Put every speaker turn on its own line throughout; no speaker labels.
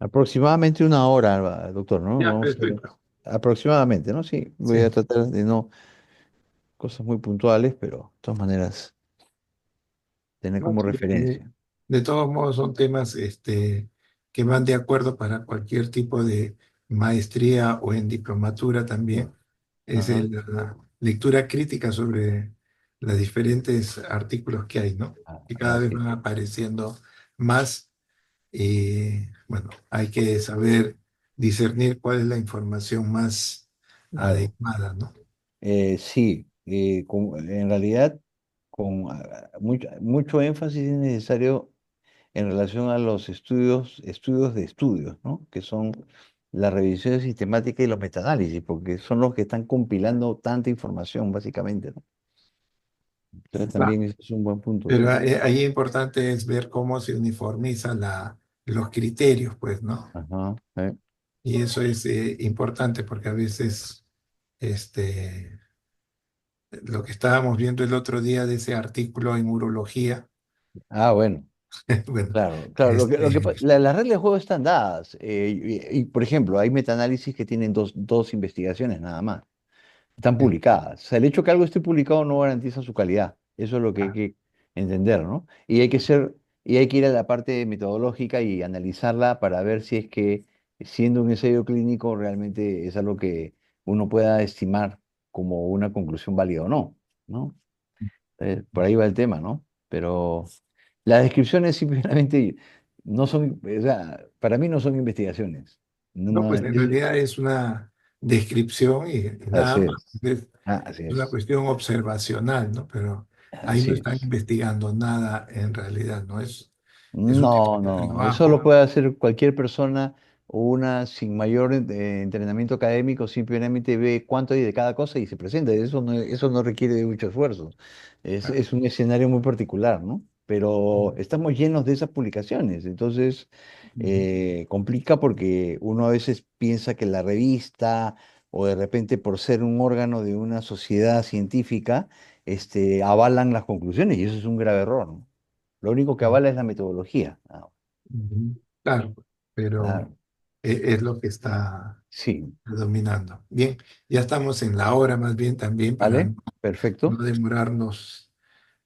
Aproximadamente una hora, doctor, ¿no?
Ya,
Vamos a ver.
perfecto.
Aproximadamente, ¿no? Sí, voy a
Sí.
tratar de no cosas muy puntuales, pero de todas maneras, tener
No,
como
sí,
referencia.
de todos modos son temas que van de acuerdo para cualquier tipo de maestría o en diplomatura también. Es
Ajá.
la lectura crítica sobre los diferentes artículos que hay, ¿no? Y cada vez
Así
van
es.
apareciendo más. Y bueno, hay que saber discernir cuál es la información más
Claro.
adecuada, ¿no?
Sí, en realidad, con mucho énfasis es necesario en relación a los estudios de estudios, ¿no? Que son la revisión sistemática y los metaanálisis, porque son los que están compilando tanta información, básicamente, ¿no? Entonces
Claro.
también ese es un buen punto.
Pero ahí importante es ver cómo se uniformiza los criterios, pues, ¿no?
Ajá.
Y eso es importante porque a veces este, lo que estábamos viendo el otro día de ese artículo en urología,
Ah, bueno,
bueno,
claro, claro.
este,
Las reglas de juego están dadas. Por ejemplo, hay metaanálisis que tienen dos investigaciones nada más. Están publicadas. O sea, el hecho que algo esté publicado no garantiza su calidad. Eso es lo que hay que entender, ¿no? Y hay que ir a la parte metodológica y analizarla para ver si es que, siendo un ensayo clínico, realmente es algo que uno pueda estimar como una conclusión válida o no, ¿no? Por ahí va el tema, ¿no? Pero las descripciones simplemente no son, o sea, para mí no son investigaciones. No,
no,
no,
pues en realidad es una descripción y nada
así
más.
es.
Es
Así
una
es.
cuestión observacional, ¿no? Pero ahí no
Así
están
es.
investigando nada en realidad, ¿no? Es un
No,
tipo de
no, eso lo
trabajo.
puede hacer cualquier persona o una sin mayor entrenamiento académico, simplemente ve cuánto hay de cada cosa y se presenta. Eso no requiere de mucho esfuerzo. Es un escenario muy particular, ¿no? Pero estamos llenos de esas publicaciones, entonces
Ujú.
complica porque uno a veces piensa que la revista o de repente por ser un órgano de una sociedad científica, avalan las conclusiones y eso es un grave error, ¿no? Lo único que avala es la metodología. Ah,
Ujú. Claro, pero
claro.
es lo que está
Sí.
predominando. Bien, ya estamos en la hora más bien también para
¿Vale?
no
Perfecto.
demorarnos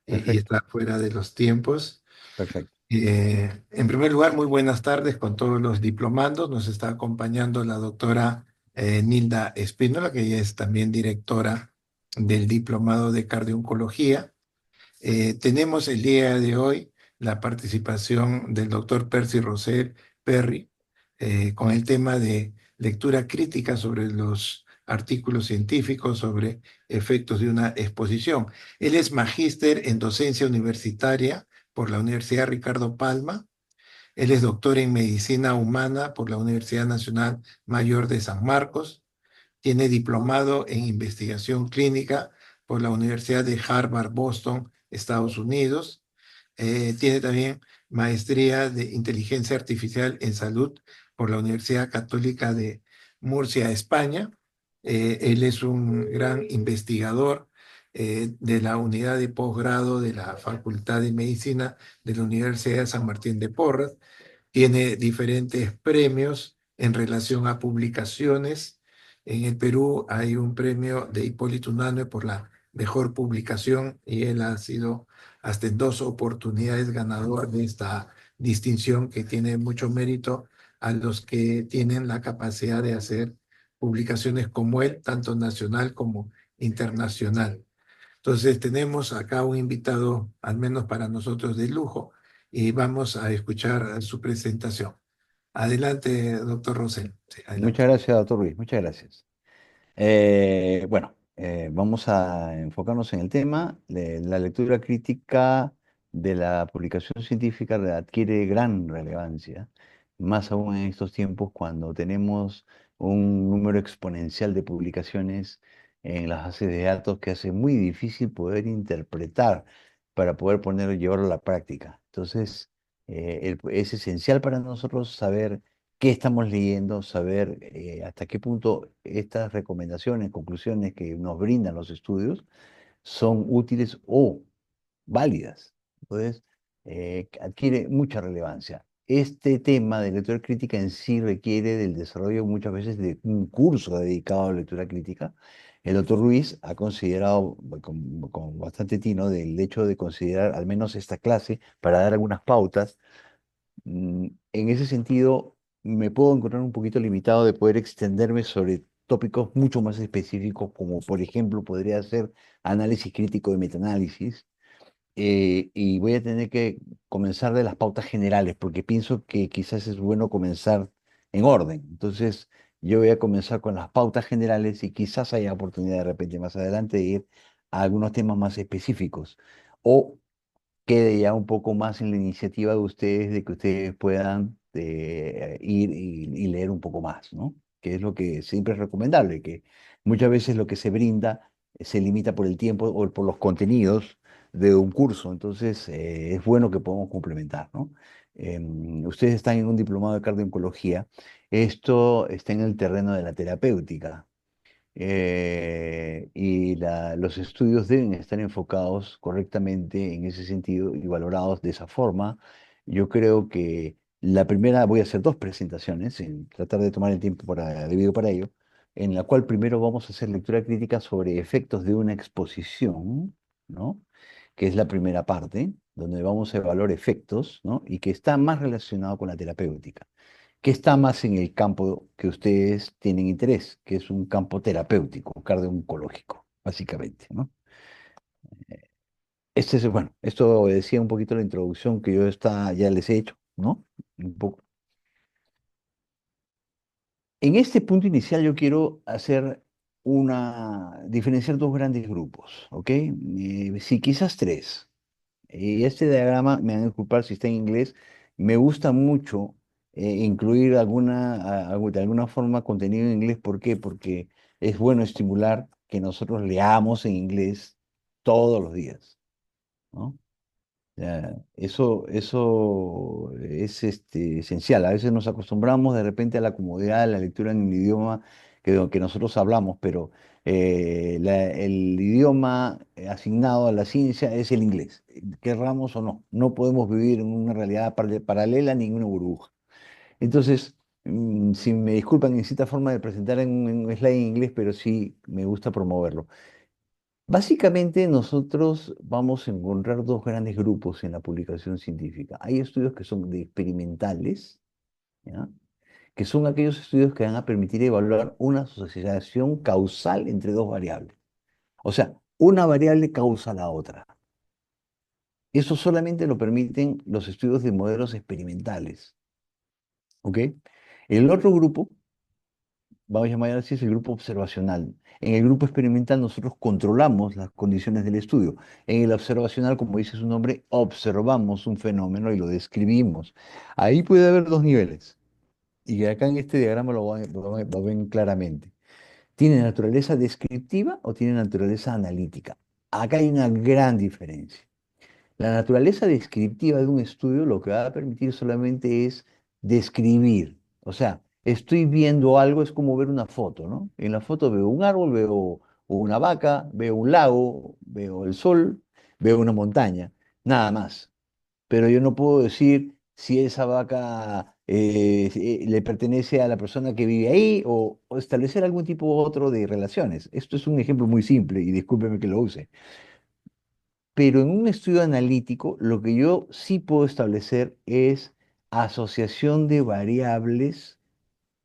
y
Perfecto.
estar fuera de los tiempos.
Perfecto.
En primer lugar, muy buenas tardes con todos los diplomandos. Nos está acompañando la doctora Nilda Espínola, que ella es también directora del Diplomado de Cardio-Oncología. Tenemos el día de hoy la participación del doctor Percy Rosell Perry con el tema de lectura crítica sobre los artículos científicos, sobre efectos de una exposición. Él es magíster en docencia universitaria por la Universidad Ricardo Palma. Él es doctor en medicina humana por la Universidad Nacional Mayor de San Marcos. Tiene diplomado en investigación clínica por la Universidad de Harvard, Boston, Estados Unidos. Tiene también maestría de inteligencia artificial en salud por la Universidad Católica de Murcia, España. Él es un gran investigador de la unidad de posgrado de la Facultad de Medicina de la Universidad de San Martín de Porres. Tiene diferentes premios en relación a publicaciones. En el Perú hay un premio de Hipólito Unanue por la mejor publicación y él ha sido hasta en dos oportunidades ganador de esta distinción que tiene mucho mérito a los que tienen la capacidad de hacer publicaciones como él, tanto nacional como internacional. Entonces tenemos acá un invitado, al menos para nosotros, de lujo, y vamos a escuchar su presentación. Adelante, doctor Rosell. Sí,
Muchas
adelante.
gracias, doctor Luis. Muchas gracias. Vamos a enfocarnos en el tema. La lectura crítica de la publicación científica adquiere gran relevancia, más aún en estos tiempos cuando tenemos un número exponencial de publicaciones en las bases de datos que hace muy difícil poder interpretar para poder llevarlo a la práctica. Entonces, es esencial para nosotros saber qué estamos leyendo, saber hasta qué punto estas recomendaciones, conclusiones que nos brindan los estudios son útiles o válidas. Entonces, adquiere mucha relevancia. este tema de lectura crítica en sí requiere del desarrollo muchas veces de un curso dedicado a la lectura crítica. El doctor Ruiz ha considerado con bastante tino del hecho de considerar al menos esta clase para dar algunas pautas. En ese sentido, me puedo encontrar un poquito limitado de poder extenderme sobre tópicos mucho más específicos, como por ejemplo podría ser análisis crítico de metaanálisis, y voy a tener que comenzar de las pautas generales, porque pienso que quizás es bueno comenzar en orden. Entonces, yo voy a comenzar con las pautas generales y quizás haya oportunidad de repente más adelante de ir a algunos temas más específicos. O quede ya un poco más en la iniciativa de ustedes, de que ustedes puedan ir y leer un poco más, ¿no? Que es lo que siempre es recomendable, que muchas veces lo que se brinda se limita por el tiempo o por los contenidos de un curso, entonces es bueno que podamos complementar, ¿no? Ustedes están en un diplomado de cardio-oncología, esto está en el terreno de la terapéutica, y los estudios deben estar enfocados correctamente en ese sentido y valorados de esa forma. Yo creo que la primera, voy a hacer dos presentaciones, en tratar de tomar el tiempo debido para ello, en la cual primero vamos a hacer lectura crítica sobre efectos de una exposición, ¿no? Que es la primera parte, donde vamos a evaluar efectos, ¿no? Y que está más relacionado con la terapéutica, que está más en el campo que ustedes tienen interés, que es un campo terapéutico, cardio-oncológico, básicamente, ¿no? Este es, bueno, esto decía un poquito la introducción que ya les he hecho, ¿no? Un poco. En este punto inicial yo quiero diferenciar dos grandes grupos, ¿ok? Sí, quizás tres. Y este diagrama, me van a disculpar si está en inglés, me gusta mucho incluir de alguna forma contenido en inglés. ¿Por qué? Porque es bueno estimular que nosotros leamos en inglés todos los días, ¿no? Ya, eso es esencial. A veces nos acostumbramos de repente a la comodidad de la lectura en el idioma que nosotros hablamos, pero el idioma asignado a la ciencia es el inglés, querramos o no. No podemos vivir en una realidad paralela ni en una burbuja. Entonces, si me disculpan en cierta forma de presentar en un slide en inglés, pero sí me gusta promoverlo. Básicamente nosotros vamos a encontrar dos grandes grupos en la publicación científica. Hay estudios que son de experimentales, ¿ya? Que son aquellos estudios que van a permitir evaluar una asociación causal entre dos variables. O sea, una variable causa la otra. Eso solamente lo permiten los estudios de modelos experimentales, ¿ok? El otro grupo, vamos a llamar así, es el grupo observacional. En el grupo experimental nosotros controlamos las condiciones del estudio. En el observacional, como dice su nombre, observamos un fenómeno y lo describimos. Ahí puede haber dos niveles. Y acá en este diagrama lo ven claramente. ¿Tiene naturaleza descriptiva o tiene naturaleza analítica? Acá hay una gran diferencia. La naturaleza descriptiva de un estudio lo que va a permitir solamente es describir. O sea, estoy viendo algo, es como ver una foto, ¿no? En la foto veo un árbol, veo una vaca, veo un lago, veo el sol, veo una montaña, nada más. Pero yo no puedo decir si esa vaca le pertenece a la persona que vive ahí o establecer algún tipo otro de relaciones. Esto es un ejemplo muy simple y discúlpeme que lo use. Pero en un estudio analítico, lo que yo sí puedo establecer es asociación de variables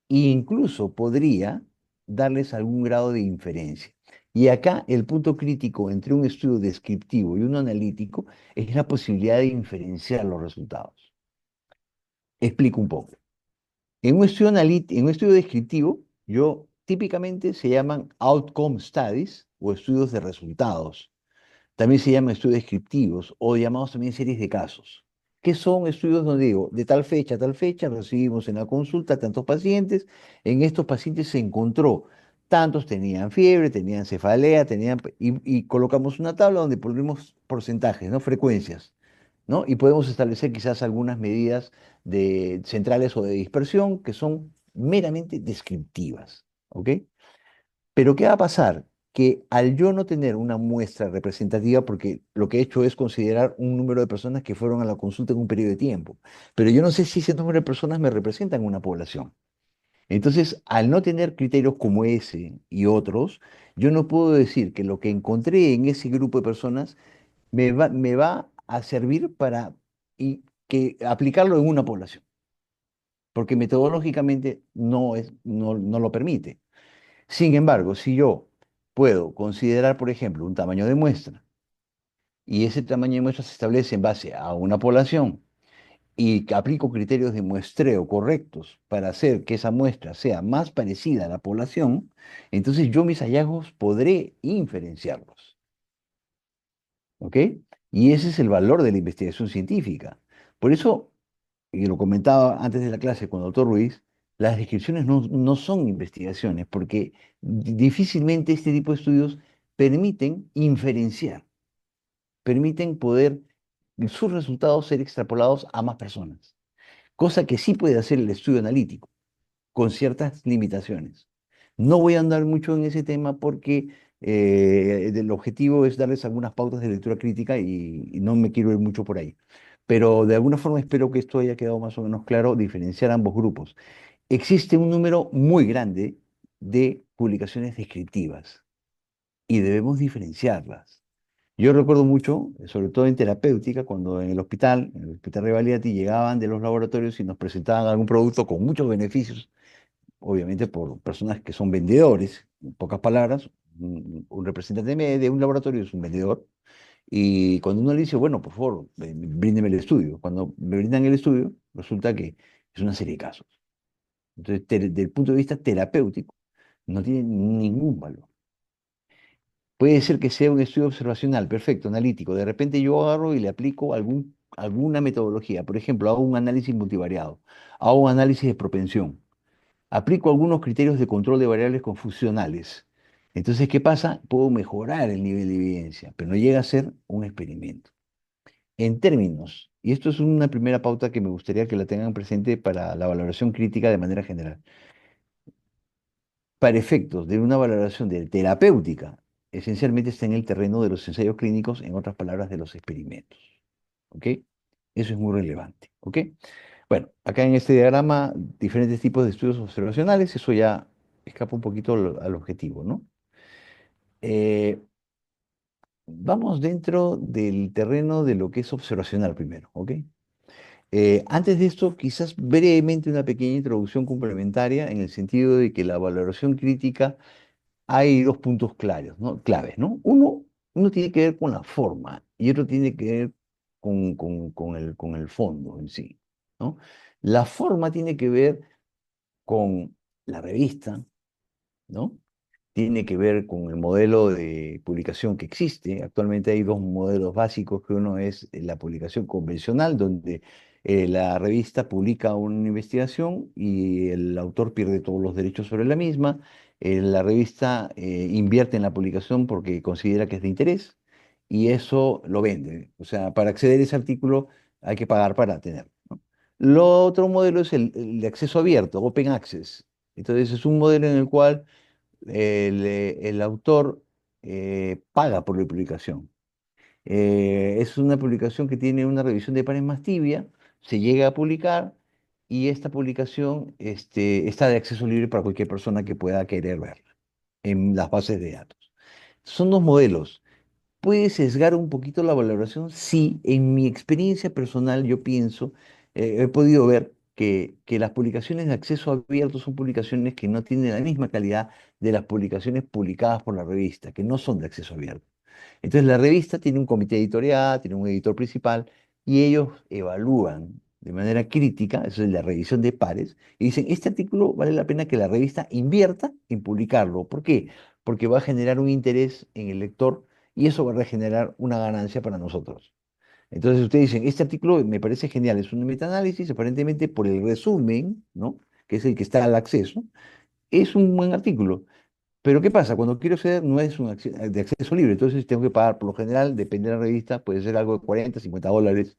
e incluso podría darles algún grado de inferencia. Y acá el punto crítico entre un estudio descriptivo y uno analítico es la posibilidad de inferenciar los resultados. Explico un poco. En un estudio descriptivo, yo típicamente se llaman outcome studies o estudios de resultados. También se llaman estudios descriptivos o llamados también series de casos, que son estudios donde digo, de tal fecha a tal fecha recibimos en la consulta tantos pacientes, en estos pacientes se encontró, tantos tenían fiebre, tenían cefalea, y colocamos una tabla donde ponemos porcentajes, ¿no? Frecuencias, ¿no? Y podemos establecer quizás algunas medidas centrales o de dispersión que son meramente descriptivas, ¿ok? Pero ¿qué va a pasar? que al yo no tener una muestra representativa, porque lo que he hecho es considerar un número de personas que fueron a la consulta en un periodo de tiempo, pero yo no sé si ese número de personas me representan una población. Entonces, al no tener criterios como ese y otros, yo no puedo decir que lo que encontré en ese grupo de personas me va a servir para aplicarlo en una población, porque metodológicamente no lo permite. Sin embargo, si yo puedo considerar, por ejemplo, un tamaño de muestra, y ese tamaño de muestra se establece en base a una población, y que aplico criterios de muestreo correctos para hacer que esa muestra sea más parecida a la población, entonces yo mis hallazgos podré inferenciarlos. ¿Ok? Y ese es el valor de la investigación científica. Por eso, y lo comentaba antes de la clase con el doctor Ruiz, las descripciones no son investigaciones, porque difícilmente este tipo de estudios permiten inferenciar, permiten poder sus resultados ser extrapolados a más personas, cosa que sí puede hacer el estudio analítico, con ciertas limitaciones. No voy a andar mucho en ese tema porque el objetivo es darles algunas pautas de lectura crítica y no me quiero ir mucho por ahí. Pero de alguna forma espero que esto haya quedado más o menos claro, diferenciar ambos grupos. Existe un número muy grande de publicaciones descriptivas y debemos diferenciarlas. Yo recuerdo mucho, sobre todo en terapéutica, cuando en el hospital Revalidati, llegaban de los laboratorios y nos presentaban algún producto con muchos beneficios, obviamente por personas que son vendedores, en pocas palabras, un representante de un laboratorio es un vendedor, y cuando uno le dice, bueno, por favor, bríndeme el estudio, cuando me brindan el estudio, resulta que es una serie de casos. Entonces, desde el punto de vista terapéutico, no tiene ningún valor. Puede ser que sea un estudio observacional, perfecto, analítico. De repente yo agarro y le aplico alguna metodología. Por ejemplo, hago un análisis multivariado, hago un análisis de propensión, aplico algunos criterios de control de variables confusionales. Entonces, ¿qué pasa? Puedo mejorar el nivel de evidencia, pero no llega a ser un experimento. En términos, y esto es una primera pauta que me gustaría que la tengan presente para la valoración crítica de manera general. Para efectos de una valoración de terapéutica, esencialmente está en el terreno de los ensayos clínicos, en otras palabras, de los experimentos. ¿Ok? Eso es muy relevante. ¿Ok? Bueno, acá en este diagrama, diferentes tipos de estudios observacionales, eso ya escapa un poquito al objetivo, ¿no? Eh, Vamos dentro del terreno de lo que es observacional primero, ¿ok? Antes de esto, quizás brevemente una pequeña introducción complementaria en el sentido de que la valoración crítica hay dos puntos claros, ¿no? Claves, ¿no? Uno tiene que ver con la forma y otro tiene que ver con el fondo en sí, ¿no? La forma tiene que ver con la revista, ¿no? Tiene que ver con el modelo de publicación que existe. Actualmente hay dos modelos básicos, que uno es la publicación convencional, donde la revista publica una investigación y el autor pierde todos los derechos sobre la misma. La revista invierte en la publicación porque considera que es de interés y eso lo vende. O sea, para acceder a ese artículo hay que pagar para tenerlo, ¿no? Lo otro modelo es el de acceso abierto, open access. Entonces es un modelo en el cual el autor paga por la publicación. Es una publicación que tiene una revisión de pares más tibia, se llega a publicar y esta publicación está de acceso libre para cualquier persona que pueda querer verla en las bases de datos. Son dos modelos. ¿Puede sesgar un poquito la valoración? Sí, en mi experiencia personal yo pienso, he podido ver que las publicaciones de acceso abierto son publicaciones que no tienen la misma calidad de las publicaciones publicadas por la revista, que no son de acceso abierto. Entonces la revista tiene un comité editorial, tiene un editor principal y ellos evalúan de manera crítica, eso es la revisión de pares, y dicen, este artículo vale la pena que la revista invierta en publicarlo. ¿Por qué? Porque va a generar un interés en el lector y eso va a generar una ganancia para nosotros. Entonces ustedes dicen, este artículo me parece genial, es un metaanálisis, aparentemente por el resumen, ¿no? Que es el que está al acceso, es un buen artículo. Pero ¿qué pasa? Cuando quiero acceder no es de acceso libre, entonces tengo que pagar, por lo general, depende de la revista, puede ser algo de 40, $50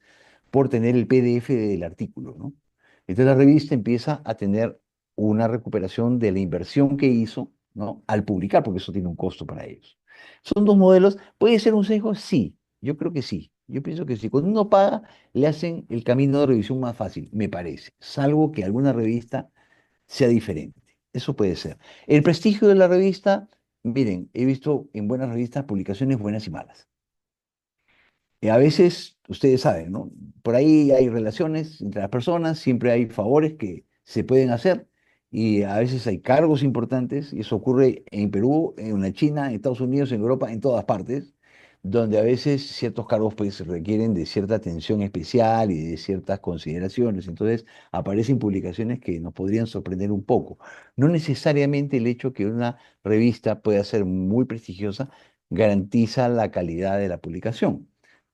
por tener el PDF del artículo, ¿no? Entonces la revista empieza a tener una recuperación de la inversión que hizo, ¿no? Al publicar, porque eso tiene un costo para ellos. Son dos modelos. ¿Puede ser un sesgo? Sí, yo creo que sí. Yo pienso que sí. Cuando uno paga, le hacen el camino de revisión más fácil, me parece, salvo que alguna revista sea diferente. Eso puede ser. El prestigio de la revista, miren, he visto en buenas revistas publicaciones buenas y malas. A veces, ustedes saben, ¿no? Por ahí hay relaciones entre las personas, siempre hay favores que se pueden hacer y a veces hay cargos importantes y eso ocurre en Perú, en la China, en Estados Unidos, en Europa, en todas partes, donde a veces ciertos cargos pues requieren de cierta atención especial y de ciertas consideraciones. Entonces aparecen publicaciones que nos podrían sorprender un poco. No necesariamente el hecho que una revista pueda ser muy prestigiosa garantiza la calidad de la publicación.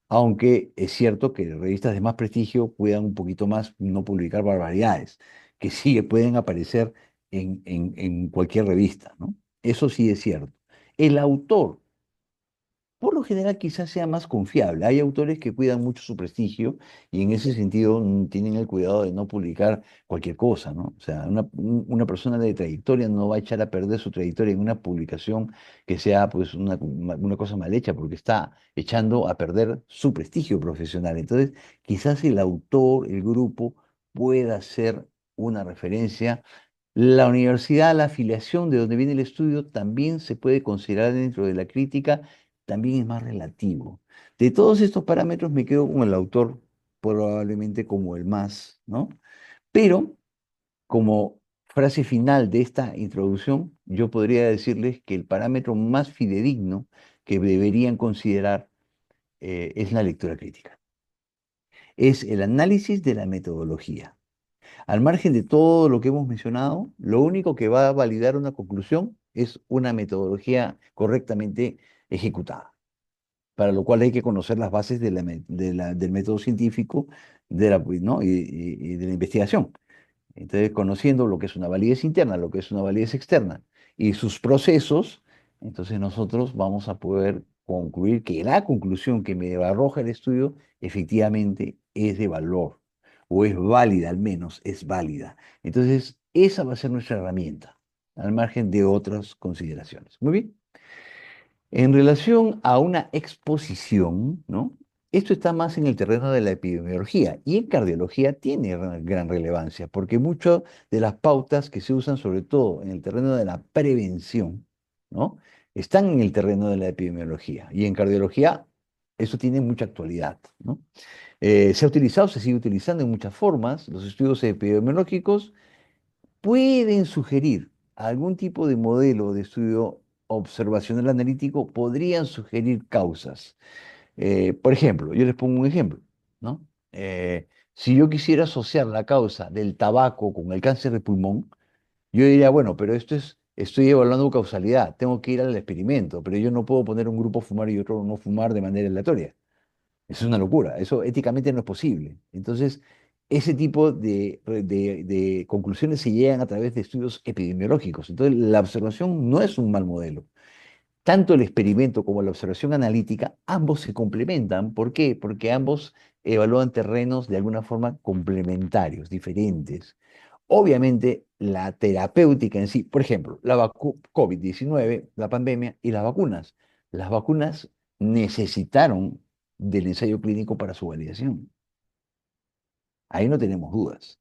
Aunque es cierto que revistas de más prestigio cuidan un poquito más no publicar barbaridades, que sí pueden aparecer en cualquier revista, ¿no? Eso sí es cierto. El autor por lo general quizás sea más confiable. Hay autores que cuidan mucho su prestigio y en ese sentido tienen el cuidado de no publicar cualquier cosa, ¿no? O sea, una persona de trayectoria no va a echar a perder su trayectoria en una publicación que sea pues una cosa mal hecha porque está echando a perder su prestigio profesional. Entonces, quizás el autor, el grupo, pueda ser una referencia. La universidad, la afiliación de donde viene el estudio, también se puede considerar dentro de la crítica, también es más relativo. De todos estos parámetros me quedo con el autor probablemente como el más, ¿no? Pero como frase final de esta introducción, yo podría decirles que el parámetro más fidedigno que deberían considerar es la lectura crítica. Es el análisis de la metodología. Al margen de todo lo que hemos mencionado, lo único que va a validar una conclusión es una metodología correctamente ejecutada, para lo cual hay que conocer las bases del método científico ¿no? y de la investigación. Entonces, conociendo lo que es una validez interna, lo que es una validez externa y sus procesos, entonces nosotros vamos a poder concluir que la conclusión que me arroja el estudio efectivamente es de valor o es válida, al menos es válida. Entonces, esa va a ser nuestra herramienta, al margen de otras consideraciones. Muy bien. En relación a una exposición, ¿no? Esto está más en el terreno de la epidemiología y en cardiología tiene gran relevancia, porque muchas de las pautas que se usan, sobre todo en el terreno de la prevención, ¿no? Están en el terreno de la epidemiología y en cardiología eso tiene mucha actualidad, ¿no? Se ha utilizado, se sigue utilizando en muchas formas. Los estudios epidemiológicos pueden sugerir algún tipo de modelo de estudio observacional analítico, podrían sugerir causas. Por ejemplo, yo les pongo un ejemplo, ¿no? Si yo quisiera asociar la causa del tabaco con el cáncer de pulmón, yo diría, bueno, pero estoy evaluando causalidad, tengo que ir al experimento, pero yo no puedo poner un grupo a fumar y otro no fumar de manera aleatoria. Eso es una locura, eso éticamente no es posible. Entonces, ese tipo de conclusiones se llegan a través de estudios epidemiológicos. Entonces, la observación no es un mal modelo. Tanto el experimento como la observación analítica, ambos se complementan. ¿Por qué? Porque ambos evalúan terrenos de alguna forma complementarios, diferentes. Obviamente, la terapéutica en sí, por ejemplo, la COVID-19, la pandemia y las vacunas. Las vacunas necesitaron del ensayo clínico para su validación. Ahí no tenemos dudas.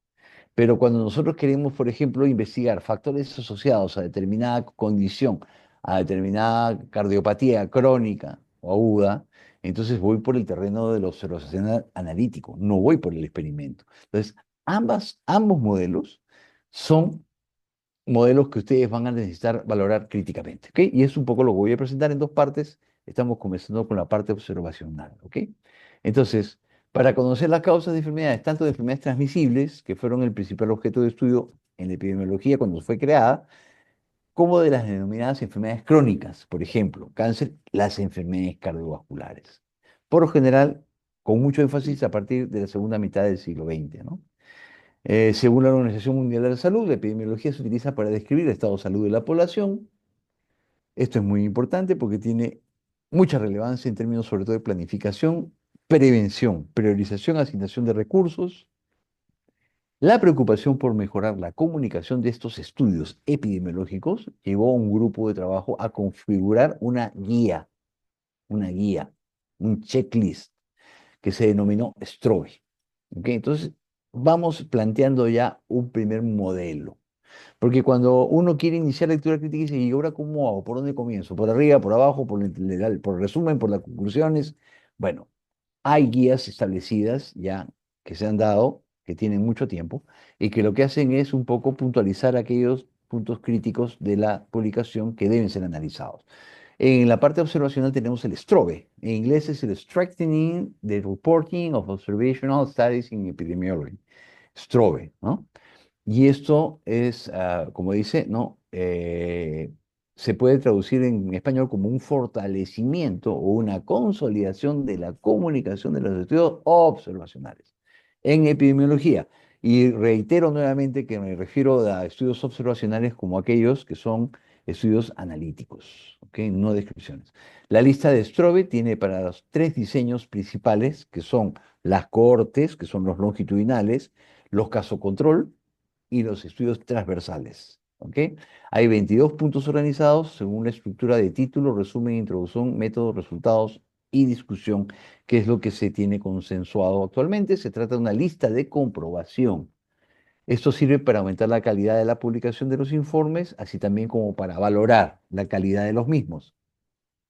Pero cuando nosotros queremos, por ejemplo, investigar factores asociados a determinada condición, a determinada cardiopatía crónica o aguda, entonces voy por el terreno de la observación analítico, no voy por el experimento. Entonces, ambos modelos son modelos que ustedes van a necesitar valorar críticamente, ¿ok? Y es un poco lo que voy a presentar en dos partes. Estamos comenzando con la parte observacional, ¿ok? Entonces, para conocer las causas de enfermedades, tanto de enfermedades transmisibles, que fueron el principal objeto de estudio en la epidemiología cuando fue creada, como de las denominadas enfermedades crónicas, por ejemplo, cáncer, las enfermedades cardiovasculares. Por lo general, con mucho énfasis a partir de la segunda mitad del siglo XX, ¿no? Según la Organización Mundial de la Salud, la epidemiología se utiliza para describir el estado de salud de la población. Esto es muy importante porque tiene mucha relevancia en términos sobre todo de planificación, prevención, priorización, asignación de recursos La preocupación por mejorar la comunicación de estos estudios epidemiológicos llevó a un grupo de trabajo a configurar una guía, un checklist que se denominó STROBE. ¿Ok? Entonces, vamos planteando ya un primer modelo. Porque cuando uno quiere iniciar lectura crítica y dice, ¿y ahora cómo hago? ¿Por dónde comienzo? ¿Por arriba, por abajo, por el resumen, por las conclusiones? Bueno, hay guías establecidas ya que se han dado, que tienen mucho tiempo, y que lo que hacen es un poco puntualizar aquellos puntos críticos de la publicación que deben ser analizados. En la parte observacional tenemos el STROBE. En inglés es el Strengthening the Reporting of Observational Studies in Epidemiology. STROBE, ¿no? Y esto es, como dice, ¿no? Se puede traducir en español como un fortalecimiento o una consolidación de la comunicación de los estudios observacionales en epidemiología. Y reitero nuevamente que me refiero a estudios observacionales como aquellos que son estudios analíticos, ¿ok? No descripciones. La lista de Strobe tiene para los tres diseños principales, que son las cohortes, que son los longitudinales, los casocontrol y los estudios transversales. ¿Ok? Hay 22 puntos organizados según la estructura de título, resumen, introducción, método, resultados y discusión, que es lo que se tiene consensuado actualmente. Se trata de una lista de comprobación. Esto sirve para aumentar la calidad de la publicación de los informes, así también como para valorar la calidad de los mismos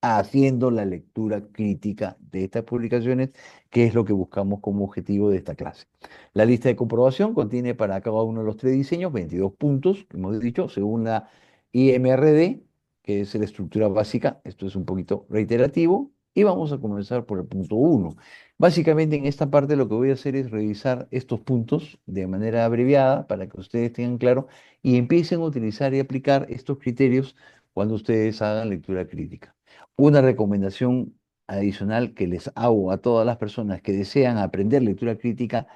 haciendo la lectura crítica de estas publicaciones, que es lo que buscamos como objetivo de esta clase. La lista de comprobación contiene para cada uno de los tres diseños 22 puntos, como hemos dicho, según la IMRD, que es la estructura básica. Esto es un poquito reiterativo. Y vamos a comenzar por el punto uno. Básicamente en esta parte lo que voy a hacer es revisar estos puntos de manera abreviada para que ustedes tengan claro y empiecen a utilizar y aplicar estos criterios cuando ustedes hagan lectura crítica. Una recomendación adicional que les hago a todas las personas que desean aprender lectura crítica,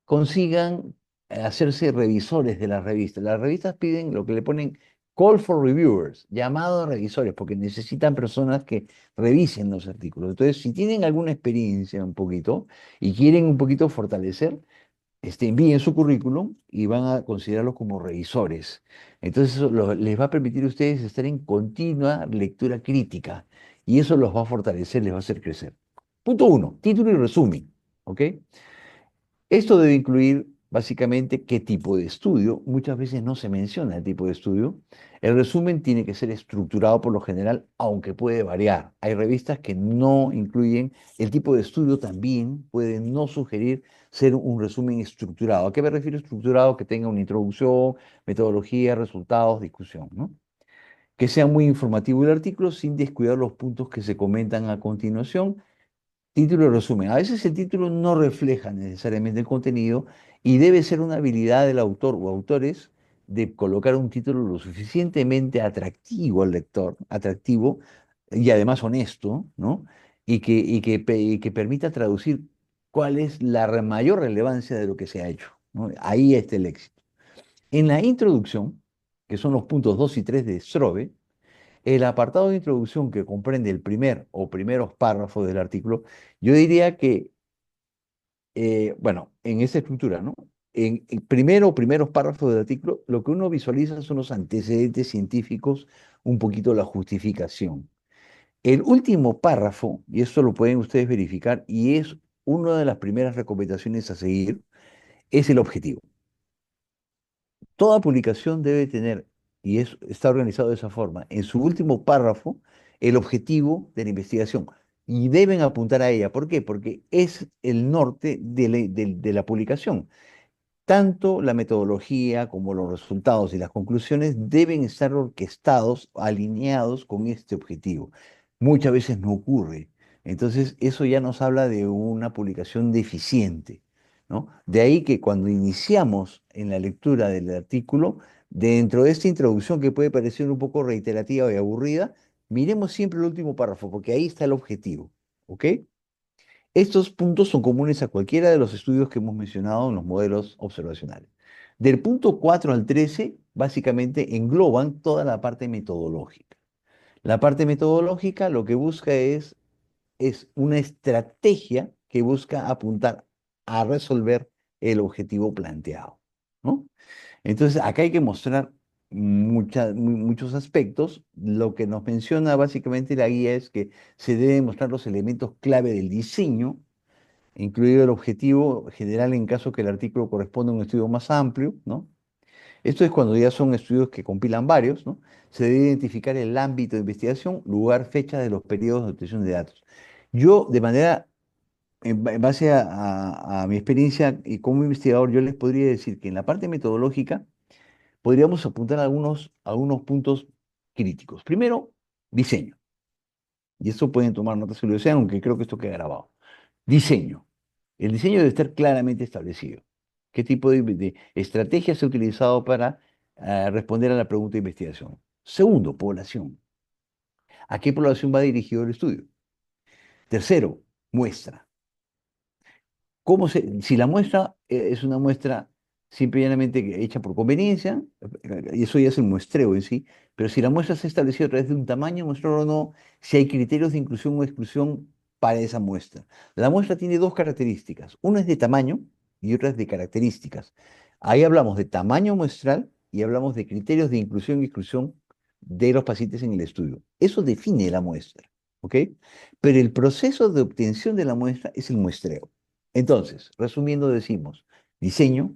consigan hacerse revisores de las revistas. Las revistas piden lo que le ponen call for reviewers, llamado a revisores, porque necesitan personas que revisen los artículos. Entonces, si tienen alguna experiencia un poquito y quieren un poquito fortalecer, envíen su currículum y van a considerarlos como revisores. Entonces eso les va a permitir a ustedes estar en continua lectura crítica y eso los va a fortalecer, les va a hacer crecer. Punto uno, título y resumen. ¿Ok? Esto debe incluir básicamente qué tipo de estudio. Muchas veces no se menciona el tipo de estudio. El resumen tiene que ser estructurado por lo general, aunque puede variar. Hay revistas que no incluyen el tipo de estudio, también puede no sugerir ser un resumen estructurado. ¿A qué me refiero estructurado? Que tenga una introducción, metodología, resultados, discusión, ¿no? Que sea muy informativo el artículo sin descuidar los puntos que se comentan a continuación. Título y resumen. A veces el título no refleja necesariamente el contenido y debe ser una habilidad del autor o autores de colocar un título lo suficientemente atractivo al lector, atractivo y además honesto, ¿no? Y que permita traducir cuál es la mayor relevancia de lo que se ha hecho, ¿no? Ahí está el éxito. En la introducción, que son los puntos 2 y 3 de Strobe, el apartado de introducción que comprende el primer o primeros párrafos del artículo, yo diría que, bueno, en esa estructura, ¿no? En primero o primeros párrafos del artículo, lo que uno visualiza son los antecedentes científicos, un poquito la justificación. El último párrafo, y esto lo pueden ustedes verificar, y es una de las primeras recomendaciones a seguir, es el objetivo. Toda publicación debe tener, y está organizado de esa forma, en su último párrafo, el objetivo de la investigación. Y deben apuntar a ella. ¿Por qué? Porque es el norte de la publicación. Tanto la metodología como los resultados y las conclusiones deben estar orquestados, alineados con este objetivo. Muchas veces no ocurre. Entonces, eso ya nos habla de una publicación deficiente, ¿no? De ahí que cuando iniciamos en la lectura del artículo, dentro de esta introducción que puede parecer un poco reiterativa y aburrida, miremos siempre el último párrafo, porque ahí está el objetivo. ¿Ok? Estos puntos son comunes a cualquiera de los estudios que hemos mencionado en los modelos observacionales. Del punto 4 al 13, básicamente engloban toda la parte metodológica. La parte metodológica lo que busca es una estrategia que busca apuntar a resolver el objetivo planteado, ¿no? Entonces, acá hay que mostrar muchos aspectos. Lo que nos menciona básicamente la guía es que se deben mostrar los elementos clave del diseño, incluido el objetivo general en caso que el artículo corresponda a un estudio más amplio, ¿no? Esto es cuando ya son estudios que compilan varios, ¿no? Se debe identificar el ámbito de investigación, lugar, fecha de los periodos de obtención de datos. Yo, de manera, en base a mi experiencia y como investigador, yo les podría decir que en la parte metodológica podríamos apuntar algunos puntos críticos. Primero, diseño. Y esto pueden tomar notas si lo desean, aunque creo que esto queda grabado. Diseño. El diseño debe estar claramente establecido. ¿Qué tipo de estrategia se ha utilizado para responder a la pregunta de investigación? Segundo, población. ¿A qué población va dirigido el estudio? Tercero, muestra. Si la muestra es una muestra simple y llanamente hecha por conveniencia, y eso ya es el muestreo en sí, pero si la muestra se ha establecido a través de un tamaño muestral o no, si hay criterios de inclusión o exclusión para esa muestra. La muestra tiene dos características, una es de tamaño y otra es de características. Ahí hablamos de tamaño muestral y hablamos de criterios de inclusión y exclusión de los pacientes en el estudio. Eso define la muestra, ¿ok? Pero el proceso de obtención de la muestra es el muestreo. Entonces, resumiendo, decimos diseño,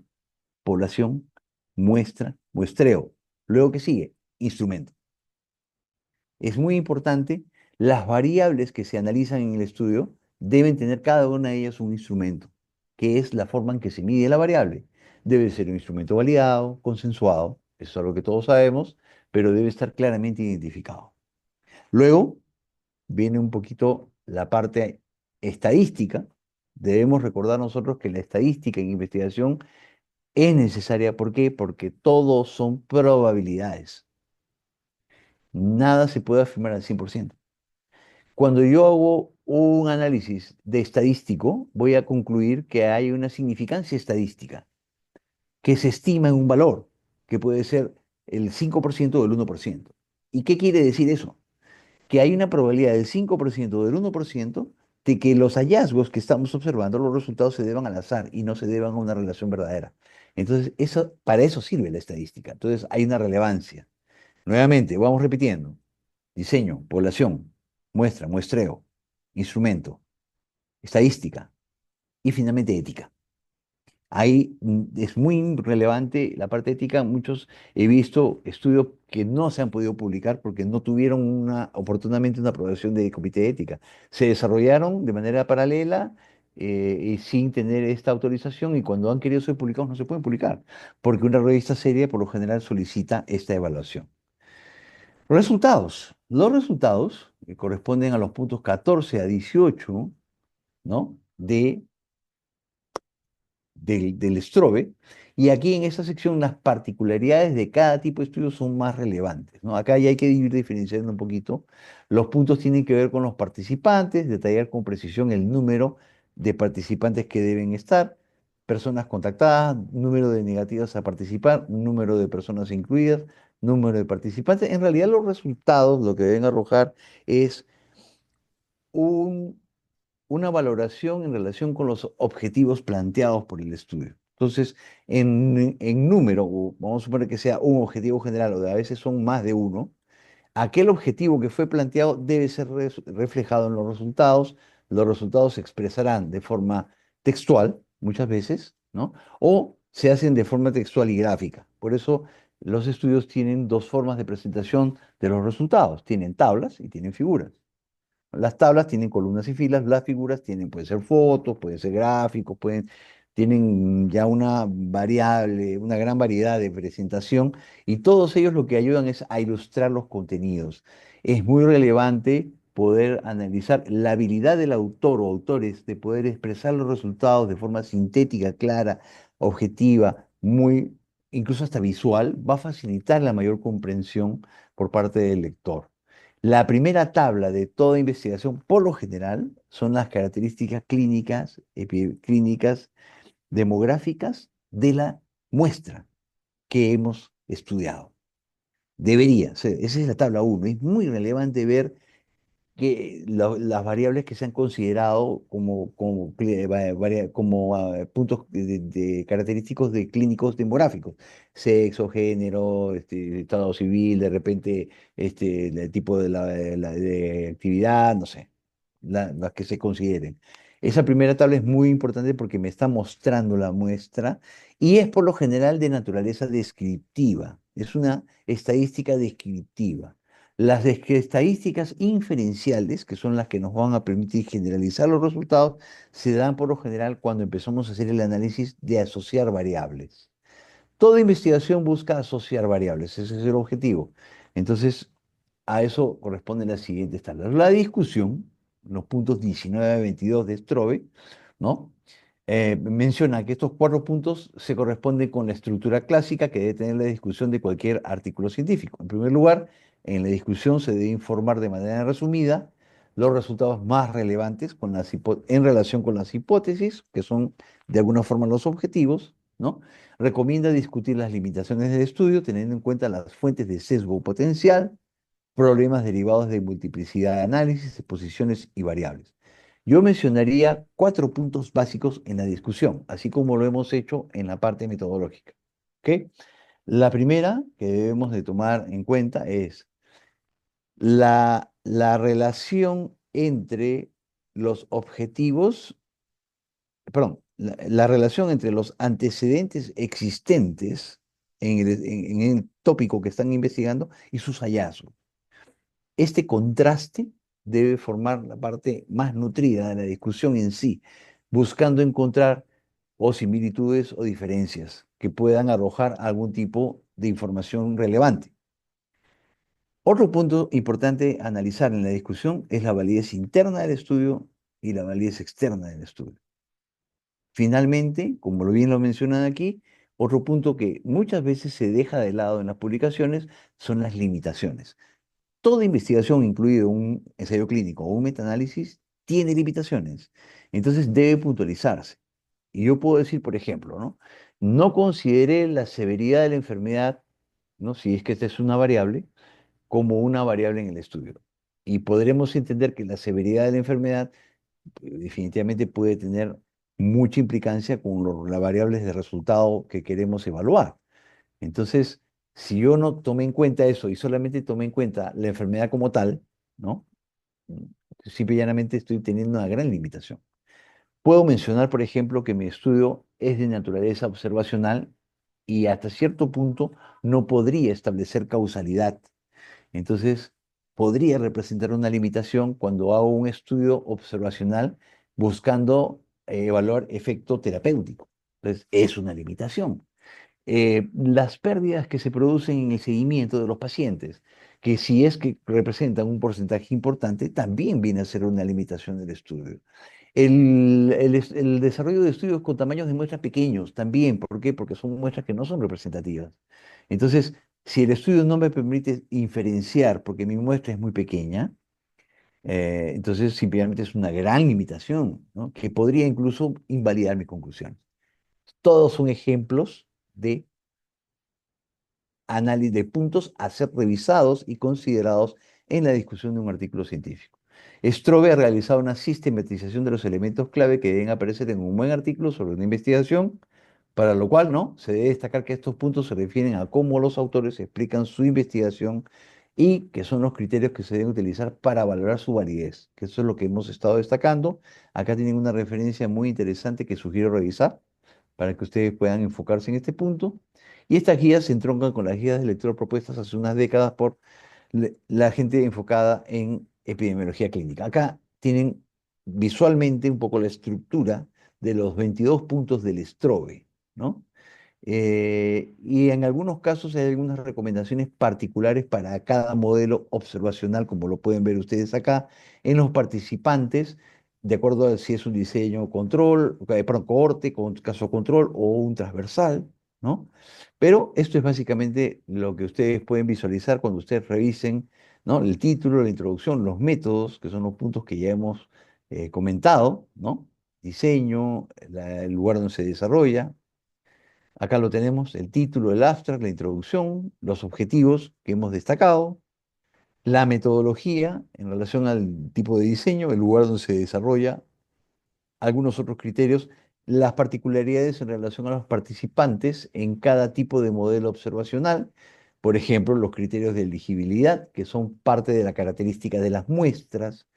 población, muestra, muestreo. Luego, ¿qué sigue? Instrumento. Es muy importante, las variables que se analizan en el estudio deben tener cada una de ellas un instrumento, que es la forma en que se mide la variable. Debe ser un instrumento validado, consensuado, eso es algo que todos sabemos, pero debe estar claramente identificado. Luego, viene un poquito la parte estadística. Debemos recordar nosotros que la estadística en investigación es necesaria. ¿Por qué? Porque todos son probabilidades. Nada se puede afirmar al 100%. Cuando yo hago un análisis de estadístico, voy a concluir que hay una significancia estadística, que se estima en un valor, que puede ser el 5% o el 1%. ¿Y qué quiere decir eso? Que hay una probabilidad del 5% o del 1% de que los hallazgos que estamos observando, los resultados se deban al azar y no se deban a una relación verdadera. Entonces, para eso sirve la estadística. Entonces, hay una relevancia. Nuevamente, vamos repitiendo. Diseño, población, muestra, muestreo, instrumento, estadística y finalmente ética. Ahí es muy relevante la parte ética. Muchos he visto estudios que no se han podido publicar porque no tuvieron oportunamente una aprobación de comité de ética. Se desarrollaron de manera paralela y sin tener esta autorización y cuando han querido ser publicados no se pueden publicar porque una revista seria por lo general solicita esta evaluación. Resultados. Los resultados corresponden a los puntos 14 a 18, ¿no? Del STROBE, y aquí en esta sección las particularidades de cada tipo de estudio son más relevantes, ¿no? Acá ya hay que dividir, diferenciando un poquito. Los puntos tienen que ver con los participantes, detallar con precisión el número de participantes que deben estar, personas contactadas, número de negativas a participar, número de personas incluidas, número de participantes. En realidad los resultados lo que deben arrojar es un una valoración en relación con los objetivos planteados por el estudio. Entonces, en número, o vamos a suponer que sea un objetivo general, o a veces son más de uno, aquel objetivo que fue planteado debe ser reflejado en los resultados se expresarán de forma textual, muchas veces, ¿no? O se hacen de forma textual y gráfica. Por eso los estudios tienen dos formas de presentación de los resultados, tienen tablas y tienen figuras. Las tablas tienen columnas y filas, las figuras tienen, pueden ser fotos, pueden ser gráficos, tienen ya una variable, una gran variedad de presentación y todos ellos lo que ayudan es a ilustrar los contenidos. Es muy relevante poder analizar la habilidad del autor o autores de poder expresar los resultados de forma sintética, clara, objetiva, incluso hasta visual, va a facilitar la mayor comprensión por parte del lector. La primera tabla de toda investigación, por lo general, son las características clínicas, epiclínicas, demográficas de la muestra que hemos estudiado. Debería ser, esa es la tabla uno. Es muy relevante ver las variables que se han considerado como puntos característicos de clínicos demográficos, sexo, género, estado civil, de repente el tipo de actividad, no sé, las que se consideren. Esa primera tabla es muy importante porque me está mostrando la muestra y es por lo general de naturaleza descriptiva, es una estadística descriptiva. Estadísticas inferenciales, que son las que nos van a permitir generalizar los resultados, se dan por lo general cuando empezamos a hacer el análisis de asociar variables. Toda investigación busca asociar variables, ese es el objetivo. Entonces, a eso corresponden las siguientes tablas. La discusión, los puntos 19 a 22 de Strobe, ¿no? Menciona que estos cuatro puntos se corresponden con la estructura clásica que debe tener la discusión de cualquier artículo científico. En primer lugar, en la discusión se debe informar de manera resumida los resultados más relevantes en relación con las hipótesis, que son de alguna forma los objetivos, ¿no? Recomienda discutir las limitaciones del estudio teniendo en cuenta las fuentes de sesgo potencial, problemas derivados de multiplicidad de análisis, exposiciones y variables. Yo mencionaría cuatro puntos básicos en la discusión, así como lo hemos hecho en la parte metodológica. ¿Ok? La primera que debemos de tomar en cuenta es la relación entre los objetivos, perdón, la relación entre los antecedentes existentes en el tópico que están investigando y sus hallazgos. Este contraste debe formar la parte más nutrida de la discusión en sí, buscando encontrar o similitudes o diferencias que puedan arrojar algún tipo de información relevante. Otro punto importante a analizar en la discusión es la validez interna del estudio y la validez externa del estudio. Finalmente, como bien lo mencionan aquí, otro punto que muchas veces se deja de lado en las publicaciones son las limitaciones. Toda investigación, incluido un ensayo clínico o un metaanálisis, tiene limitaciones. Entonces debe puntualizarse. Y yo puedo decir, por ejemplo, ¿no? No considere la severidad de la enfermedad, ¿no? Si es que esta es una variable, como una variable en el estudio. Y podremos entender que la severidad de la enfermedad definitivamente puede tener mucha implicancia con las variables de resultado que queremos evaluar. Entonces, si yo no tomé en cuenta eso y solamente tomé en cuenta la enfermedad como tal, ¿no? Simple y llanamente estoy teniendo una gran limitación. Puedo mencionar, por ejemplo, que mi estudio es de naturaleza observacional y hasta cierto punto no podría establecer causalidad. Entonces, podría representar una limitación cuando hago un estudio observacional buscando evaluar efecto terapéutico. Entonces, es una limitación. Las pérdidas que se producen en el seguimiento de los pacientes, que si es que representan un porcentaje importante, también viene a ser una limitación del estudio. El desarrollo de estudios con tamaños de muestras pequeños también, ¿por qué? Porque son muestras que no son representativas. Entonces, si el estudio no me permite inferenciar, porque mi muestra es muy pequeña, entonces simplemente es una gran limitación, ¿no? Que podría incluso invalidar mi conclusión. Todos son ejemplos de análisis de puntos a ser revisados y considerados en la discusión de un artículo científico. Strobe ha realizado una sistematización de los elementos clave que deben aparecer en un buen artículo sobre una investigación, para lo cual, ¿no? Se debe destacar que estos puntos se refieren a cómo los autores explican su investigación y que son los criterios que se deben utilizar para valorar su validez, que eso es lo que hemos estado destacando. Acá tienen una referencia muy interesante que sugiero revisar para que ustedes puedan enfocarse en este punto. Y estas guías se entroncan con las guías de lectura propuestas hace unas décadas por la gente enfocada en epidemiología clínica. Acá tienen visualmente un poco la estructura de los 22 puntos del Strobe, ¿no? Y en algunos casos hay algunas recomendaciones particulares para cada modelo observacional, como lo pueden ver ustedes acá, en los participantes, de acuerdo a si es un diseño control, perdón, cohorte, con caso control o un transversal, ¿no? Pero esto es básicamente lo que ustedes pueden visualizar cuando ustedes revisen, ¿no? El título, la introducción, los métodos, que son los puntos que ya hemos comentado, ¿no? Diseño, el lugar donde se desarrolla. Acá lo tenemos, el título, el abstract, la introducción, los objetivos que hemos destacado, La metodología en relación al tipo de diseño, el lugar donde se desarrolla, algunos otros criterios, las particularidades en relación a los participantes en cada tipo de modelo observacional, por ejemplo, los criterios de elegibilidad, que son parte de la característica de las muestras,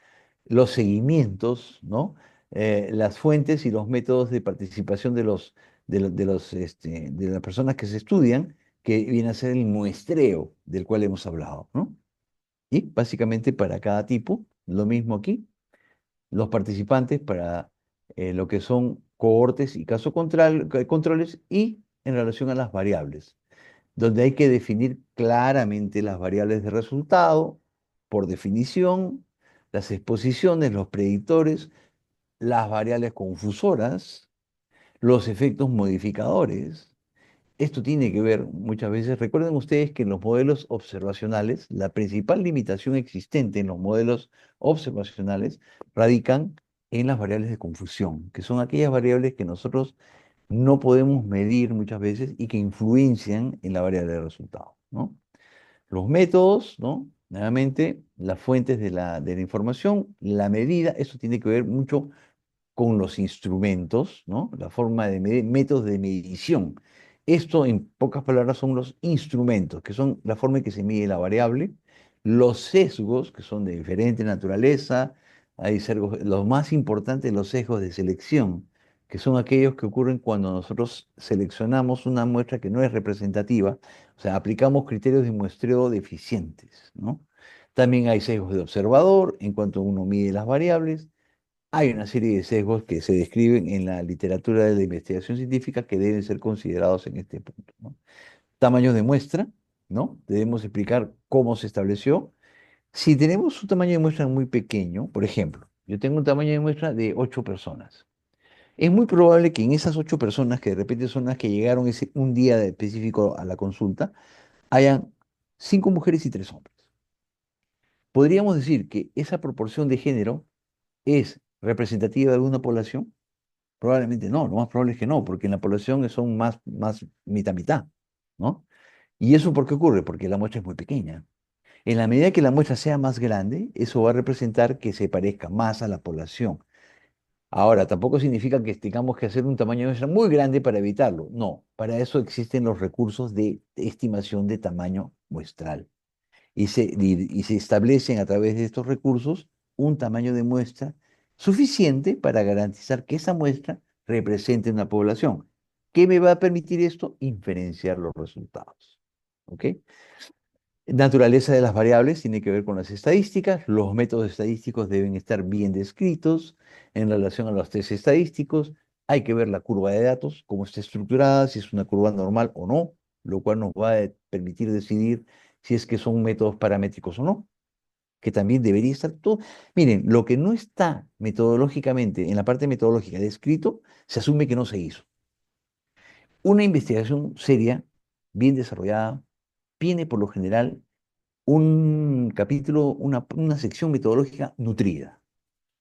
los seguimientos, ¿no? Las fuentes y los métodos de participación de las personas que se estudian, que viene a ser el muestreo del cual hemos hablado, ¿no? Y básicamente para cada tipo, lo mismo aquí, los participantes para lo que son cohortes y controles y en relación a las variables, donde hay que definir claramente las variables de resultado, por definición, las exposiciones, los predictores, las variables confusoras, los efectos modificadores. Esto tiene que ver muchas veces, recuerden ustedes que en los modelos observacionales, la principal limitación existente en los modelos observacionales radican en las variables de confusión, que son aquellas variables que nosotros no podemos medir muchas veces y que influencian en la variable de resultado, ¿no? Los métodos, ¿no? Nuevamente, las fuentes de la información, la medida, eso tiene que ver mucho con los instrumentos, ¿no? La forma de medir, métodos de medición. Esto, en pocas palabras, son los instrumentos, que son la forma en que se mide la variable, los sesgos, que son de diferente naturaleza, hay sesgos, los más importantes, los sesgos de selección, que son aquellos que ocurren cuando nosotros seleccionamos una muestra que no es representativa, o sea, aplicamos criterios de muestreo deficientes, ¿no? También hay sesgos de observador en cuanto uno mide las variables. Hay una serie de sesgos que se describen en la literatura de la investigación científica que deben ser considerados en este punto, ¿no? Tamaños de muestra, ¿no? Debemos explicar cómo se estableció. Si tenemos un tamaño de muestra muy pequeño, por ejemplo, yo tengo un tamaño de muestra de 8 personas. Es muy probable que en esas 8 personas, que de repente son las que llegaron un día específico a la consulta, hayan 5 mujeres y 3 hombres. ¿Podríamos decir que esa proporción de género es representativa de una población? Probablemente no, lo más probable es que no, porque en la población son más mitad-mitad, ¿no? ¿Y eso por qué ocurre? Porque la muestra es muy pequeña. En la medida que la muestra sea más grande, eso va a representar que se parezca más a la población. Ahora, tampoco significa que tengamos que hacer un tamaño de muestra muy grande para evitarlo. No, para eso existen los recursos de estimación de tamaño muestral y se establecen a través de estos recursos un tamaño de muestra suficiente para garantizar que esa muestra represente una población. ¿Qué me va a permitir esto? Inferenciar los resultados. ¿Ok? Naturaleza de las variables tiene que ver con las estadísticas. Los métodos estadísticos deben estar bien descritos en relación a los test estadísticos. Hay que ver la curva de datos, cómo está estructurada, si es una curva normal o no, lo cual nos va a permitir decidir si es que son métodos paramétricos o no, que también debería estar todo. Miren, lo que no está metodológicamente, en la parte metodológica descrito, se asume que no se hizo. Una investigación seria, bien desarrollada, tiene por lo general un capítulo, una sección metodológica nutrida,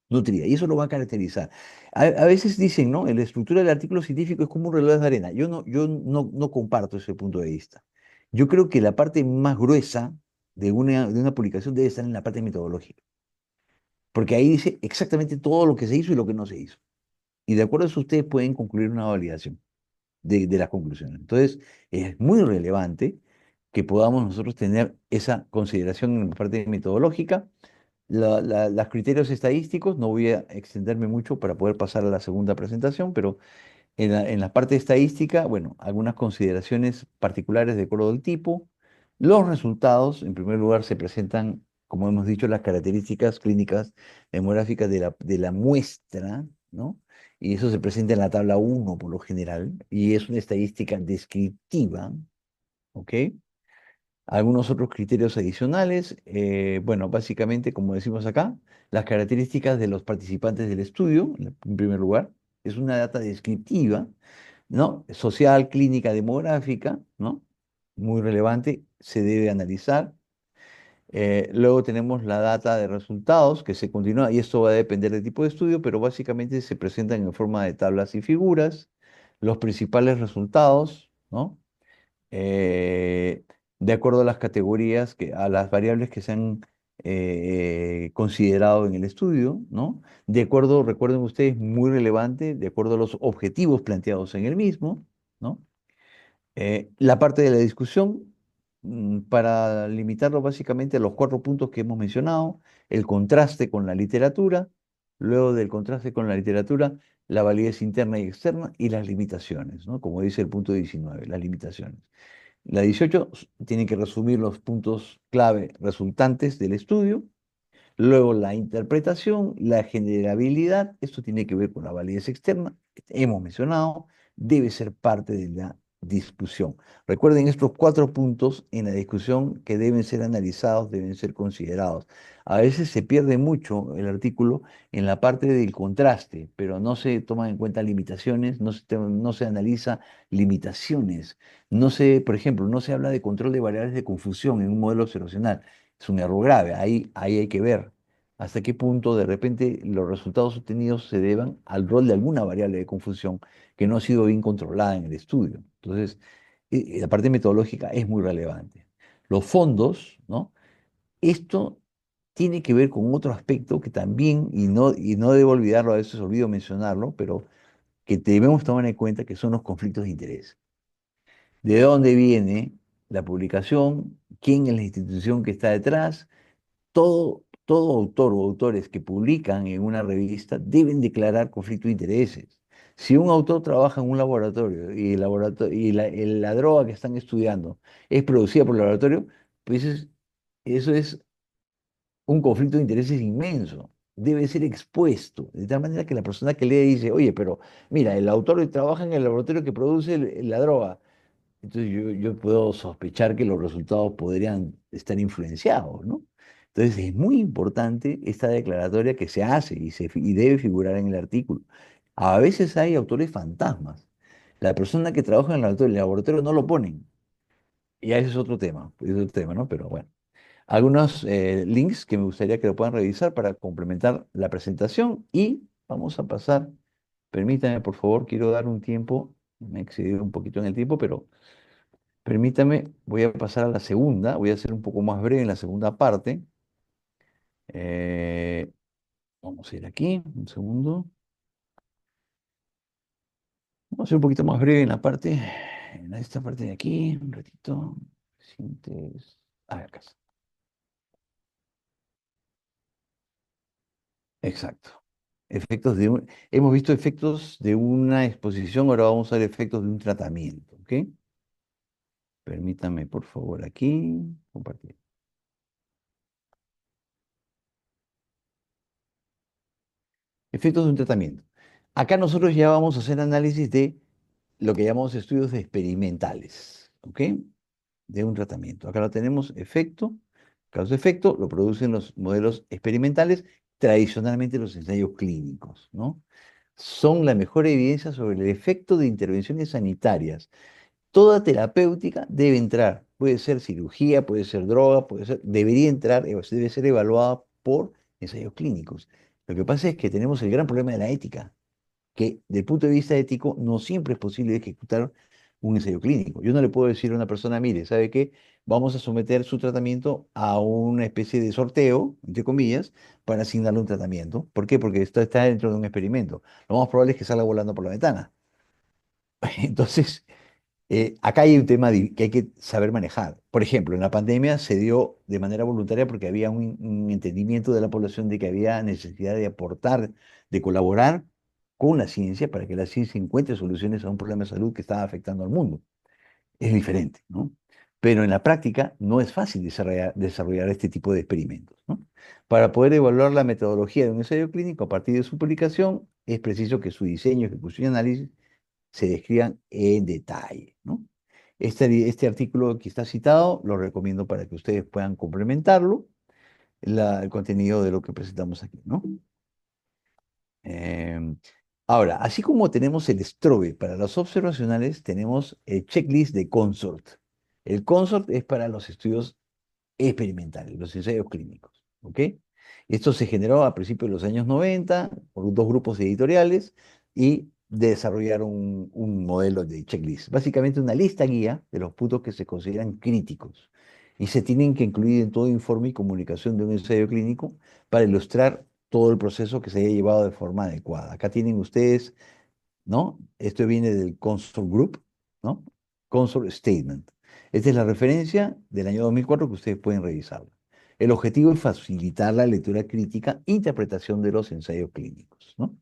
nutrida, y eso lo va a caracterizar. A veces dicen, ¿no? La estructura del artículo científico es como un reloj de arena. Yo no comparto ese punto de vista. Yo creo que la parte más gruesa de una publicación debe estar en la parte metodológica, porque ahí dice exactamente todo lo que se hizo y lo que no se hizo. Y de acuerdo a eso ustedes pueden concluir una validación de las conclusiones. Entonces, es muy relevante que podamos nosotros tener esa consideración en la parte metodológica. Los criterios estadísticos, no voy a extenderme mucho para poder pasar a la segunda presentación, pero en la parte estadística, bueno, algunas consideraciones particulares de acuerdo al tipo. Los resultados, en primer lugar, se presentan, como hemos dicho, las características clínicas demográficas de la muestra, ¿no? Y eso se presenta en la tabla 1 por lo general, y es una estadística descriptiva, ¿ok? Algunos otros criterios adicionales, bueno, básicamente, como decimos acá, las características de los participantes del estudio, en primer lugar, es una data descriptiva, ¿no? Social, clínica, demográfica, ¿no? Muy relevante, se debe analizar. Luego tenemos la data de resultados que se continúa, y esto va a depender del tipo de estudio, pero básicamente se presentan en forma de tablas y figuras, los principales resultados, ¿no? eh, de acuerdo a las categorías, a las variables que se han considerado en el estudio, ¿no? De acuerdo, recuerden ustedes, muy relevante, de acuerdo a los objetivos planteados en el mismo, ¿no? La parte de la discusión, para limitarlo básicamente a los cuatro puntos que hemos mencionado, el contraste con la literatura, luego del contraste con la literatura, la validez interna y externa y las limitaciones, ¿no? Como dice el punto 19, las limitaciones. La 18 tiene que resumir los puntos clave resultantes del estudio. Luego la interpretación, la generabilidad, esto tiene que ver con la validez externa, hemos mencionado, debe ser parte de la discusión. Recuerden estos cuatro puntos en la discusión que deben ser analizados, deben ser considerados. A veces se pierde mucho el artículo en la parte del contraste, pero no se toman en cuenta limitaciones, no se analiza limitaciones, no se, por ejemplo, no se habla de control de variables de confusión en un modelo observacional. Es un error grave, ahí hay que ver hasta qué punto de repente los resultados obtenidos se deban al rol de alguna variable de confusión que no ha sido bien controlada en el estudio. Entonces, la parte metodológica es muy relevante. Los fondos, ¿no? Esto tiene que ver con otro aspecto que también, y no debo olvidarlo, a veces olvido mencionarlo, pero que debemos tomar en cuenta que son los conflictos de interés. ¿De dónde viene la publicación? ¿Quién es la institución que está detrás? Todo autor o autores que publican en una revista deben declarar conflicto de intereses. Si un autor trabaja en un laboratorio y, la droga que están estudiando es producida por el laboratorio, pues eso es un conflicto de intereses inmenso. Debe ser expuesto, de tal manera que la persona que lee dice, oye, pero mira, el autor trabaja en el laboratorio que produce la droga. Entonces yo puedo sospechar que los resultados podrían estar influenciados, ¿no? Entonces es muy importante esta declaratoria que se hace y debe figurar en el artículo. A veces hay autores fantasmas. La persona que trabaja en el laboratorio no lo ponen. Y ese es otro tema, ¿no? Pero bueno. Algunos links que me gustaría que lo puedan revisar para complementar la presentación y vamos a pasar. Permítame, por favor, quiero dar un tiempo. Me he excedido un poquito en el tiempo, pero permítame, voy a pasar a la segunda, voy a ser un poco más breve en la segunda parte. Eh, Vamos a ir aquí, un segundo. Vamos a ser un poquito más breve en esta parte de aquí, un ratito. Sientes. Acá está. Exacto. Hemos visto efectos de una exposición, ahora vamos a ver efectos de un tratamiento, ¿ok? Permítame, por favor, aquí, compartir. Efectos de un tratamiento. Acá nosotros ya vamos a hacer análisis de lo que llamamos estudios experimentales, ¿ok? De un tratamiento. Acá lo tenemos, efecto, causa-efecto, lo producen los modelos experimentales, tradicionalmente los ensayos clínicos, ¿no? Son la mejor evidencia sobre el efecto de intervenciones sanitarias. Toda terapéutica debe entrar, puede ser cirugía, puede ser droga, debería entrar, debe ser evaluada por ensayos clínicos. Lo que pasa es que tenemos el gran problema de la ética que desde el punto de vista ético no siempre es posible ejecutar un ensayo clínico. Yo no le puedo decir a una persona, mire, ¿sabe qué? Vamos a someter su tratamiento a una especie de sorteo, entre comillas, para asignarle un tratamiento. ¿Por qué? Porque esto está dentro de un experimento. Lo más probable es que salga volando por la ventana. Entonces, acá hay un tema que hay que saber manejar. Por ejemplo, en la pandemia se dio de manera voluntaria porque había un entendimiento de la población de que había necesidad de aportar, de colaborar con la ciencia para que la ciencia encuentre soluciones a un problema de salud que estaba afectando al mundo. Es diferente, ¿no? Pero en la práctica no es fácil desarrollar este tipo de experimentos, ¿no? Para poder evaluar la metodología de un ensayo clínico a partir de su publicación, es preciso que su diseño, ejecución y análisis se describan en detalle, ¿no? Este artículo que está citado lo recomiendo para que ustedes puedan complementarlo, el contenido de lo que presentamos aquí, ¿no? Em, Ahora, así como tenemos el STROBE para los observacionales, tenemos el checklist de CONSORT. El CONSORT es para los estudios experimentales, los ensayos clínicos, ¿ok? Esto se generó a principios de los años 90 por dos grupos editoriales y desarrollaron un modelo de checklist, básicamente una lista guía de los puntos que se consideran críticos. y se tienen que incluir en todo informe y comunicación de un ensayo clínico para ilustrar todo el proceso que se haya llevado de forma adecuada. Acá tienen ustedes, ¿no? Esto viene del Consort Group, ¿no? Consort Statement. Esta es la referencia del año 2004 que ustedes pueden revisarla. El objetivo es facilitar la lectura crítica e interpretación de los ensayos clínicos, ¿no?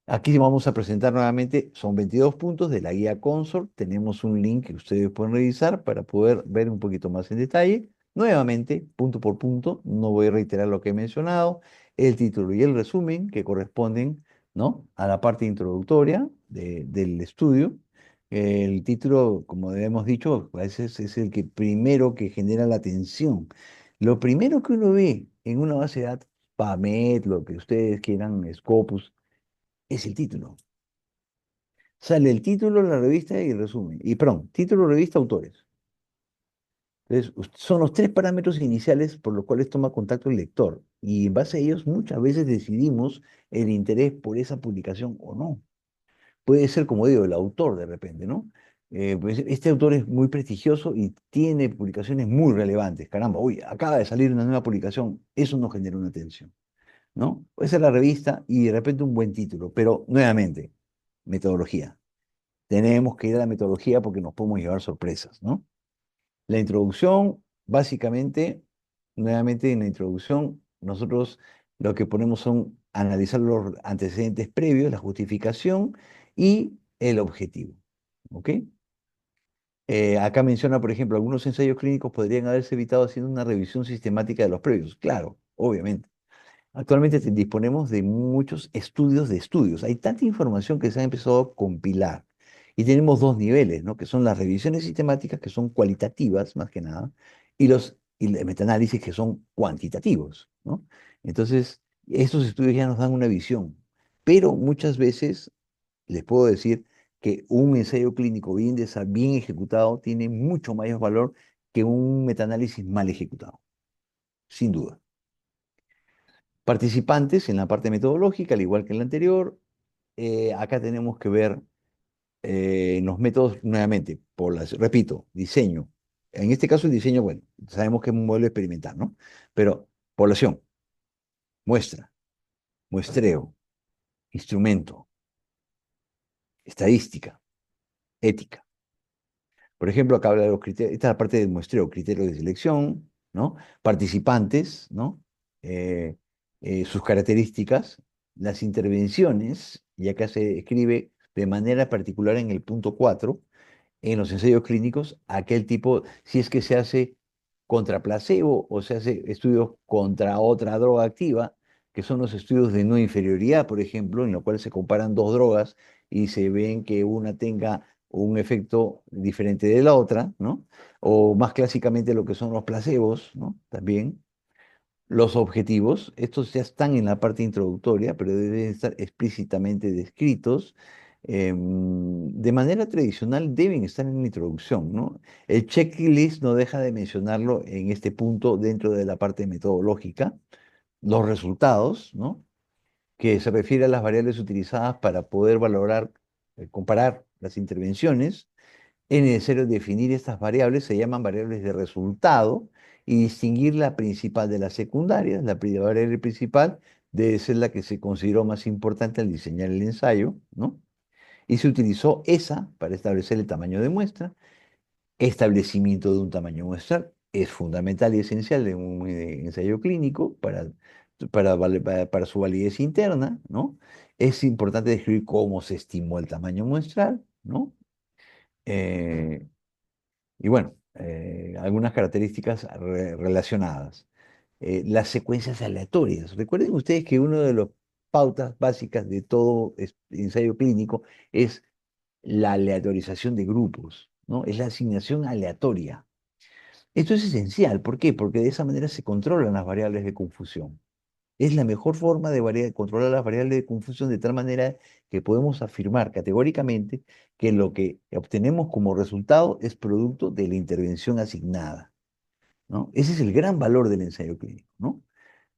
Aquí vamos a presentar nuevamente, son 22 puntos de la guía Consort. Tenemos un link que ustedes pueden revisar para poder ver un poquito más en detalle. Nuevamente, punto por punto, no voy a reiterar lo que he mencionado, el título y el resumen que corresponden, ¿no?, a la parte introductoria del estudio. El título, como hemos dicho, a veces es el que primero que genera la atención. Lo primero que uno ve en una base de datos, PubMed, lo que ustedes quieran, Scopus, es el título. Sale el título, la revista y el resumen. Y perdón, título, revista, autores. Entonces, son los tres parámetros iniciales por los cuales toma contacto el lector. Y en base a ellos muchas veces decidimos el interés por esa publicación o no. Puede ser, como digo, el autor de repente, ¿no? Pues este autor es muy prestigioso y tiene publicaciones muy relevantes. Caramba, uy, acaba de salir una nueva publicación. Eso nos genera una atención, ¿no? Puede ser la revista y de repente un buen título, pero nuevamente, metodología. Tenemos que ir a la metodología porque nos podemos llevar sorpresas, ¿no? La introducción, básicamente, nuevamente en la introducción, nosotros lo que ponemos son analizar los antecedentes previos, la justificación y el objetivo, ¿ok? Acá menciona, por ejemplo, algunos ensayos clínicos podrían haberse evitado haciendo una revisión sistemática de los previos. Claro, obviamente. Actualmente disponemos de muchos estudios de estudios. Hay tanta información que se ha empezado a compilar. Y tenemos dos niveles, ¿no? Que son las revisiones sistemáticas, que son cualitativas más que nada, y el metaanálisis, que son cuantitativos, ¿no? Entonces, estos estudios ya nos dan una visión. Pero muchas veces les puedo decir que un ensayo clínico bien ejecutado tiene mucho mayor valor que un metaanálisis mal ejecutado, sin duda. Participantes en la parte metodológica, al igual que en la anterior. Acá tenemos que ver los métodos nuevamente, repito, diseño. En este caso el diseño, bueno, sabemos que es un modelo experimental, ¿no? Pero población, muestra, muestreo, instrumento, estadística, ética. Por ejemplo, acá habla de los criterios, esta es la parte del muestreo, criterios de selección, ¿no? Participantes, ¿no? Eh, sus características, las intervenciones, y acá se escribe de manera particular en el punto 4 en los ensayos clínicos, aquel tipo, si es que se hace contra placebo o se hace estudios contra otra droga activa, que son los estudios de no inferioridad, por ejemplo, en los cuales se comparan dos drogas y se ven que una tenga un efecto diferente de la otra, ¿no? O más clásicamente lo que son los placebos, ¿no? También. Los objetivos, estos ya están en la parte introductoria, pero deben estar explícitamente descritos. De manera tradicional deben estar en la introducción, ¿no? El checklist no deja de mencionarlo en este punto dentro de la parte metodológica. Los resultados, ¿no?, que se refiere a las variables utilizadas para poder valorar, comparar las intervenciones. Es necesario definir estas variables, se llaman variables de resultado, y distinguir la principal de las secundarias. La variable principal debe ser la que se consideró más importante al diseñar el ensayo, ¿no? Y se utilizó esa para establecer el tamaño de muestra. Establecimiento de un tamaño muestral es fundamental y esencial en un ensayo clínico para su validez interna, ¿no? Es importante describir cómo se estimó el tamaño muestral, ¿no? Eh, y bueno, algunas características relacionadas. Las secuencias aleatorias. Recuerden ustedes que una de las pautas básicas de todo ensayo clínico es la aleatorización de grupos, ¿no? Es la asignación aleatoria. Esto es esencial. ¿Por qué? Porque de esa manera se controlan las variables de confusión. Es la mejor forma de controlar las variables de confusión de tal manera que podemos afirmar categóricamente que lo que obtenemos como resultado es producto de la intervención asignada, ¿no? Ese es el gran valor del ensayo clínico, ¿no?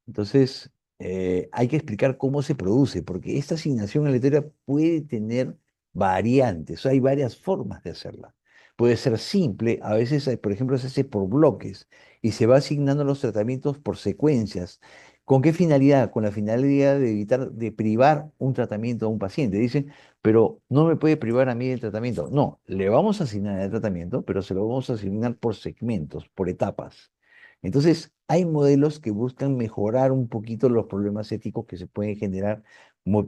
Entonces, hay que explicar cómo se produce, porque esta asignación aleatoria puede tener variantes, hay varias formas de hacerla. puede ser simple, a veces, por ejemplo, se hace por bloques y se va asignando los tratamientos por secuencias. ¿Con qué finalidad? Con la finalidad de evitar, de privar un tratamiento a un paciente. Dicen, pero no me puede privar a mí del tratamiento. No, le vamos a asignar el tratamiento, pero se lo vamos a asignar por segmentos, por etapas. Entonces, hay modelos que buscan mejorar un poquito los problemas éticos que se pueden generar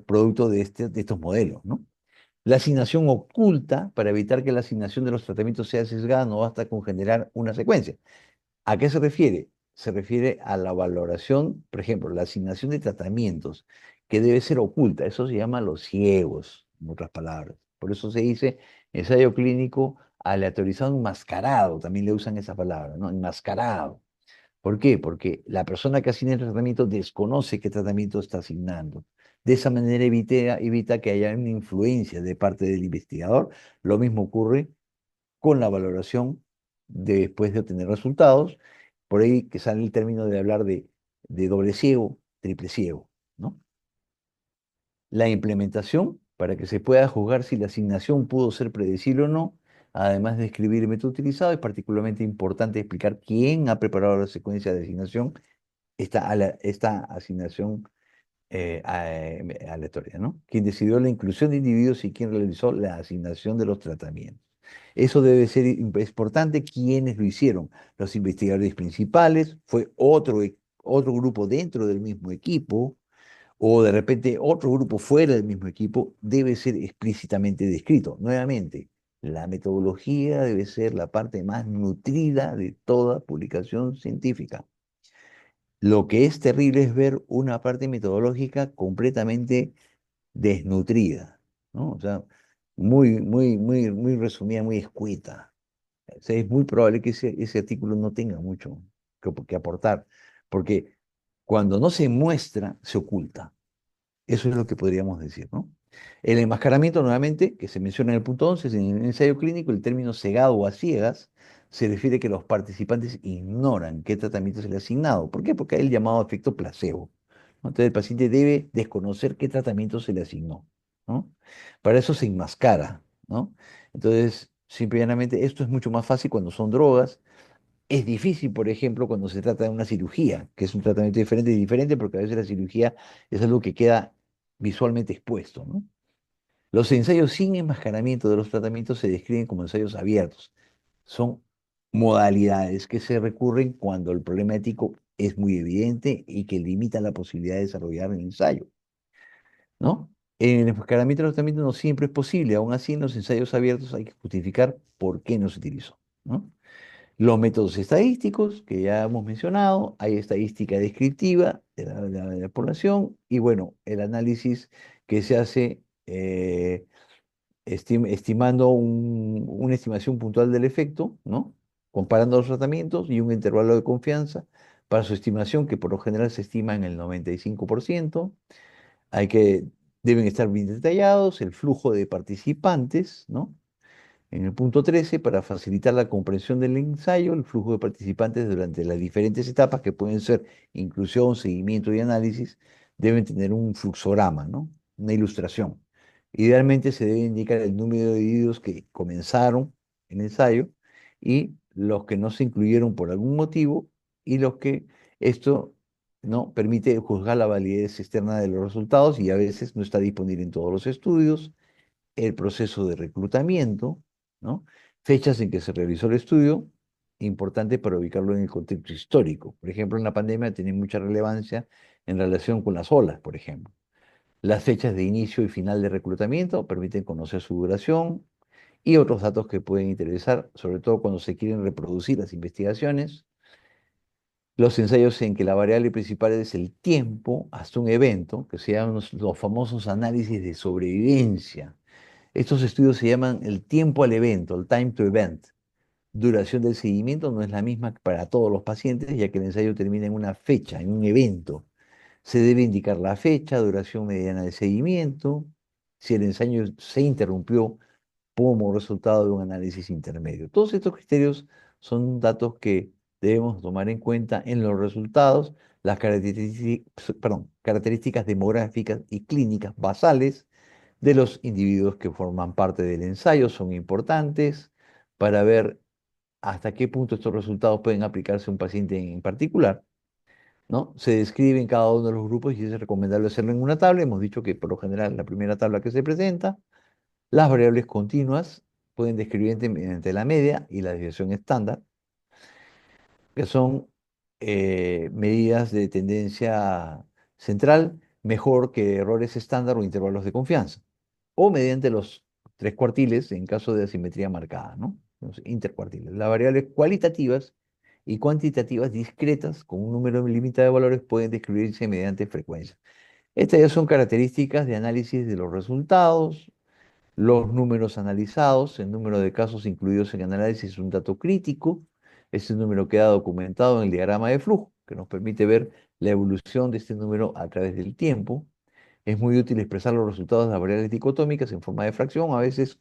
producto de, de estos modelos, ¿no? La asignación oculta, para evitar que la asignación de los tratamientos sea sesgada, no basta con generar una secuencia. ¿A qué se refiere? Se refiere a la valoración, por ejemplo, la asignación de tratamientos, que debe ser oculta. Eso se llama los ciegos, en otras palabras. Por eso se dice ensayo clínico aleatorizado enmascarado, también le usan esa palabra, ¿no? Enmascarado. ¿Por qué? Porque la persona que asigna el tratamiento desconoce qué tratamiento está asignando. De esa manera evita que haya una influencia de parte del investigador. Lo mismo ocurre con la valoración después de obtener resultados. Por ahí que sale el término de hablar de doble ciego, triple ciego, ¿no? La implementación, para que se pueda juzgar si la asignación pudo ser predecible o no, además de escribir el método utilizado, es particularmente importante explicar quién ha preparado la secuencia de asignación, esta asignación aleatoria, ¿no? Quién decidió la inclusión de individuos y quién realizó la asignación de los tratamientos. Eso debe ser importante. ¿Quiénes lo hicieron? Los investigadores principales, fue otro grupo dentro del mismo equipo, o de repente otro grupo fuera del mismo equipo, debe ser explícitamente descrito. Nuevamente, la metodología debe ser la parte más nutrida de toda publicación científica. Lo que es terrible es ver una parte metodológica completamente desnutrida, ¿no? O sea, muy resumida, muy escueta. O sea, es muy probable que ese artículo no tenga mucho que aportar, porque cuando no se muestra, se oculta. Eso es lo que podríamos decir, ¿no? El enmascaramiento, nuevamente, que se menciona en el punto 11, en el ensayo clínico, el término cegado o a ciegas se refiere a que los participantes ignoran qué tratamiento se le ha asignado. ¿Por qué? Porque hay el llamado efecto placebo, ¿no? Entonces el paciente debe desconocer qué tratamiento se le asignó, ¿no? Para eso se enmascara, ¿no? Entonces, simple y llanamente, esto es mucho más fácil cuando son drogas. Es difícil, por ejemplo, cuando se trata de una cirugía, que es un tratamiento diferente y diferente, porque a veces la cirugía es algo que queda visualmente expuesto, ¿no? Los ensayos sin enmascaramiento de los tratamientos se describen como ensayos abiertos. Son modalidades que se recurren cuando el problema ético es muy evidente y que limita la posibilidad de desarrollar el ensayo, ¿no? En el enmascaramiento de los tratamientos no siempre es posible, aún así en los ensayos abiertos hay que justificar por qué no se utilizó, ¿no? Los métodos estadísticos, que ya hemos mencionado, hay estadística descriptiva de la población y bueno, el análisis que se hace estimando una estimación puntual del efecto, ¿no? Comparando los tratamientos y un intervalo de confianza para su estimación, que por lo general se estima en el 95%. Hay que, deben estar bien detallados, el flujo de participantes, ¿no? En el punto 13, para facilitar la comprensión del ensayo, el flujo de participantes durante las diferentes etapas, que pueden ser inclusión, seguimiento y análisis, deben tener un fluxograma, ¿no? Una ilustración. Idealmente se debe indicar el número de individuos que comenzaron el ensayo y los que no se incluyeron por algún motivo y los que esto no permite juzgar la validez externa de los resultados y a veces no está disponible en todos los estudios, el proceso de reclutamiento, ¿no? Fechas en que se realizó el estudio, importante para ubicarlo en el contexto histórico. Por ejemplo, en la pandemia tiene mucha relevancia en relación con las olas, por ejemplo. Las fechas de inicio y final de reclutamiento permiten conocer su duración y otros datos que pueden interesar, sobre todo cuando se quieren reproducir las investigaciones. Los ensayos en que la variable principal es el tiempo hasta un evento, que se llaman los famosos análisis de sobrevivencia. Estos estudios se llaman el tiempo al evento, el time to event. Duración del seguimiento no es la misma para todos los pacientes, ya que el ensayo termina en una fecha, en un evento. Se debe indicar la fecha, duración mediana de seguimiento, si el ensayo se interrumpió como resultado de un análisis intermedio. Todos estos criterios son datos que debemos tomar en cuenta en los resultados, las características demográficas y clínicas basales de los individuos que forman parte del ensayo son importantes para ver hasta qué punto estos resultados pueden aplicarse a un paciente en particular, ¿no? Se describen cada uno de los grupos y es recomendable hacerlo en una tabla. Hemos dicho que por lo general la primera tabla que se presenta, las variables continuas pueden describirse mediante la media y la desviación estándar, que son medidas de tendencia central mejor que errores estándar o intervalos de confianza, o mediante los tres cuartiles en caso de asimetría marcada, ¿no? Los intercuartiles. Las variables cualitativas y cuantitativas discretas con un número limitado de valores pueden describirse mediante frecuencia. Estas ya son características de análisis de los resultados, los números analizados, el número de casos incluidos en análisis es un dato crítico. Este número queda documentado en el diagrama de flujo, que nos permite ver la evolución de este número a través del tiempo. Es muy útil expresar los resultados de las variables dicotómicas en forma de fracción, a veces,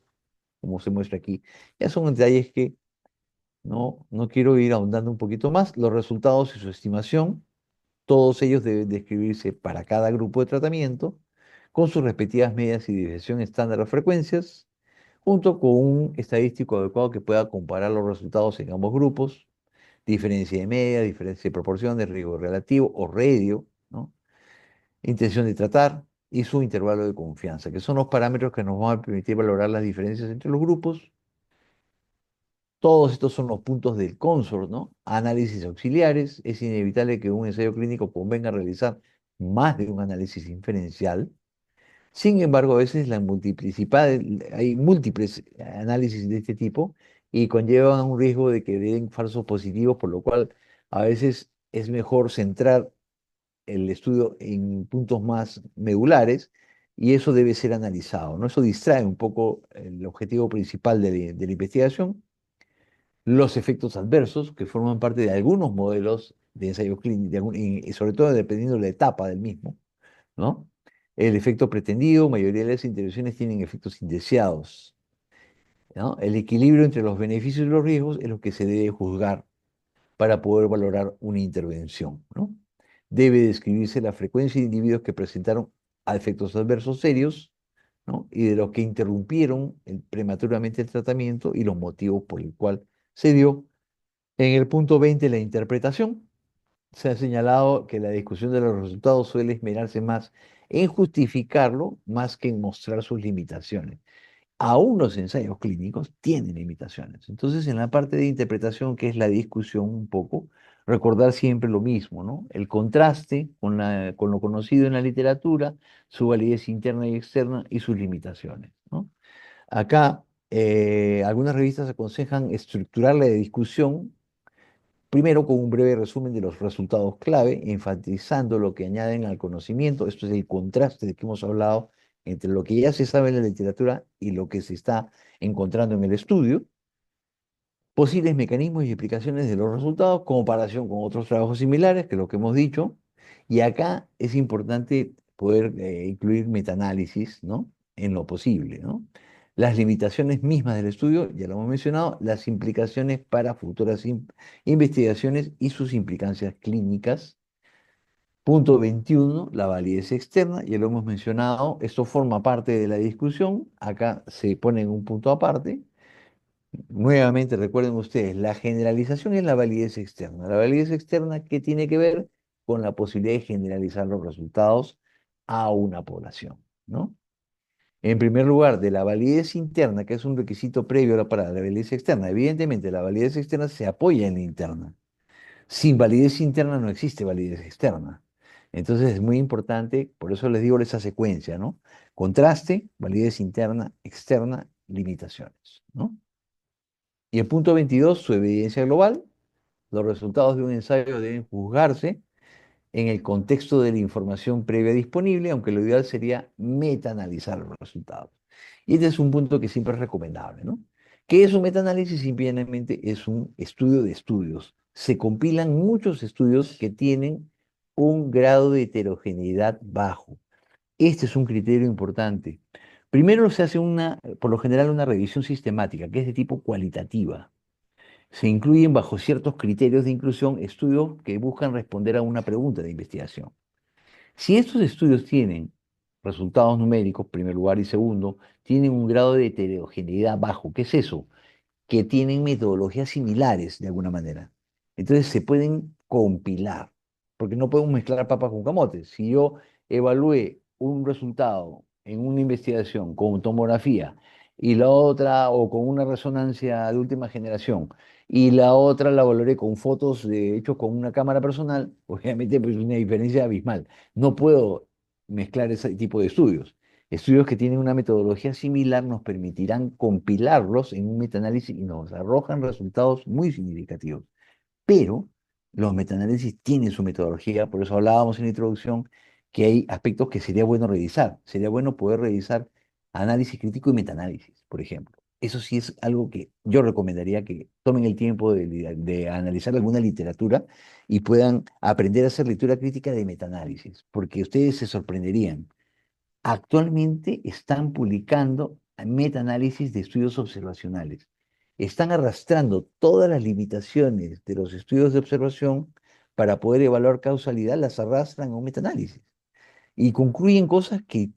como se muestra aquí. Ya son detalles que no quiero ir ahondando un poquito más. Los resultados y su estimación, todos ellos deben describirse para cada grupo de tratamiento, con sus respectivas medias y desviación estándar o frecuencias, junto con un estadístico adecuado que pueda comparar los resultados en ambos grupos, diferencia de media, diferencia de proporción, de riesgo relativo o radio, ¿no? Intención de tratar y su intervalo de confianza, que son los parámetros que nos van a permitir valorar las diferencias entre los grupos. Todos estos son los puntos del consort, ¿no? Análisis auxiliares. Es inevitable que un ensayo clínico convenga realizar más de un análisis inferencial. Sin embargo, a veces hay múltiples análisis de este tipo y conllevan un riesgo de que den falsos positivos, por lo cual a veces es mejor centrar el estudio en puntos más medulares y eso debe ser analizado, ¿no? Eso distrae un poco el objetivo principal de la investigación. Los efectos adversos, que forman parte de algunos modelos de ensayo clínico, y sobre todo dependiendo de la etapa del mismo, ¿no? El efecto pretendido, mayoría de las intervenciones tienen efectos indeseados, ¿no? El equilibrio entre los beneficios y los riesgos es lo que se debe juzgar para poder valorar una intervención, ¿no? Debe describirse la frecuencia de individuos que presentaron efectos adversos serios, ¿no? Y de los que interrumpieron prematuramente el tratamiento y los motivos por el cual se dio. En el punto 20, la interpretación. Se ha señalado que la discusión de los resultados suele esmerarse más en justificarlo más que en mostrar sus limitaciones. Aún los ensayos clínicos tienen limitaciones. Entonces, en la parte de interpretación, que es la discusión un poco, recordar siempre lo mismo, ¿no? El contraste con lo conocido en la literatura, su validez interna y externa y sus limitaciones, ¿no? Acá, algunas revistas aconsejan estructurar la discusión primero, con un breve resumen de los resultados clave, enfatizando lo que añaden al conocimiento. Esto es el contraste de que hemos hablado entre lo que ya se sabe en la literatura y lo que se está encontrando en el estudio. Posibles mecanismos y explicaciones de los resultados, comparación con otros trabajos similares, que es lo que hemos dicho. Y acá es importante poder incluir metaanálisis, ¿no? En lo posible, ¿no? Las limitaciones mismas del estudio, ya lo hemos mencionado, las implicaciones para futuras investigaciones y sus implicancias clínicas. Punto 21, la validez externa, ya lo hemos mencionado, esto forma parte de la discusión, acá se pone en un punto aparte. Nuevamente, recuerden ustedes, la generalización es la validez externa. La validez externa, ¿qué tiene que ver? Con la posibilidad de generalizar los resultados a una población, ¿no? En primer lugar, de la validez interna, que es un requisito previo para la validez externa. Evidentemente, la validez externa se apoya en la interna. Sin validez interna no existe validez externa. Entonces es muy importante, por eso les digo esa secuencia, ¿no? Contraste, validez interna, externa, limitaciones, ¿no? Y el punto 22, su evidencia global. Los resultados de un ensayo deben juzgarse en el contexto de la información previa disponible, aunque lo ideal sería metaanalizar los resultados. Y este es un punto que siempre es recomendable, ¿no? ¿Qué es un metaanálisis? Simplemente es un estudio de estudios. Se compilan muchos estudios que tienen un grado de heterogeneidad bajo. Este es un criterio importante. Primero se hace por lo general, una revisión sistemática, que es de tipo cualitativa. Se incluyen bajo ciertos criterios de inclusión estudios que buscan responder a una pregunta de investigación. Si estos estudios tienen resultados numéricos, primer lugar y segundo, tienen un grado de heterogeneidad bajo. ¿Qué es eso? que tienen metodologías similares de alguna manera. Entonces se pueden compilar, porque no podemos mezclar papas con camotes. Si yo evalué un resultado en una investigación con tomografía y la otra, o con una resonancia de última generación, y la otra la valoré con fotos hechos con una cámara personal, obviamente pues una diferencia abismal. No puedo mezclar ese tipo de estudios. Estudios que tienen una metodología similar nos permitirán compilarlos en un metaanálisis y nos arrojan resultados muy significativos. Pero los metaanálisis tienen su metodología, por eso hablábamos en la introducción que hay aspectos que sería bueno revisar. Sería bueno poder revisar análisis crítico y metaanálisis, por ejemplo. Eso sí es algo que yo recomendaría que tomen el tiempo de analizar alguna literatura y puedan aprender a hacer lectura crítica de metaanálisis, porque ustedes se sorprenderían. Actualmente están publicando metaanálisis de estudios observacionales. Están arrastrando todas las limitaciones de los estudios de observación para poder evaluar causalidad, las arrastran a un metaanálisis y concluyen cosas que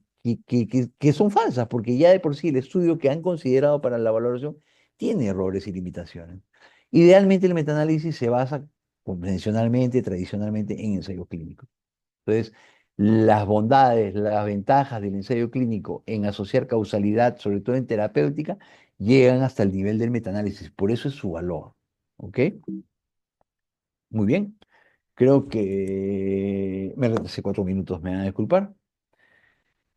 son falsas, porque ya de por sí el estudio que han considerado para la valoración tiene errores y limitaciones. Idealmente el metaanálisis se basa convencionalmente, tradicionalmente en ensayos clínicos. Entonces, las bondades, las ventajas del ensayo clínico en asociar causalidad, sobre todo en terapéutica, llegan hasta el nivel del metaanálisis. Por eso es su valor. ¿Ok? Muy bien. Creo que me retrasé 4 minutos, me van a disculpar,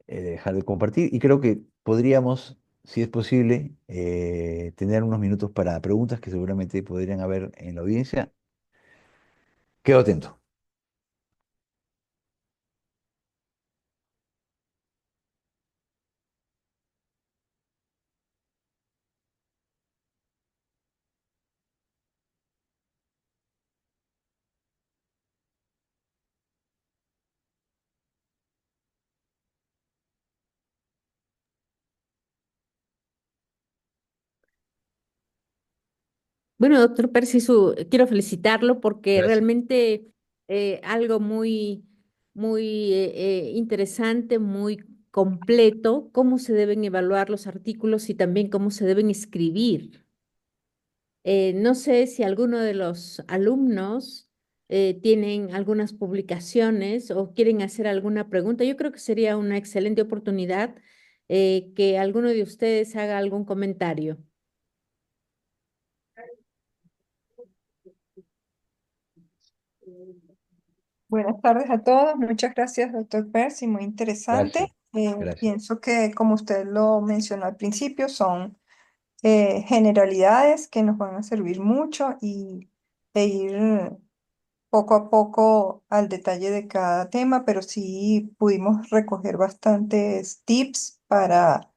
dejar de compartir. Y creo que podríamos, si es posible, tener unos minutos para preguntas que seguramente podrían haber en la audiencia. Quedo atento.
Bueno, doctor Percisu, quiero felicitarlo porque
Gracias.
realmente algo muy interesante, muy completo, cómo se deben evaluar los artículos y también cómo se deben escribir. No sé si alguno de los alumnos tienen algunas publicaciones o quieren hacer alguna pregunta. Yo creo que sería una excelente oportunidad que alguno de ustedes haga algún comentario.
Buenas tardes a todos. Muchas gracias, doctor Percy. Muy interesante.
Gracias. Gracias.
Pienso que, como usted lo mencionó al principio, son generalidades que nos van a servir mucho e ir poco a poco al detalle de cada tema, pero sí pudimos recoger bastantes tips para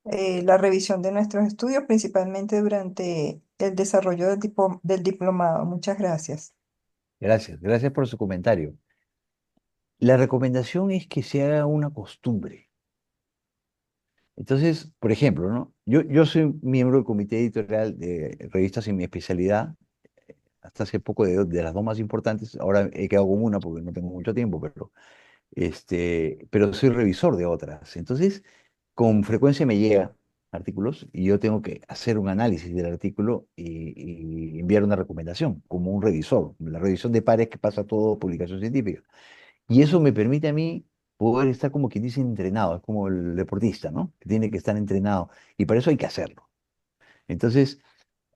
la revisión de nuestros estudios, principalmente durante el desarrollo del diplomado. Muchas gracias.
Gracias. Gracias por su comentario. La recomendación es que se haga una costumbre. Entonces, por ejemplo, ¿no? Yo soy miembro del comité editorial de revistas en mi especialidad, hasta hace poco de las dos más importantes, ahora he quedado con una porque no tengo mucho tiempo, pero soy revisor de otras. Entonces, con frecuencia me llegan artículos y yo tengo que hacer un análisis del artículo y enviar una recomendación, como un revisor, la revisión de pares que pasa todo publicación científica. Y eso me permite a mí poder estar como quien dice entrenado, es como el deportista, ¿no? Que tiene que estar entrenado. Y para eso hay que hacerlo. Entonces,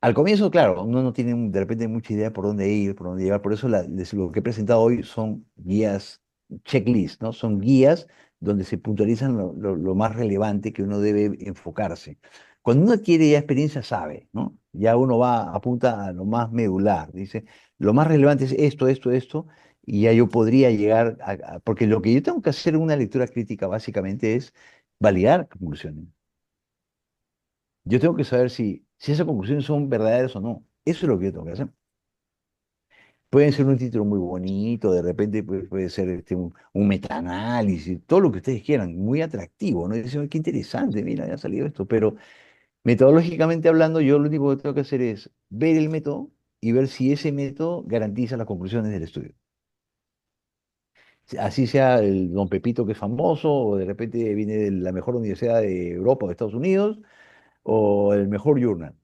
al comienzo, claro, uno no tiene de repente mucha idea por dónde ir, por dónde llevar. Por eso lo que he presentado hoy son guías, checklist, ¿no? Son guías donde se puntualizan lo más relevante que uno debe enfocarse. Cuando uno adquiere ya experiencia, sabe, ¿no? Ya uno va, apunta a lo más medular. Dice, lo más relevante es esto, esto, esto, y ya yo podría llegar porque lo que yo tengo que hacer en una lectura crítica básicamente es validar conclusiones. Yo tengo que saber si esas conclusiones son verdaderas o no. Eso es lo que yo tengo que hacer. Pueden ser un título muy bonito, de repente puede ser un metaanálisis, todo lo que ustedes quieran, muy atractivo, ¿no? Y dicen, "Ay, qué interesante, mira, ya ha salido esto". Pero metodológicamente hablando, yo lo único que tengo que hacer es ver el método y ver si ese método garantiza las conclusiones del estudio. Así sea el Don Pepito que es famoso, o de repente viene de la mejor universidad de Europa o de Estados Unidos, o el mejor journal.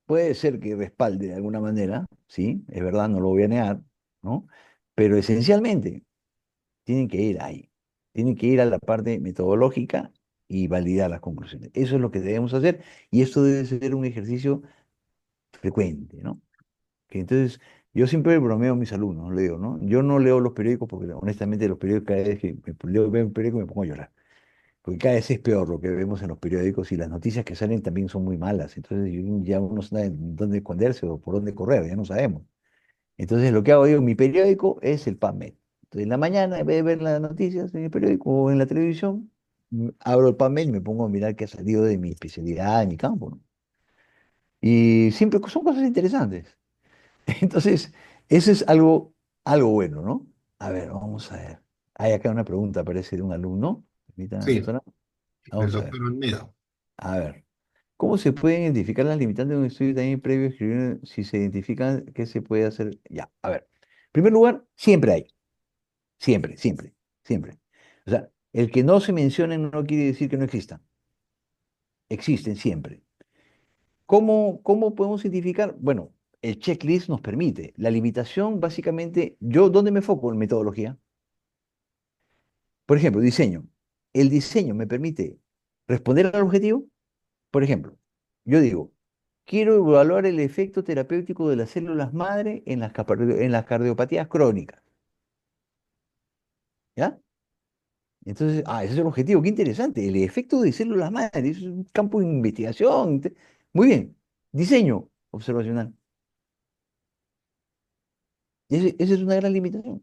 puede ser que respalde de alguna manera, sí, es verdad, no lo voy a negar, ¿no? Pero esencialmente tienen que ir ahí, tienen que ir a la parte metodológica y validar las conclusiones. Eso es lo que debemos hacer y esto debe ser un ejercicio frecuente, ¿no? Que entonces, yo siempre bromeo a mis alumnos, le digo, ¿no? Yo no leo los periódicos porque honestamente los periódicos cada vez que veo un periódico me pongo a llorar. Porque cada vez es peor lo que vemos en los periódicos y las noticias que salen también son muy malas. Entonces ya uno no sabe dónde esconderse o por dónde correr, ya no sabemos. Entonces lo que hago yo, mi periódico es el PubMed. Entonces en la mañana, en vez de ver las noticias en el periódico o en la televisión, abro el PubMed y me pongo a mirar qué ha salido de mi especialidad, de mi campo, ¿no? Y siempre son cosas interesantes. Entonces, eso es algo bueno, ¿no? A ver, vamos a ver. Hay acá una pregunta, parece, de un alumno. Permítame,
Sí,
doctora.
del
Vamos a ver.
doctor Olmedo.
A ver. ¿Cómo se pueden identificar las limitantes de un estudio también previo a escribir? Si se identifican, ¿qué se puede hacer? Ya, a ver. En primer lugar, siempre hay. Siempre, siempre, siempre. O sea, el que no se mencionen no quiere decir que no existan. Existen siempre. ¿Cómo podemos identificar? Bueno, el checklist nos permite. La limitación, básicamente, ¿yo dónde me foco en metodología? Por ejemplo, diseño. El diseño me permite responder al objetivo. Por ejemplo, yo digo, quiero evaluar el efecto terapéutico de las células madre en en las cardiopatías crónicas. ¿Ya? Entonces, ese es el objetivo, qué interesante. El efecto de células madre, es un campo de investigación. Muy bien. Diseño observacional. Esa es una gran limitación.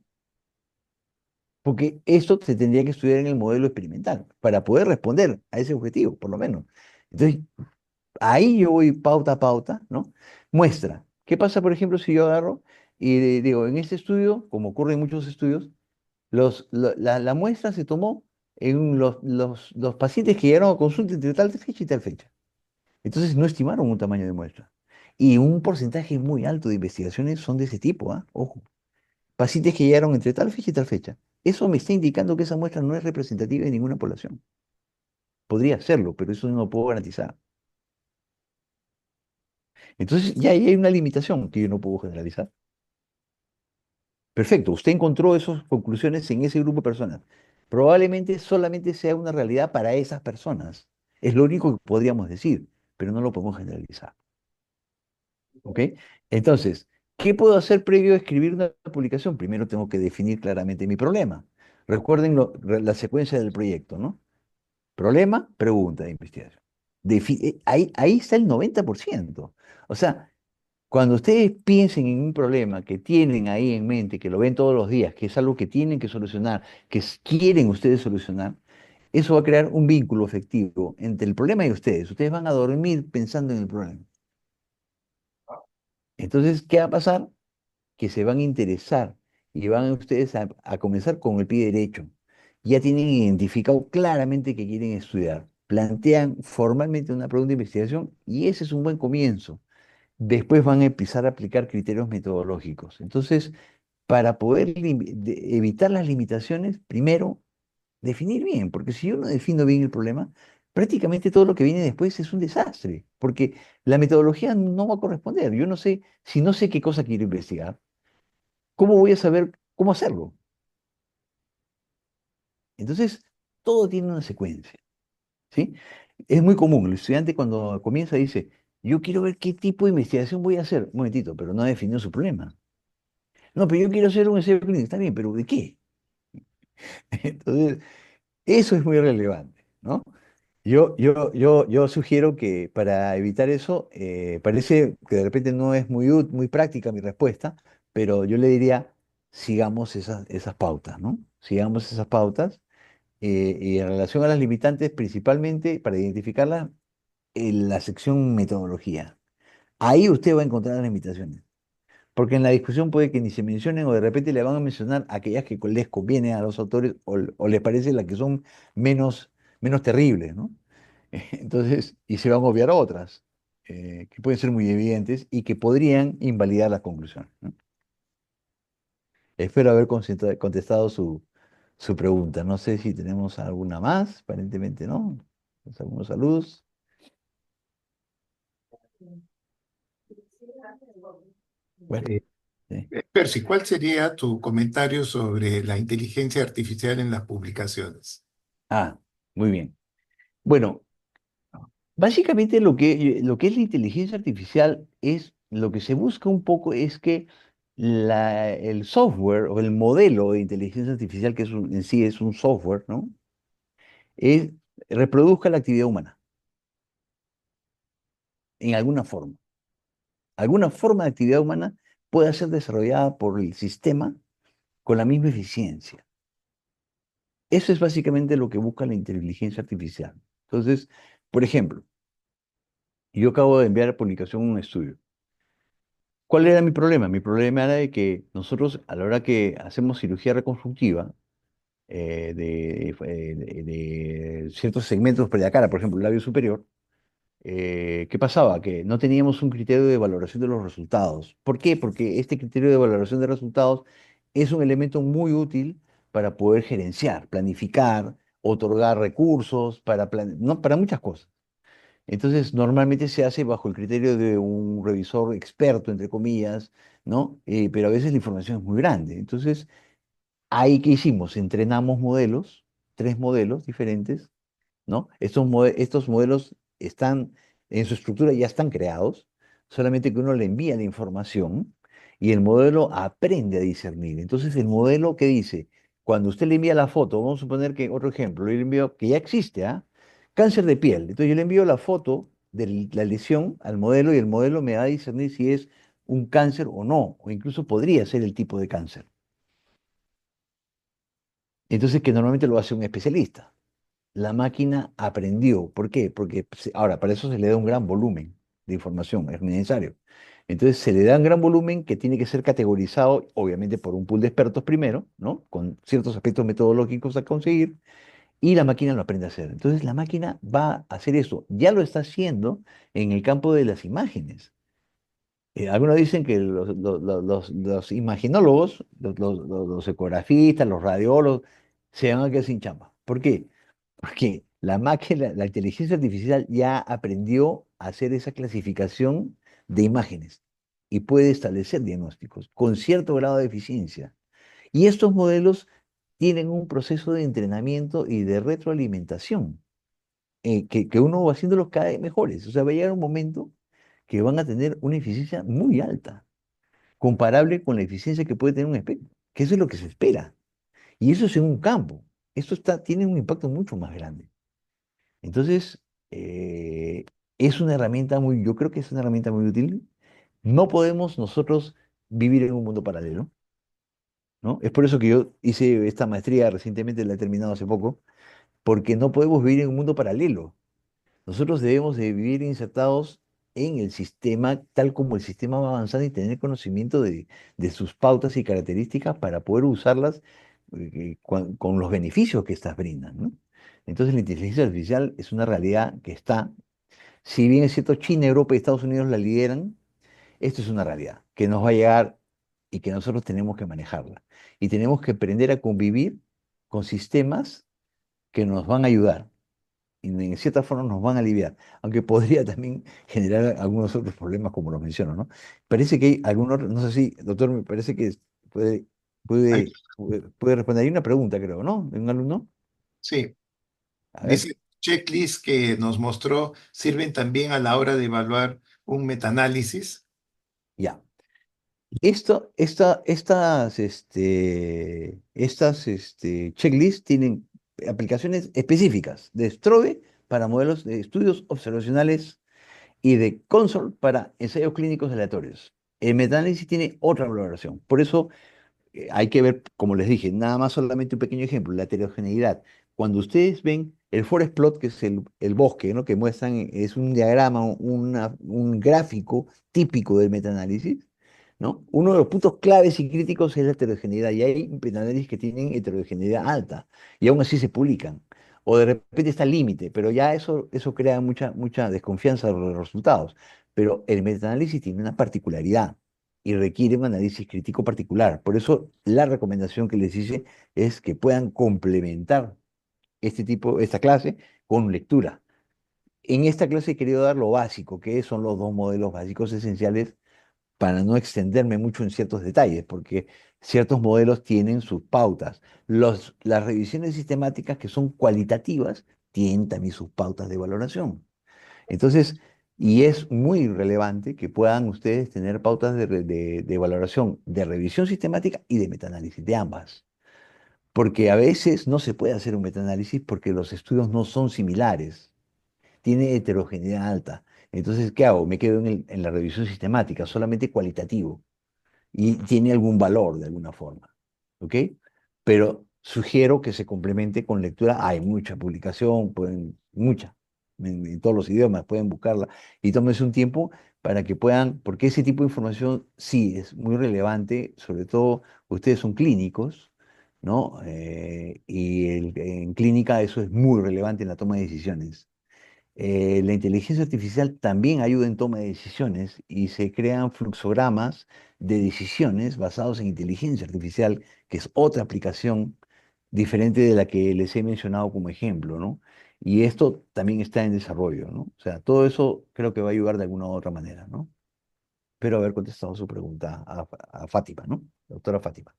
Porque esto se tendría que estudiar en el modelo experimental para poder responder a ese objetivo, por lo menos. Entonces, ahí yo voy pauta a pauta, ¿no? Muestra. ¿Qué pasa, por ejemplo, si yo agarro y digo, en este estudio, como ocurre en muchos estudios, la muestra se tomó en los pacientes que llegaron a consulta entre tal fecha y tal fecha. Entonces no estimaron un tamaño de muestra. Y un porcentaje muy alto de investigaciones son de ese tipo, ¿ah? Ojo. Pacientes que llegaron entre tal fecha y tal fecha. Eso me está indicando que esa muestra no es representativa de ninguna población. Podría serlo, pero eso no lo puedo garantizar. Entonces ya ahí hay una limitación que yo no puedo generalizar. Perfecto, usted encontró esas conclusiones en ese grupo de personas. Probablemente solamente sea una realidad para esas personas. Es lo único que podríamos decir, pero no lo podemos generalizar. ¿Ok? Entonces, ¿qué puedo hacer previo a escribir una publicación? Primero tengo que definir claramente mi problema. Recuerden la secuencia del proyecto, ¿no? Problema, pregunta de investigación. Ahí está el 90%. O sea, cuando ustedes piensen en un problema que tienen ahí en mente, que lo ven todos los días, que es algo que tienen que solucionar, que quieren ustedes solucionar, eso va a crear un vínculo efectivo entre el problema y ustedes. Ustedes van a dormir pensando en el problema. Entonces, ¿qué va a pasar? Que se van a interesar y van ustedes a comenzar con el pie derecho. Ya tienen identificado claramente que quieren estudiar. Plantean formalmente una pregunta de investigación y ese es un buen comienzo. Después van a empezar a aplicar criterios metodológicos. Entonces, para poder evitar las limitaciones, primero, definir bien, porque si yo no defino bien el problema, prácticamente todo lo que viene después es un desastre, porque la metodología no va a corresponder. Yo no sé, si no sé qué cosa quiero investigar, ¿cómo voy a saber cómo hacerlo? Entonces, todo tiene una secuencia, ¿sí? Es muy común, el estudiante cuando comienza dice, yo quiero ver qué tipo de investigación voy a hacer. Un momentito, pero no ha definido su problema. No, pero yo quiero hacer un ensayo clínico. Está bien, pero ¿de qué? Entonces, eso es muy relevante, ¿no? Yo sugiero que para evitar eso, parece que de repente no es muy práctica mi respuesta, pero yo le diría, sigamos esas pautas, ¿no? Sigamos esas pautas y en relación a las limitantes, principalmente para identificarlas, en la sección metodología. Ahí usted va a encontrar las limitaciones. Porque en la discusión puede que ni se mencionen o de repente le van a mencionar aquellas que les convienen a los autores o les parece las que son menos terribles, ¿no? Entonces, y se van a obviar otras que pueden ser muy evidentes y que podrían invalidar las conclusiones, ¿no? Espero haber contestado su pregunta. No sé si tenemos alguna más, aparentemente no. ¿Algunos saludos? Bueno,
Eh,
sí.
Percy, ¿cuál sería tu comentario sobre la inteligencia artificial en las publicaciones?
Ah, muy bien. Bueno, básicamente lo que es la inteligencia artificial es lo que se busca un poco es que el software o el modelo de inteligencia artificial, que en sí es un software, ¿no? Es, reproduzca la actividad humana en alguna forma. Alguna forma de actividad humana pueda ser desarrollada por el sistema con la misma eficiencia. Eso es básicamente lo que busca la inteligencia artificial. Entonces, por ejemplo, yo acabo de enviar a publicación un estudio. ¿Cuál era mi problema? Mi problema era de que nosotros, a la hora que hacemos cirugía reconstructiva de ciertos segmentos de la cara, por ejemplo, el labio superior, ¿qué pasaba? Que no teníamos un criterio de valoración de los resultados. ¿Por qué? Porque este criterio de valoración de resultados es un elemento muy útil para poder gerenciar, planificar, otorgar recursos, no, para muchas cosas. Entonces, normalmente se hace bajo el criterio de un revisor experto, entre comillas, ¿no? Pero a veces la información es muy grande. Entonces, ahí ¿qué hicimos? Entrenamos modelos, tres modelos diferentes, ¿no? Estos modelos están, en su estructura ya están creados, solamente que uno le envía la información y el modelo aprende a discernir. Entonces, el modelo que dice, cuando usted le envía la foto, vamos a suponer que, otro ejemplo, yo le envío, que ya existe, ¿ah? Cáncer de piel. Entonces, yo le envío la foto de la lesión al modelo y el modelo me va a discernir si es un cáncer o no, o incluso podría ser el tipo de cáncer. Entonces, que normalmente lo hace un especialista. La máquina aprendió. ¿Por qué? Porque ahora, para eso se le da un gran volumen de información, es necesario. Entonces, se le da un gran volumen que tiene que ser categorizado, obviamente, por un pool de expertos primero, ¿no? Con ciertos aspectos metodológicos a conseguir, y la máquina lo aprende a hacer. Entonces, la máquina va a hacer eso. Ya lo está haciendo en el campo de las imágenes. Algunos dicen que los imaginólogos, los ecografistas, los radiólogos, se van a quedar sin chamba. ¿Por qué? Porque la máquina, la inteligencia artificial ya aprendió a hacer esa clasificación de imágenes y puede establecer diagnósticos con cierto grado de eficiencia. Y estos modelos tienen un proceso de entrenamiento y de retroalimentación, que uno va haciéndolos cada vez mejores. O sea, va a llegar un momento que van a tener una eficiencia muy alta, comparable con la eficiencia que puede tener un espejo, que eso es lo que se espera. Y eso es en un campo. Tiene un impacto mucho más grande. Entonces, es una herramienta yo creo que es una herramienta muy útil. No podemos nosotros vivir en un mundo paralelo, ¿no? Es por eso que yo hice esta maestría recientemente, la he terminado hace poco, porque no podemos vivir en un mundo paralelo. Nosotros debemos de vivir insertados en el sistema, tal como el sistema va avanzando y tener conocimiento de sus pautas y características para poder usarlas con los beneficios que estas brindan, ¿no? Entonces la inteligencia artificial es una realidad que está, si bien es cierto, China, Europa y Estados Unidos la lideran, esto es una realidad que nos va a llegar y que nosotros tenemos que manejarla. Y tenemos que aprender a convivir con sistemas que nos van a ayudar y en cierta forma nos van a aliviar, aunque podría también generar algunos otros problemas como los menciono, ¿no? Parece que hay algunos, no sé si, doctor, me parece que puede,
Ay,
puede responder. Hay una pregunta, creo, ¿no? ¿De un alumno?
sí,
A ver,
dice, checklist que nos mostró sirven también a la hora de evaluar un metaanálisis.
ya. Estas checklists tienen aplicaciones específicas de Strobe para modelos de estudios observacionales y de Consol para ensayos clínicos aleatorios. El metaanálisis tiene otra valoración. Por eso hay que ver, como les dije, nada más solamente un pequeño ejemplo, la heterogeneidad. Cuando ustedes ven el forest plot, que es el bosque, ¿no? Que muestran, es un diagrama, un gráfico típico del metaanálisis, ¿no? Uno de los puntos claves y críticos es la heterogeneidad, y hay metaanálisis que tienen heterogeneidad alta, y aún así se publican. O de repente está el límite, pero ya eso crea mucha desconfianza de los resultados. Pero el metaanálisis tiene una particularidad y requiere un análisis crítico particular. Por eso la recomendación que les hice es que puedan complementar esta clase con lectura. en esta clase he querido dar lo básico, que son los dos modelos básicos esenciales para no extenderme mucho en ciertos detalles, porque ciertos modelos tienen sus pautas. Las revisiones sistemáticas que son cualitativas tienen también sus pautas de valoración. Entonces, y es muy relevante que puedan ustedes tener pautas de valoración de revisión sistemática y de metaanálisis, de ambas. Porque a veces no se puede hacer un metaanálisis porque los estudios no son similares, tiene heterogeneidad alta. Entonces, ¿qué hago? Me quedo en la revisión sistemática, solamente cualitativo y tiene algún valor de alguna forma. ¿Ok? Pero sugiero que se complemente con lectura. Hay mucha publicación, mucha, en todos los idiomas, pueden buscarla y tómense un tiempo para que puedan, porque ese tipo de información sí es muy relevante, sobre todo ustedes son clínicos, ¿no? Y en clínica eso es muy relevante en la toma de decisiones. La inteligencia artificial también ayuda en toma de decisiones y se crean fluxogramas de decisiones basados en inteligencia artificial, que es otra aplicación diferente de la que les he mencionado como ejemplo, ¿no? Y esto también está en desarrollo, ¿no? O sea, todo eso creo que va a ayudar de alguna u otra manera, ¿no? Espero haber contestado su pregunta a Fátima, ¿no? Doctora Fátima.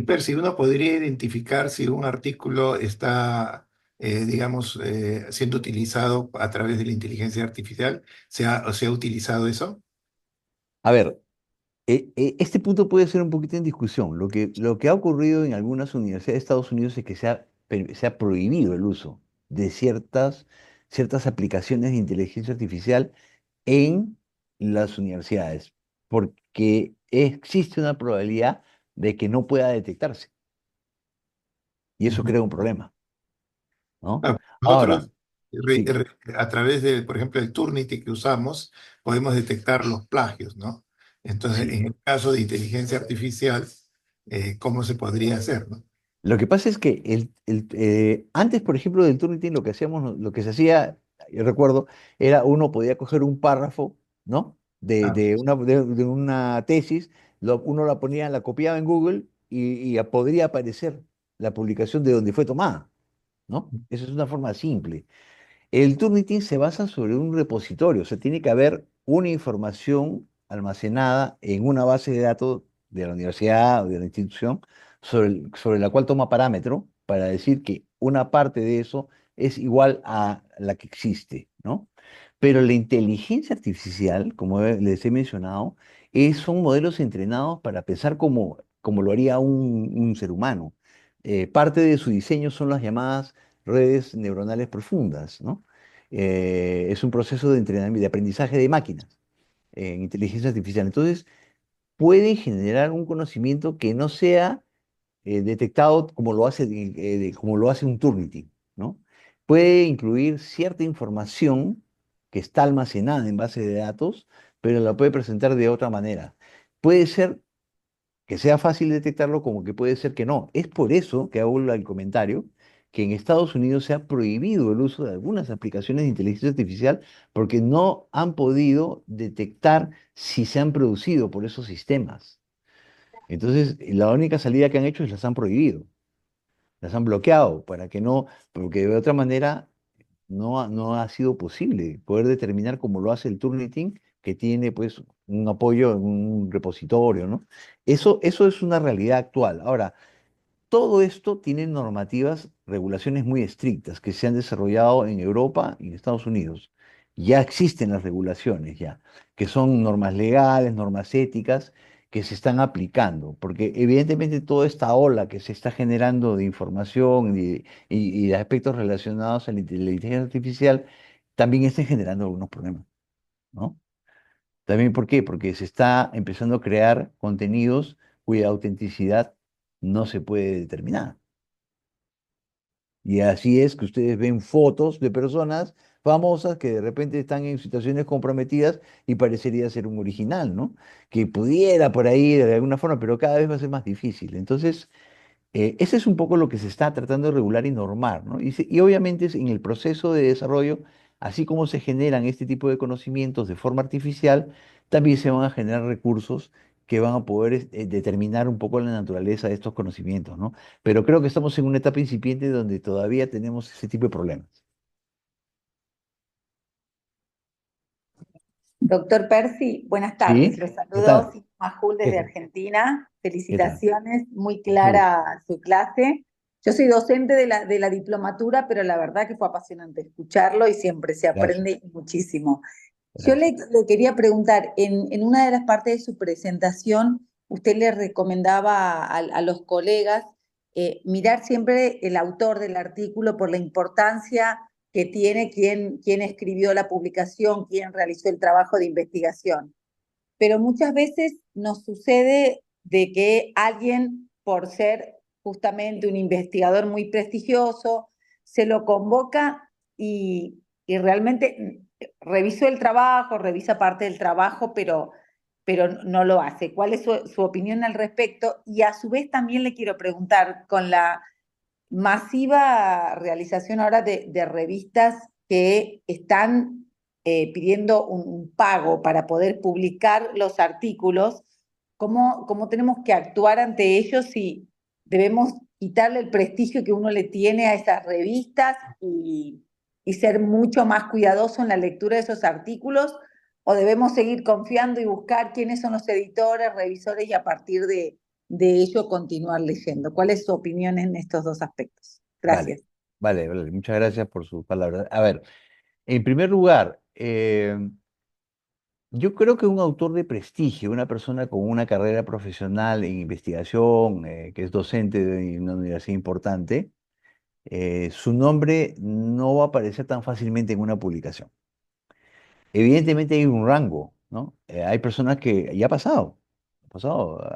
Percy, uno podría identificar si un artículo está, digamos, siendo utilizado a través de la inteligencia artificial. ¿Se ha utilizado eso?
A ver, este punto puede ser un poquito en discusión. Lo que ha ocurrido en algunas universidades de Estados Unidos es que se ha prohibido el uso de ciertas aplicaciones de inteligencia artificial en las universidades, porque existe una probabilidad de que no pueda detectarse, y eso
Ujú.
crea un problema, ¿no? Ahora,
Nosotros,
sí,
a través de, por ejemplo, el Turnitin que usamos, podemos detectar los plagios, ¿no? Entonces,
sí.
en el caso de inteligencia artificial, ¿cómo se podría hacer, no?
Lo que pasa es que antes, por ejemplo, del Turnitin, lo que hacíamos, lo que se hacía, yo recuerdo, era uno podía coger un párrafo, ¿no? De,
Ah,
de una, de, de una tesis, uno la ponía, la copiaba en Google y ya podría aparecer la publicación de donde fue tomada, ¿no? Esa es una forma simple. El Turnitin se basa sobre un repositorio, o sea, tiene que haber una información almacenada en una base de datos de la universidad o de la institución sobre la cual toma parámetro para decir que una parte de eso es igual a la que existe, ¿no? Pero la inteligencia artificial, como les he mencionado, son modelos entrenados para pensar como lo haría un ser humano. Parte de su diseño son las llamadas redes neuronales profundas, ¿no? Es un proceso de entrenamiento, de aprendizaje de máquinas en inteligencia artificial. Entonces, pueden generar un conocimiento que no sea detectado como lo hace un Turnitin, ¿no? Puede incluir cierta información que está almacenada en base de datos, pero la puede presentar de otra manera. Puede ser que sea fácil detectarlo como que puede ser que no. Es por eso que hago el comentario que en Estados Unidos se ha prohibido el uso de algunas aplicaciones de inteligencia artificial porque no han podido detectar si se han producido por esos sistemas. Entonces, la única salida que han hecho es las han prohibido, las han bloqueado para que no, porque de otra manera no ha sido posible poder determinar cómo lo hace el Turnitin, que tiene pues un apoyo en un repositorio, ¿no? Eso es una realidad actual. Ahora, todo esto tiene normativas, regulaciones muy estrictas que se han desarrollado en Europa y en Estados Unidos. Ya existen las regulaciones ya, que son normas legales, normas éticas que se están aplicando, porque evidentemente toda esta ola que se está generando de información y de aspectos relacionados a la inteligencia artificial también está generando algunos problemas, ¿no? También, ¿por qué? Porque se está empezando a crear contenidos cuya autenticidad no se puede determinar. Y así es que ustedes ven fotos de personas famosas que de repente están en situaciones comprometidas y parecería ser un original, ¿no? Que pudiera por ahí de alguna forma, pero cada vez va a ser más difícil. Entonces, ese es un poco lo que se está tratando de regular y normar, ¿no? Y obviamente en el proceso de desarrollo, así como se generan este tipo de conocimientos de forma artificial, también se van a generar recursos que van a poder determinar un poco la naturaleza de estos conocimientos, ¿no? Pero creo que estamos en una etapa incipiente donde todavía tenemos ese tipo de problemas.
Doctor Percy, buenas tardes.
¿Sí?
Los
¿Qué
saludo
tal?
Majul
¿Qué
desde
tal?
Argentina.
¿Qué tal?
Felicitaciones, muy
Mucho gusto.
clara su clase. Yo soy docente de la diplomatura, pero la verdad que fue apasionante escucharlo y siempre se
Gracias,
aprende muchísimo. Yo
gracias.
le quería preguntar, en una de las partes de su presentación, usted le recomendaba a los colegas mirar siempre el autor del artículo por la importancia que tiene quien escribió la publicación, quien realizó el trabajo de investigación. Pero muchas veces nos sucede de que alguien, por ser justamente un investigador muy prestigioso, se lo convoca y realmente revisó el trabajo, revisa parte del trabajo, pero no lo hace. ¿Cuál es su opinión al respecto? Y a su vez también le quiero preguntar, con la masiva realización ahora de revistas que están pidiendo un pago para poder publicar los artículos, ¿cómo tenemos que actuar ante ellos si debemos quitarle el prestigio que uno le tiene a esas revistas y ser mucho más cuidadoso en la lectura de esos artículos? ¿O debemos seguir confiando y buscar quiénes son los editores, revisores y a partir de ello continuar leyendo? ¿Cuál es su opinión en estos dos aspectos?
Vale,
Gracias.
vale. Muchas gracias por sus palabras. A ver, en primer lugar, yo creo que un autor de prestigio, una persona con una carrera profesional en investigación, que es docente de una universidad importante, su nombre no va a aparecer tan fácilmente en una publicación. Evidentemente hay un rango, ¿no? Hay personas que ya ha pasado,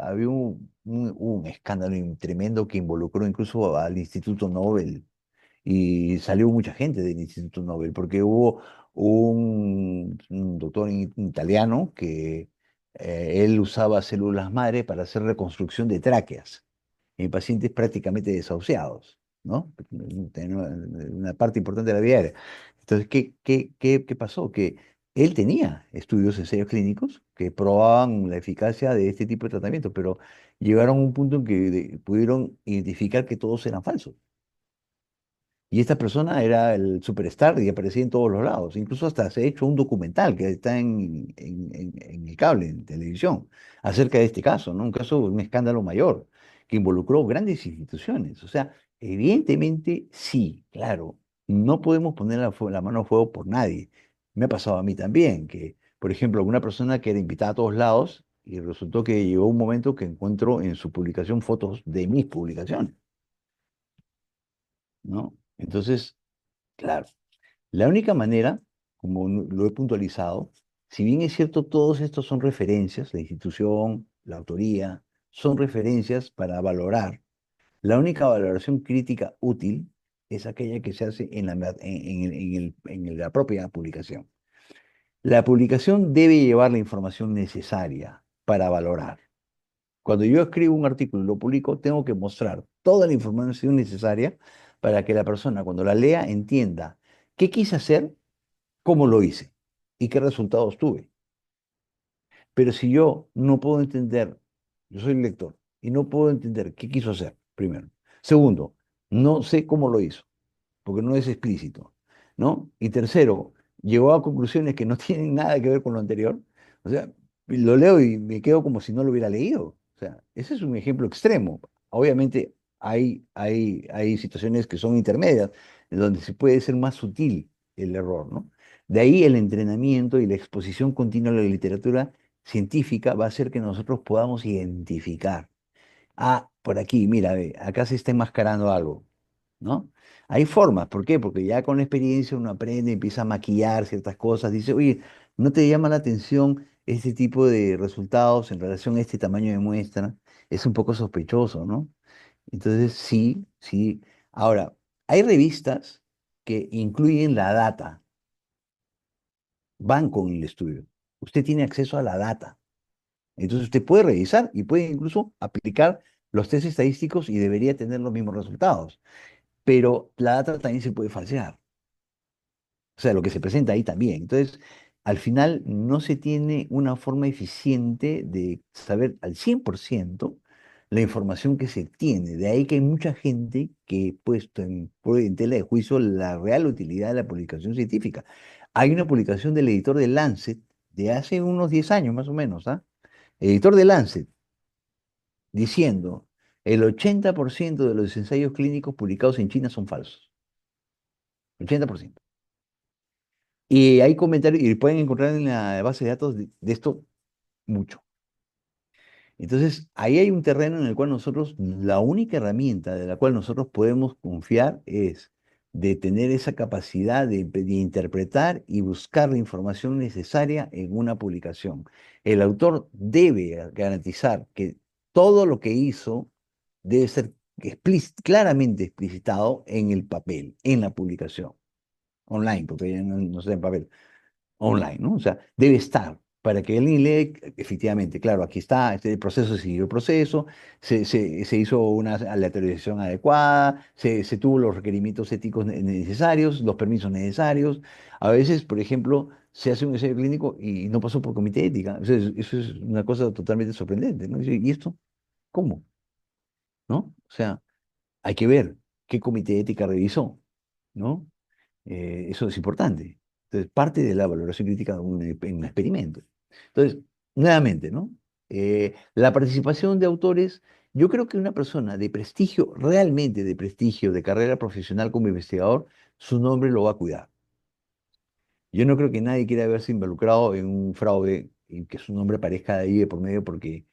había un escándalo tremendo que involucró incluso al Instituto Nobel y salió mucha gente del Instituto Nobel porque hubo un doctor italiano que él usaba células madre para hacer reconstrucción de tráqueas en pacientes prácticamente desahuciados, ¿no? Tenía una parte importante de la vida aérea. Entonces, ¿qué pasó? Que él tenía estudios ensayos clínicos que probaban la eficacia de este tipo de tratamientos, pero llegaron a un punto en que pudieron identificar que todos eran falsos. Y esta persona era el superstar y aparecía en todos los lados. Incluso hasta se ha hecho un documental que está en el cable, en televisión, acerca de este caso, ¿no? Un caso, un escándalo mayor, que involucró grandes instituciones. O sea, evidentemente sí, claro, no podemos poner la mano a fuego por nadie. Me ha pasado a mí también, que, por ejemplo, alguna persona que era invitada a todos lados y resultó que llegó un momento que encuentro en su publicación fotos de mis publicaciones, ¿no? Entonces, claro. La única manera, como lo he puntualizado, si bien es cierto, todos estos son referencias, la institución, la autoría, son referencias para valorar. La única valoración crítica útil es aquella que se hace en la propia publicación. La publicación debe llevar la información necesaria para valorar. Cuando yo escribo un artículo y lo publico, tengo que mostrar toda la información necesaria para que la persona, cuando la lea, entienda qué quise hacer, cómo lo hice y qué resultados tuve. Pero si yo no puedo entender, yo soy el lector, y no puedo entender qué quiso hacer, primero. Segundo, no sé cómo lo hizo, porque no es explícito, ¿no? Y tercero, llegó a conclusiones que no tienen nada que ver con lo anterior. O sea, lo leo y me quedo como si no lo hubiera leído. O sea, ese es un ejemplo extremo. Obviamente hay situaciones que son intermedias, en donde se puede ser más sutil el error, ¿no? De ahí el entrenamiento y la exposición continua a la literatura científica va a hacer que nosotros podamos identificar. Ah, por aquí, mira, ve, acá se está enmascarando algo, ¿no? Hay formas, ¿por qué? Porque ya con la experiencia uno aprende, empieza a maquillar ciertas cosas, dice, oye, ¿no te llama la atención este tipo de resultados en relación a este tamaño de muestra? Es un poco sospechoso, ¿no? Entonces, sí, sí. Ahora, hay revistas que incluyen la data, van con el estudio. Usted tiene acceso a la data. Entonces usted puede revisar y puede incluso aplicar los test estadísticos y debería tener los mismos resultados. Pero la data también se puede falsear. O sea, lo que se presenta ahí también. Entonces, al final no se tiene una forma eficiente de saber al 100% la información que se tiene. De ahí que hay mucha gente que ha puesto en tela de juicio la real utilidad de la publicación científica. Hay una publicación del editor de Lancet de hace unos 10 años más o menos, ¿ah? Editor de Lancet, diciendo, el 80% de los ensayos clínicos publicados en China son falsos. 80%. Y hay comentarios, y pueden encontrar en la base de datos de esto mucho. Entonces, ahí hay un terreno en el cual nosotros, la única herramienta de la cual nosotros podemos confiar es de tener esa capacidad de interpretar y buscar la información necesaria en una publicación. El autor debe garantizar que todo lo que hizo debe ser claramente explicitado en el papel, en la publicación, online, porque ya no está en papel online, ¿no? O sea, debe estar para que alguien lee, efectivamente, claro, aquí está, el proceso se siguió el proceso, se hizo una aleatorización adecuada, se tuvo los requerimientos éticos necesarios, los permisos necesarios. A veces, por ejemplo, se hace un ensayo clínico y no pasó por comité de ética. Eso es una cosa totalmente sorprendente, ¿no? ¿Y esto? ¿Cómo? ¿No? O sea, hay que ver qué comité de ética revisó, ¿no? Eso es importante. Entonces, parte de la valoración crítica en un experimento. Entonces, nuevamente, ¿no? La participación de autores, yo creo que una persona de prestigio, realmente de prestigio, de carrera profesional como investigador, su nombre lo va a cuidar. Yo no creo que nadie quiera verse involucrado en un fraude y que su nombre aparezca ahí de por medio porque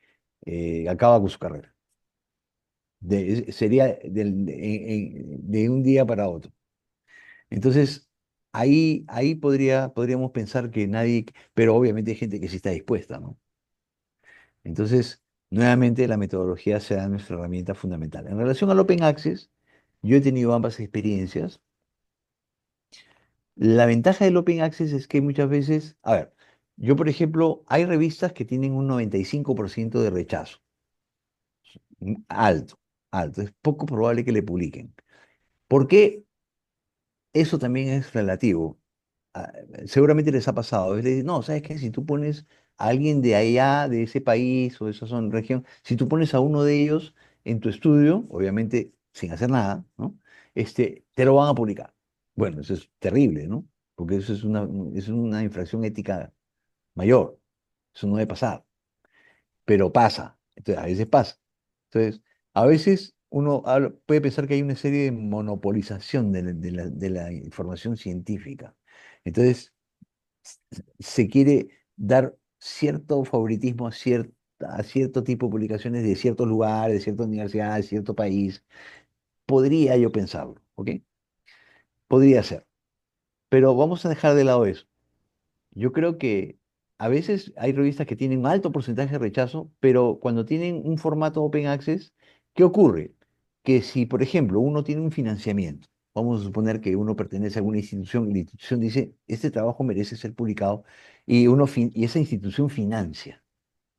acaba con su carrera. Sería de un día para otro. Entonces, ahí podríamos pensar que nadie, pero obviamente hay gente que sí está dispuesta, ¿no? Entonces, nuevamente la metodología será nuestra herramienta fundamental. En relación al Open Access, yo he tenido ambas experiencias. La ventaja del Open Access es que muchas veces, a ver, yo por ejemplo, hay revistas que tienen un 95% de rechazo, alto, alto, es poco probable que le publiquen. ¿Por qué? Eso también es relativo. Seguramente les ha pasado. A veces dicen, no, ¿sabes qué? Si tú pones a alguien de allá, de ese país o de esa zona, región, si tú pones a uno de ellos en tu estudio, obviamente sin hacer nada, ¿no? Te lo van a publicar. Bueno, eso es terrible, ¿no? Porque es una infracción ética mayor. Eso no debe pasar, pero pasa. Entonces, a veces pasa. Entonces, a veces uno puede pensar que hay una serie de monopolización de la información científica. Entonces, se quiere dar cierto favoritismo a cierto tipo de publicaciones de ciertos lugares, de ciertas universidades, de cierto país. Podría yo pensarlo, ¿ok? Podría ser. Pero vamos a dejar de lado eso. Yo creo que a veces hay revistas que tienen un alto porcentaje de rechazo, pero cuando tienen un formato open access, ¿qué ocurre? Que si, por ejemplo, uno tiene un financiamiento, vamos a suponer que uno pertenece a alguna institución y la institución dice, este trabajo merece ser publicado y esa institución financia,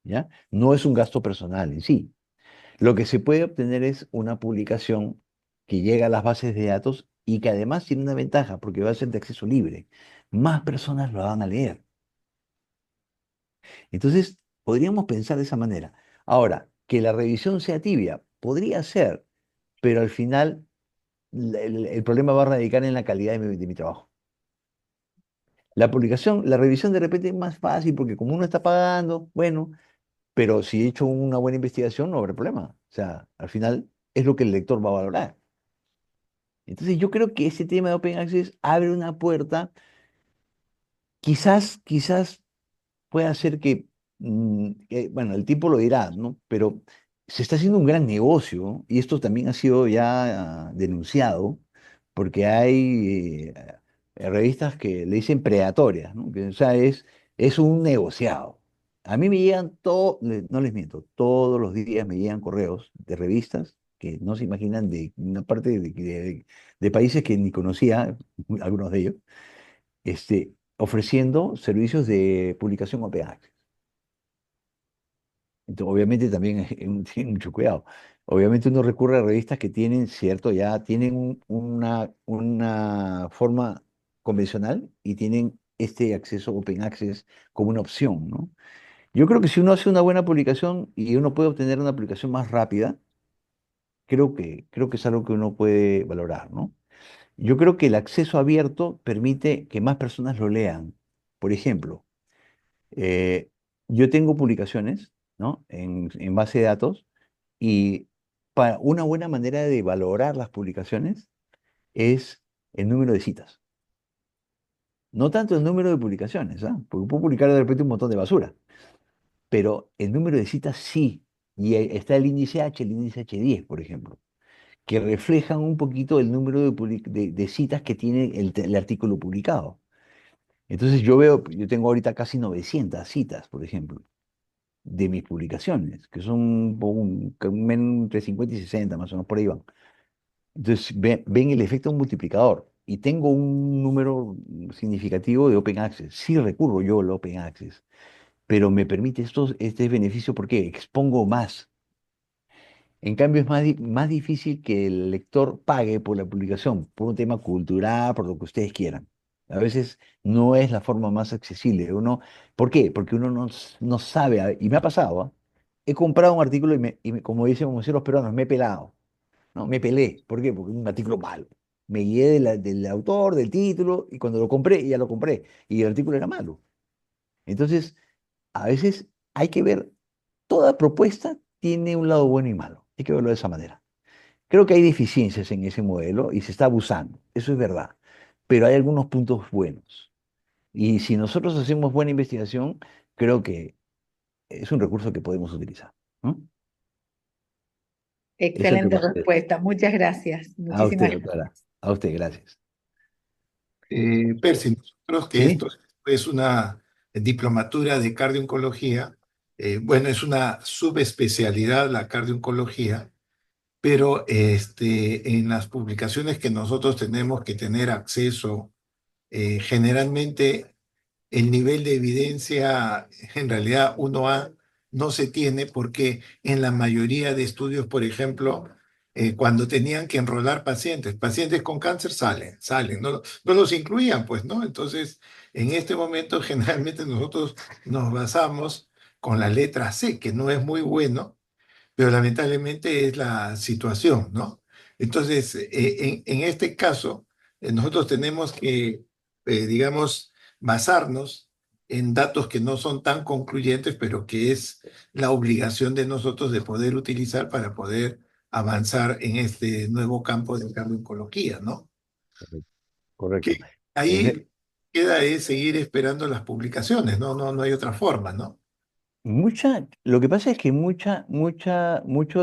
¿ya? No es un gasto personal en sí. Lo que se puede obtener es una publicación que llega a las bases de datos y que además tiene una ventaja porque va a ser de acceso libre. Más personas lo van a leer. Entonces, podríamos pensar de esa manera. Ahora, que la revisión sea tibia, podría ser, pero al final el problema va a radicar en la calidad de mi trabajo. La publicación, la revisión de repente es más fácil porque como uno está pagando, bueno, pero si he hecho una buena investigación no habrá problema. O sea, al final es lo que el lector va a valorar. Entonces yo creo que ese tema de Open Access abre una puerta, quizás puede hacer bueno, el tiempo lo dirá, ¿no? Pero se está haciendo un gran negocio y esto también ha sido ya denunciado porque hay revistas que le dicen predatorias, ¿no? O sea, es un negociado. A mí me llegan no les miento, todos los días me llegan correos de revistas que no se imaginan de una parte de países que ni conocía, algunos de ellos, ofreciendo servicios de publicación Open Access. Entonces, obviamente también tiene mucho cuidado. Obviamente uno recurre a revistas que tienen, cierto, ya tienen una forma convencional y tienen este acceso Open Access como una opción, ¿no? Yo creo que si uno hace una buena publicación y uno puede obtener una publicación más rápida, creo que es algo que uno puede valorar, ¿no? Yo creo que el acceso abierto permite que más personas lo lean. Por ejemplo, Eh, yo tengo publicaciones, ¿no? En base de datos y una buena manera de valorar las publicaciones es el número de citas. No tanto el número de publicaciones, ¿ah? Porque puedo publicar de repente un montón de basura, pero el número de citas sí. Y ahí está el índice H, el índice H10, por ejemplo, que reflejan un poquito el número de citas que tiene el artículo publicado. Entonces yo veo, yo tengo ahorita casi 900 citas, por ejemplo, de mis publicaciones, que son entre 50 y 60, más o menos por ahí van. Entonces ven el efecto multiplicador y tengo un número significativo de Open Access. Sí recurro yo al Open Access, pero me permite este beneficio porque expongo más. En cambio, es más difícil que el lector pague por la publicación, por un tema cultural, por lo que ustedes quieran. A veces no es la forma más accesible. ¿Por qué? Porque uno no sabe, y me ha pasado, ¿ah? He comprado un artículo como dicen los peruanos, me he pelado. No, me pelé. ¿Por qué? Porque es un artículo malo. Me guié del autor, del título, y cuando lo compré, ya lo compré, y el artículo era malo. Entonces, a veces hay que ver, toda propuesta tiene un lado bueno y malo. Hay que verlo de esa manera. Creo que hay deficiencias en ese modelo y se está abusando, eso es verdad, pero hay algunos puntos buenos. Y si nosotros hacemos buena investigación, creo que es un recurso que podemos utilizar, ¿no? Eso que
Excelente
usted.
respuesta. Muchas gracias.
A
Muchísimas
usted,
gracias.
doctora. A usted, gracias.
Percy, nosotros que
¿Sí?
esto es una diplomatura de cardio-oncología, bueno, es una subespecialidad la cardio-oncología, pero en las publicaciones que nosotros tenemos que tener acceso, generalmente el nivel de evidencia en realidad 1A no se tiene porque en la mayoría de estudios, por ejemplo, cuando tenían que enrolar pacientes con cáncer salen, no los incluían, pues, ¿no? Entonces, en este momento generalmente nosotros nos basamos con la letra C, que no es muy bueno, pero lamentablemente es la situación, ¿no? Entonces, en este caso, nosotros tenemos que, digamos, basarnos en datos que no son tan concluyentes, pero que es la obligación de nosotros de poder utilizar para poder avanzar en este nuevo campo de cardio-oncología, ¿no?
Correcto. Correcto.
Que
En e-
ahí queda es seguir esperando las publicaciones, no hay otra forma, ¿no?
lo que pasa es que mucho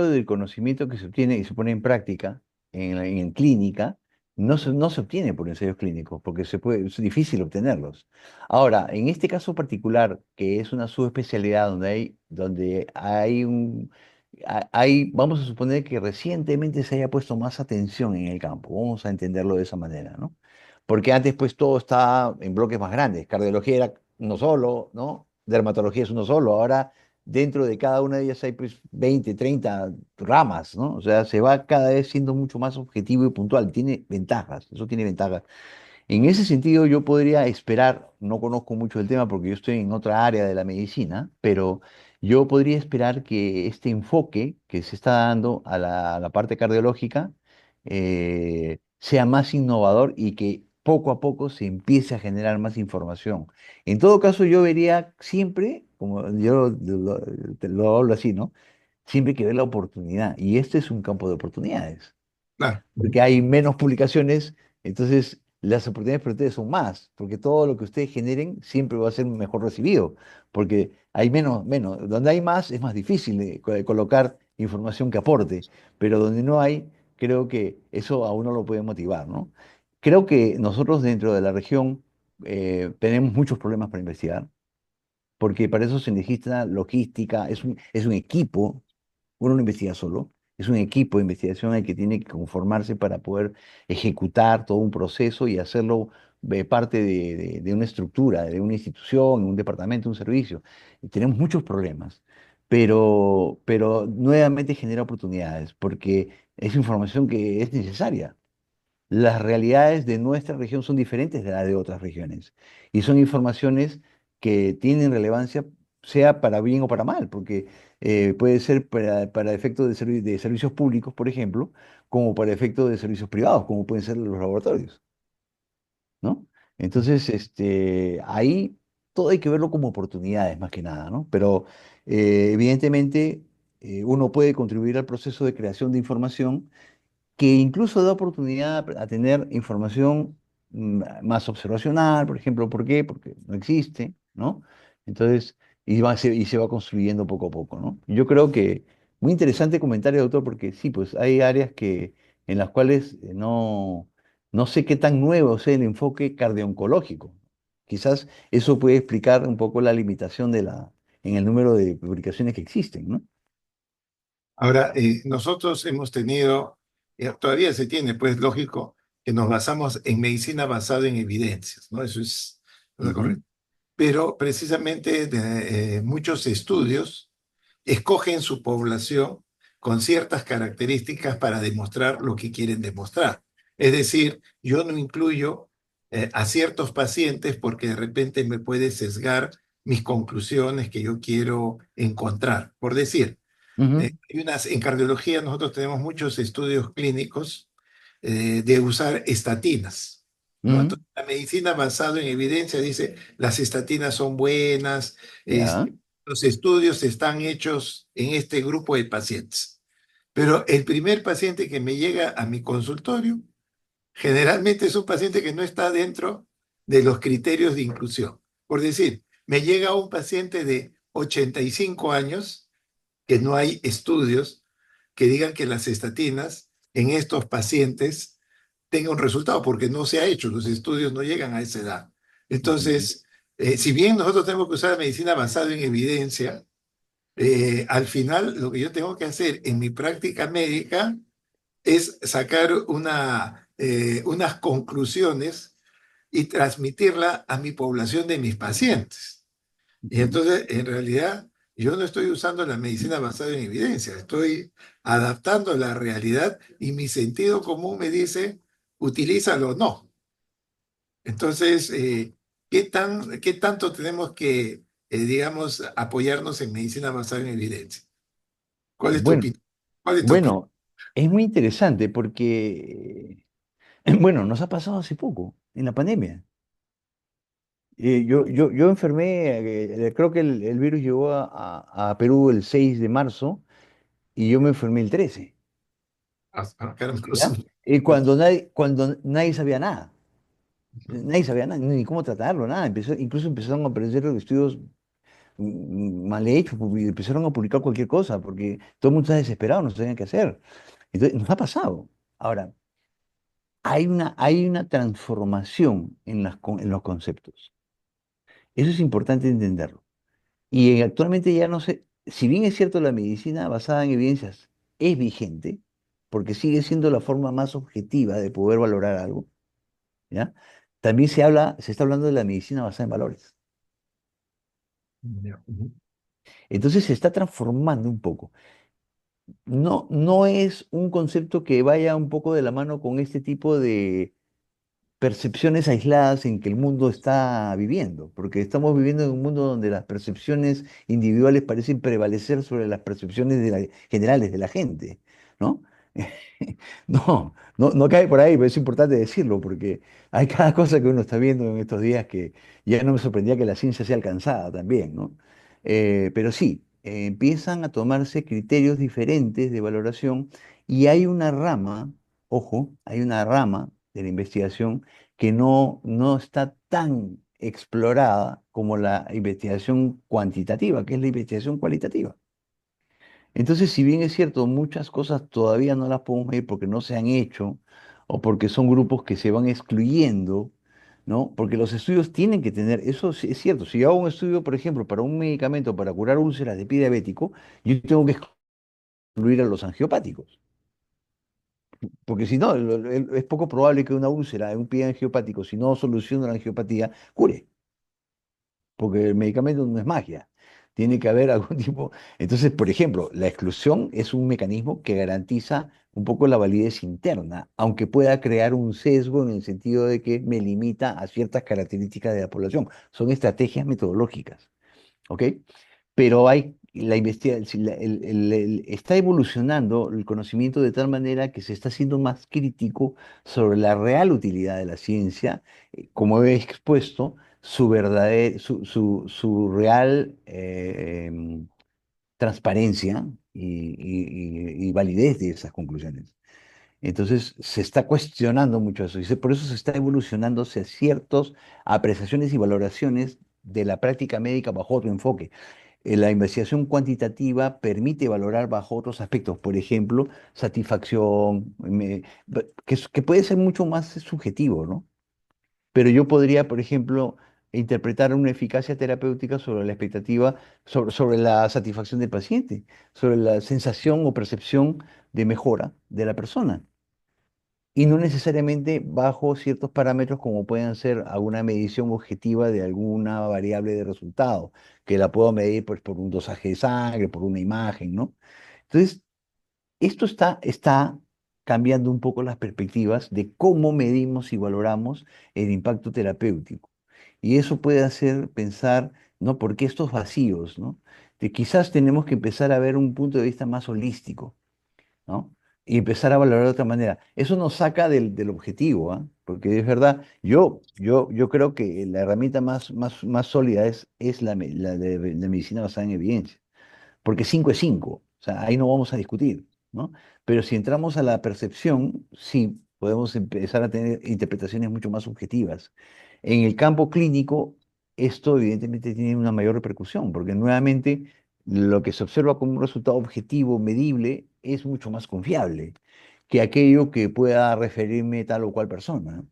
del conocimiento que se obtiene y se pone en práctica en clínica no se obtiene por ensayos clínicos, porque es difícil obtenerlos. Ahora, en este caso particular, que es una subespecialidad vamos a suponer que recientemente se haya puesto más atención en el campo, vamos a entenderlo de esa manera, ¿no? Porque antes pues todo estaba en bloques más grandes, cardiología era uno solo, ¿no? Dermatología es uno solo, ahora dentro de cada una de ellas hay pues 20, 30 ramas, ¿no? O sea, se va cada vez siendo mucho más objetivo y puntual, tiene ventajas, eso tiene ventajas. En ese sentido, yo podría esperar, no conozco mucho el tema porque yo estoy en otra área de la medicina, pero yo podría esperar que este enfoque que se está dando a la parte cardiológica sea más innovador y que poco a poco se empiece a generar más información. En todo caso, yo vería siempre, como yo lo hablo así, ¿no? Siempre hay que ver la oportunidad y este es un campo de oportunidades
Claro.
porque hay menos publicaciones, entonces las oportunidades para ustedes son más, porque todo lo que ustedes generen siempre va a ser mejor recibido, porque hay menos, donde hay más es más difícil de colocar información que aporte, pero donde no hay, creo que eso a uno lo puede motivar, ¿no? Creo que nosotros dentro de la región tenemos muchos problemas para investigar, porque para eso se necesita logística, es un equipo, uno no investiga solo, es un equipo de investigación el que tiene que conformarse para poder ejecutar todo un proceso y hacerlo parte de una estructura, de una institución, un departamento, un servicio. Y tenemos muchos problemas, pero nuevamente genera oportunidades porque es información que es necesaria. Las realidades de nuestra región son diferentes de las de otras regiones y son informaciones que tienen relevancia, sea para bien o para mal, porque puede ser para efectos de servicios públicos, por ejemplo, como para efectos de servicios privados, como pueden ser los laboratorios, ¿no? Entonces, ahí todo hay que verlo como oportunidades más que nada, ¿no? Pero evidentemente uno puede contribuir al proceso de creación de información que incluso da oportunidad a tener información más observacional, por ejemplo. ¿Por qué? Porque no existe, ¿no? Entonces, y se va construyendo poco a poco, ¿no? Yo creo que muy interesante comentario, doctor, porque sí, pues hay áreas en las cuales no sé qué tan nuevo sea el enfoque cardiooncológico. Quizás eso puede explicar un poco la limitación en el número de publicaciones que existen, ¿no?
Ahora, nosotros hemos tenido, todavía se tiene, pues lógico, que nos basamos en medicina basada en evidencias, ¿no? Eso es lo
Ujú,
correcto. Pero precisamente muchos estudios escogen su población con ciertas características para demostrar lo que quieren demostrar. Es decir, yo no incluyo a ciertos pacientes porque de repente me puede sesgar mis conclusiones que yo quiero encontrar. Por decir,
ujú,
en cardiología nosotros tenemos muchos estudios clínicos de usar estatinas, ¿no?
ujú.
Entonces, la medicina basada en evidencia dice las estatinas son buenas,
Ya.
los estudios están hechos en este grupo de pacientes. Pero el primer paciente que me llega a mi consultorio generalmente es un paciente que no está dentro de los criterios de inclusión. Por decir, me llega un paciente de 85 años que no hay estudios que digan que las estatinas en estos pacientes tengan un resultado, porque no se ha hecho, los estudios no llegan a esa edad.
Ujú.
Entonces, si bien nosotros tenemos que usar medicina basada en evidencia, al final lo que yo tengo que hacer en mi práctica médica es sacar unas conclusiones y transmitirla a mi población de mis pacientes. Y
Ujú.
entonces, en realidad, yo no estoy usando la medicina basada en evidencia, estoy adaptando la realidad y mi sentido común me dice, utilízalo o no. Entonces, ¿qué tanto tenemos que, digamos, apoyarnos en medicina basada en evidencia? ¿Cuál es tu
Bueno,
opinión? ¿Cuál es tu opinión?
bueno, es muy interesante porque, bueno, nos ha pasado hace poco, en la pandemia. Yo enfermé, creo que el virus llegó a Perú el 6 de marzo y yo me enfermé el 13,
Caramba,
¿ya? Y cuando nadie sabía nada, nadie sabía nada, ni cómo tratarlo, nada. Incluso empezaron a aparecer estudios mal hechos, y empezaron a publicar cualquier cosa, porque todo el mundo está desesperado, no sabían qué hacer. Entonces, nos ha pasado. Ahora, hay una transformación en los conceptos. Eso es importante entenderlo. Y actualmente ya no sé, si bien es cierto la medicina basada en evidencias es vigente, porque sigue siendo la forma más objetiva de poder valorar algo, ¿ya? También se está hablando de la medicina basada en valores. Entonces se está transformando un poco. No es un concepto que vaya un poco de la mano con este tipo de percepciones aisladas en que el mundo está viviendo, porque estamos viviendo en un mundo donde las percepciones individuales parecen prevalecer sobre las percepciones generales de la gente, ¿no? No cae por ahí, pero es importante decirlo, porque hay cada cosa que uno está viendo en estos días que ya no me sorprendía que la ciencia sea alcanzada también, ¿no? Pero sí, empiezan a tomarse criterios diferentes de valoración y hay una rama, ojo, hay una rama de la investigación que no está tan explorada como la investigación cuantitativa, que es la investigación cualitativa. Entonces, si bien es cierto, muchas cosas todavía no las podemos medir porque no se han hecho o porque son grupos que se van excluyendo, ¿no? Porque los estudios tienen que tener, eso sí es cierto, si yo hago un estudio, por ejemplo, para un medicamento para curar úlceras de pie diabético, yo tengo que excluir a los angiopáticos, porque si no, es poco probable que una úlcera de un pie angiopático, si no soluciona la angiopatía, cure. Porque el medicamento no es magia. Tiene que haber algún tipo. Entonces, por ejemplo, la exclusión es un mecanismo que garantiza un poco la validez interna, aunque pueda crear un sesgo en el sentido de que me limita a ciertas características de la población. Son estrategias metodológicas, ¿ok? Pero hay la investigación, está evolucionando el conocimiento de tal manera que se está haciendo más crítico sobre la real utilidad de la ciencia, como he expuesto, su verdadera, su real transparencia y validez de esas conclusiones. Entonces se está cuestionando mucho eso y por eso se está evolucionando hacia ciertas apreciaciones y valoraciones de la práctica médica bajo otro enfoque. La investigación cuantitativa permite valorar bajo otros aspectos, por ejemplo, satisfacción, que puede ser mucho más subjetivo, ¿no? Pero yo podría, por ejemplo, interpretar una eficacia terapéutica sobre la expectativa, sobre la satisfacción del paciente, sobre la sensación o percepción de mejora de la persona y no necesariamente bajo ciertos parámetros como pueden ser alguna medición objetiva de alguna variable de resultado, que la puedo medir pues, por un dosaje de sangre, por una imagen, ¿no? Entonces, esto está cambiando un poco las perspectivas de cómo medimos y valoramos el impacto terapéutico. Y eso puede hacer pensar, ¿no? ¿Por qué estos vacíos, ¿no? De quizás tenemos que empezar a ver un punto de vista más holístico, ¿no? Y empezar a valorar de otra manera. Eso nos saca del objetivo, ¿ah? Porque es verdad, yo creo que la herramienta más sólida es la medicina basada en evidencia, porque 5 es 5, o sea, ahí no vamos a discutir, ¿no? Pero si entramos a la percepción, sí, podemos empezar a tener interpretaciones mucho más subjetivas. En el campo clínico, esto evidentemente tiene una mayor repercusión, porque nuevamente lo que se observa como un resultado objetivo, medible, es mucho más confiable que aquello que pueda referirme tal o cual persona, ¿no?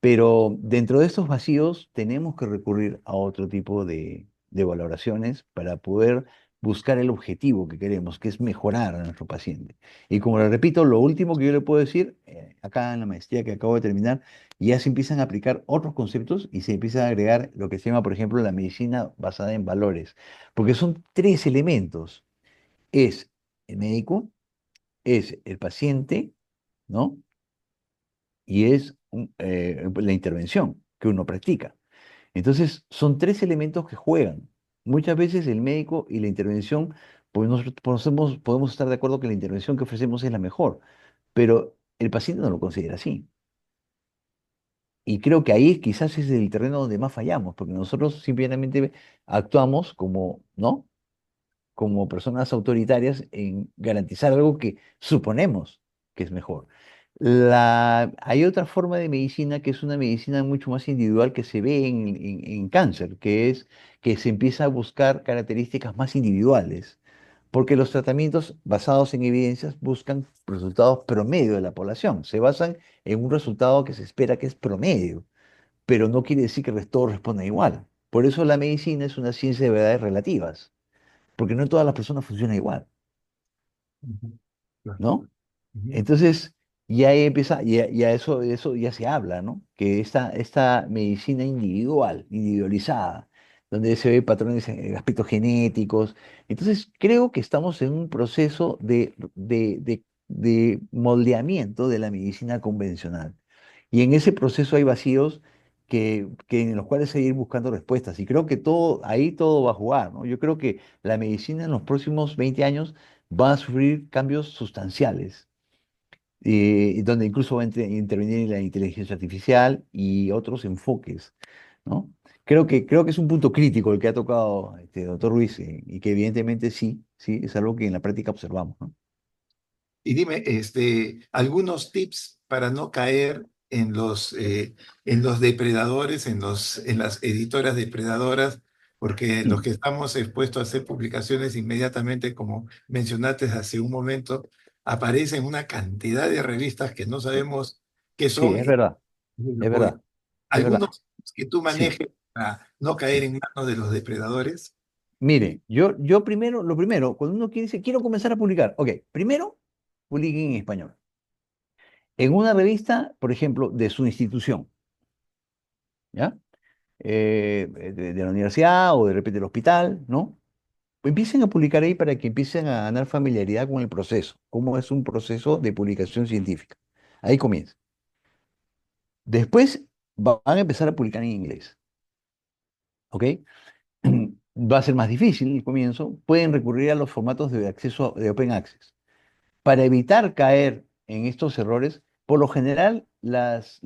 Pero dentro de estos vacíos tenemos que recurrir a otro tipo de valoraciones para poder buscar el objetivo que queremos, que es mejorar a nuestro paciente. Y como le repito, lo último que yo le puedo decir, acá en la maestría que acabo de terminar, ya se empiezan a aplicar otros conceptos y se empieza a agregar lo que se llama, por ejemplo, la medicina basada en valores, porque son tres elementos. Es el médico, es el paciente, ¿no? Y es la intervención que uno practica. Entonces, son tres elementos que juegan. Muchas veces el médico y la intervención, pues nosotros podemos estar de acuerdo que la intervención que ofrecemos es la mejor, pero el paciente no lo considera así. Y creo que ahí quizás es el terreno donde más fallamos, porque nosotros simplemente actuamos como, ¿no? Como personas autoritarias en garantizar algo que suponemos que es mejor. Hay otra forma de medicina que es una medicina mucho más individual que se ve en cáncer, que es que se empieza a buscar características más individuales, porque los tratamientos basados en evidencias buscan resultados promedio de la población, se basan en un resultado que se espera que es promedio, pero no quiere decir que todos respondan igual. Por eso la medicina es una ciencia de verdades relativas porque no todas las personas funcionan igual,
Ujú, claro.
¿no?
Ujú.
Entonces, ya ahí empieza, ya eso ya se habla, ¿no? Que esta medicina individual, individualizada, donde se ve patrones, aspectos genéticos. Entonces, creo que estamos en un proceso de moldeamiento de la medicina convencional. Y en ese proceso hay vacíos en los cuales hay que ir buscando respuestas. Y creo que ahí todo va a jugar, ¿no? Yo creo que la medicina en los próximos 20 años va a sufrir cambios sustanciales donde incluso va a intervenir la inteligencia artificial y otros enfoques, ¿no? Creo que es un punto crítico el que ha tocado este doctor Ruiz, y que evidentemente sí, sí, es algo que en la práctica observamos, ¿no?
Y dime, algunos tips para no caer en los depredadores, en las editoras depredadoras, porque los
Mm.
que estamos expuestos a hacer publicaciones inmediatamente, como mencionaste hace un momento, aparecen una cantidad de revistas que no sabemos qué
Sí,
son.
es verdad, es
O-
verdad, es verdad.
algunos que tú
Sí,
manejes para no caer
sí.
en manos de los depredadores.
Mire, yo primero, lo primero, cuando uno quiere, dice, quiero comenzar a publicar, ok, primero, publiquen en español. En una revista, por ejemplo, de su institución, ¿ya? De la universidad o de repente del hospital, ¿no? Empiecen a publicar ahí para que empiecen a ganar familiaridad con el proceso, cómo es un proceso de publicación científica. Ahí comienza. Después van a empezar a publicar en inglés, ¿ok? Va a ser más difícil el comienzo. Pueden recurrir a los formatos de acceso de Open Access. Para evitar caer en estos errores, por lo general, las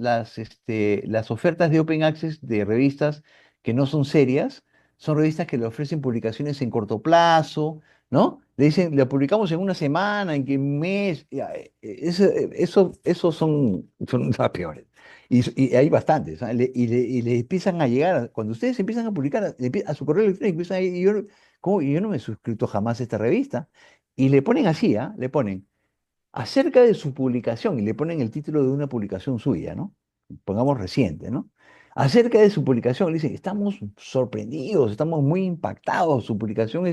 ofertas de Open Access de revistas que no son serias, son revistas que le ofrecen publicaciones en corto plazo, ¿no? Le dicen, le publicamos en una semana, en que un mes, eso son las peores. Y hay bastantes, ¿ah? Y le empiezan a llegar, cuando ustedes empiezan a publicar a su correo electrónico, empiezan a, y yo no me he suscrito jamás a esta revista, y le ponen así, ¿ah? Le ponen acerca de su publicación, y le ponen el título de una publicación suya, ¿no? Pongamos reciente, ¿no? Acerca de su publicación, le dicen, estamos sorprendidos, estamos muy impactados, su publicación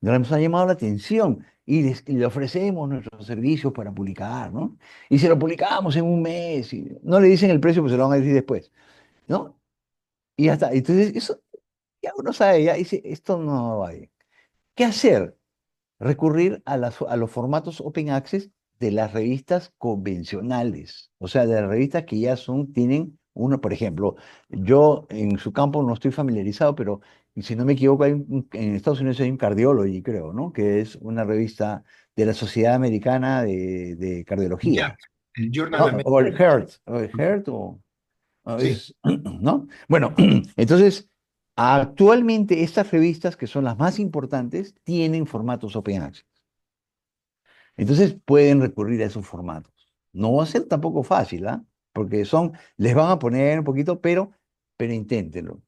nos ha llamado la atención y le ofrecemos nuestros servicios para publicar, ¿no? Y se lo publicamos en un mes, y no le dicen el precio, pues se lo van a decir después, ¿no? Y ya está. Entonces, eso ya uno sabe, ya dice, esto no va bien. ¿Qué hacer? Recurrir a los formatos open access de las revistas convencionales, o sea, de las revistas que ya tienen uno, por ejemplo, yo en su campo no estoy familiarizado, pero si no me equivoco, en Estados Unidos hay un Cardiology, creo, ¿no? Que es una revista de la Sociedad Americana de
Ya,
Cardiología,
el Journal
¿no? O el
American.
Heart, o
Sí,
¿no? Bueno, entonces, actualmente estas revistas, que son las más importantes, tienen formatos open access. Entonces pueden recurrir a esos formatos. No va a ser tampoco fácil, ¿ah? Porque les van a poner un poquito, pero inténtenlo.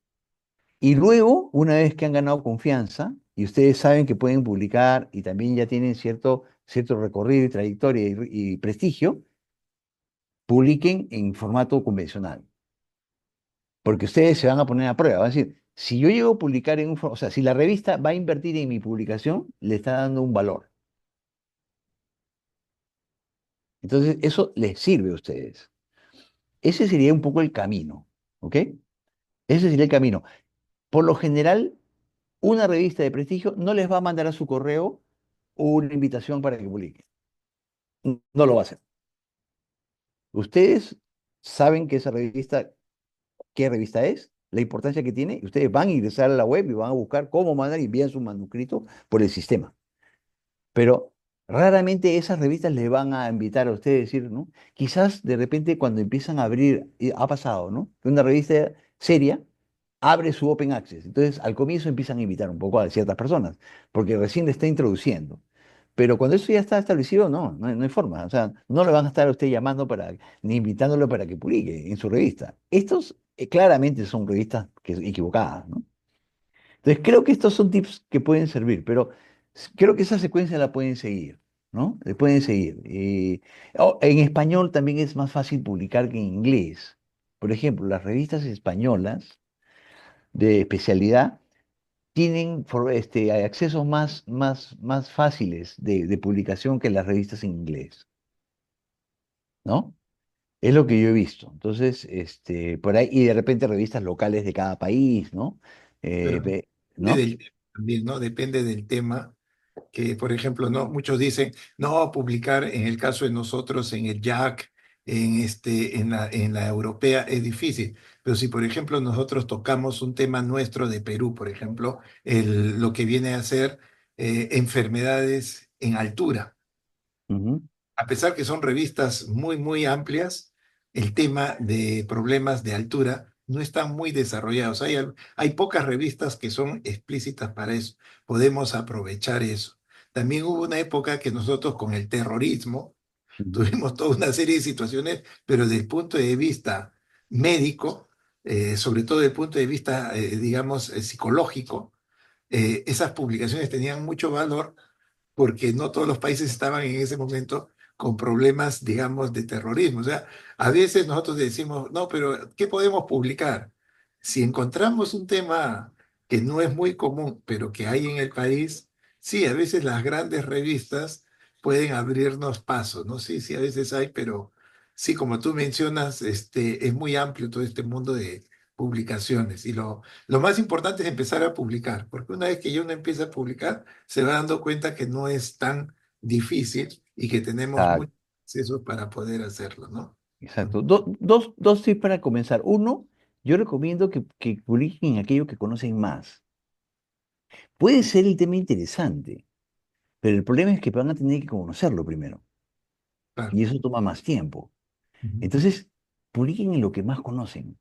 Y luego, una vez que han ganado confianza y ustedes saben que pueden publicar y también ya tienen cierto recorrido y trayectoria y prestigio, publiquen en formato convencional. Porque ustedes se van a poner a prueba. Van a decir, si yo llego a publicar o sea, si la revista va a invertir en mi publicación, le está dando un valor. Entonces, eso les sirve a ustedes. Ese sería un poco el camino, ¿ok? Ese sería el camino. Por lo general, una revista de prestigio no les va a mandar a su correo una invitación para que publiquen. No lo va a hacer. Ustedes saben que esa revista, qué revista es, la importancia que tiene, y ustedes van a ingresar a la web y van a buscar cómo mandar y envían su manuscrito por el sistema. Pero raramente esas revistas le van a invitar a ustedes a decir, ¿no? Quizás de repente cuando empiezan a abrir, y ha pasado, ¿no? Que una revista seria abre su open access. Entonces, al comienzo empiezan a invitar un poco a ciertas personas, porque recién le está introduciendo. Pero cuando eso ya está establecido, no hay forma. O sea, no le van a estar a usted llamando ni invitándolo para que publique en su revista. Estos claramente son revistas equivocadas, ¿no? Entonces, creo que estos son tips que pueden servir, pero creo que esa secuencia la pueden seguir, ¿no? Le pueden seguir. En español también es más fácil publicar que en inglés. Por ejemplo, las revistas españolas de especialidad tienen accesos más fáciles de publicación que las revistas en inglés, ¿no? Es lo que yo he visto. Entonces, por ahí, y de repente revistas locales de cada país, ¿no?
pero depende
¿No?
del tema también, ¿no? Depende del tema que, por ejemplo, no, muchos dicen, no, publicar en el caso de nosotros en el Jack, en la europea es difícil. Pero si, por ejemplo, nosotros tocamos un tema nuestro de Perú, por ejemplo, lo que viene a ser enfermedades en altura.
Ujú.
A pesar que son revistas muy, muy amplias, el tema de problemas de altura no están muy desarrollados. Hay pocas revistas que son explícitas para eso. Podemos aprovechar eso. También hubo una época que nosotros con el terrorismo
Ujú.
tuvimos toda una serie de situaciones, pero desde el punto de vista médico, sobre todo desde el punto de vista, digamos, psicológico, esas publicaciones tenían mucho valor porque no todos los países estaban en ese momento con problemas, digamos, de terrorismo. O sea, a veces nosotros decimos, no, pero ¿qué podemos publicar? Si encontramos un tema que no es muy común, pero que hay en el país, sí, a veces las grandes revistas pueden abrirnos pasos, ¿no? Sí, sí, a veces hay, pero sí, como tú mencionas, es muy amplio todo este mundo de publicaciones. Y lo más importante es empezar a publicar, porque una vez que ya uno empieza a publicar, se va dando cuenta que no es tan difícil y que tenemos
Exacto,
muchos accesos para poder hacerlo, ¿no?
exacto. Dos tips para comenzar. Uno, yo recomiendo que publiquen aquello que conocen más. Puede ser el tema interesante, pero el problema es que van a tener que conocerlo primero.
Claro.
Y eso toma más tiempo.
Ujú.
Entonces, publiquen en lo que más conocen.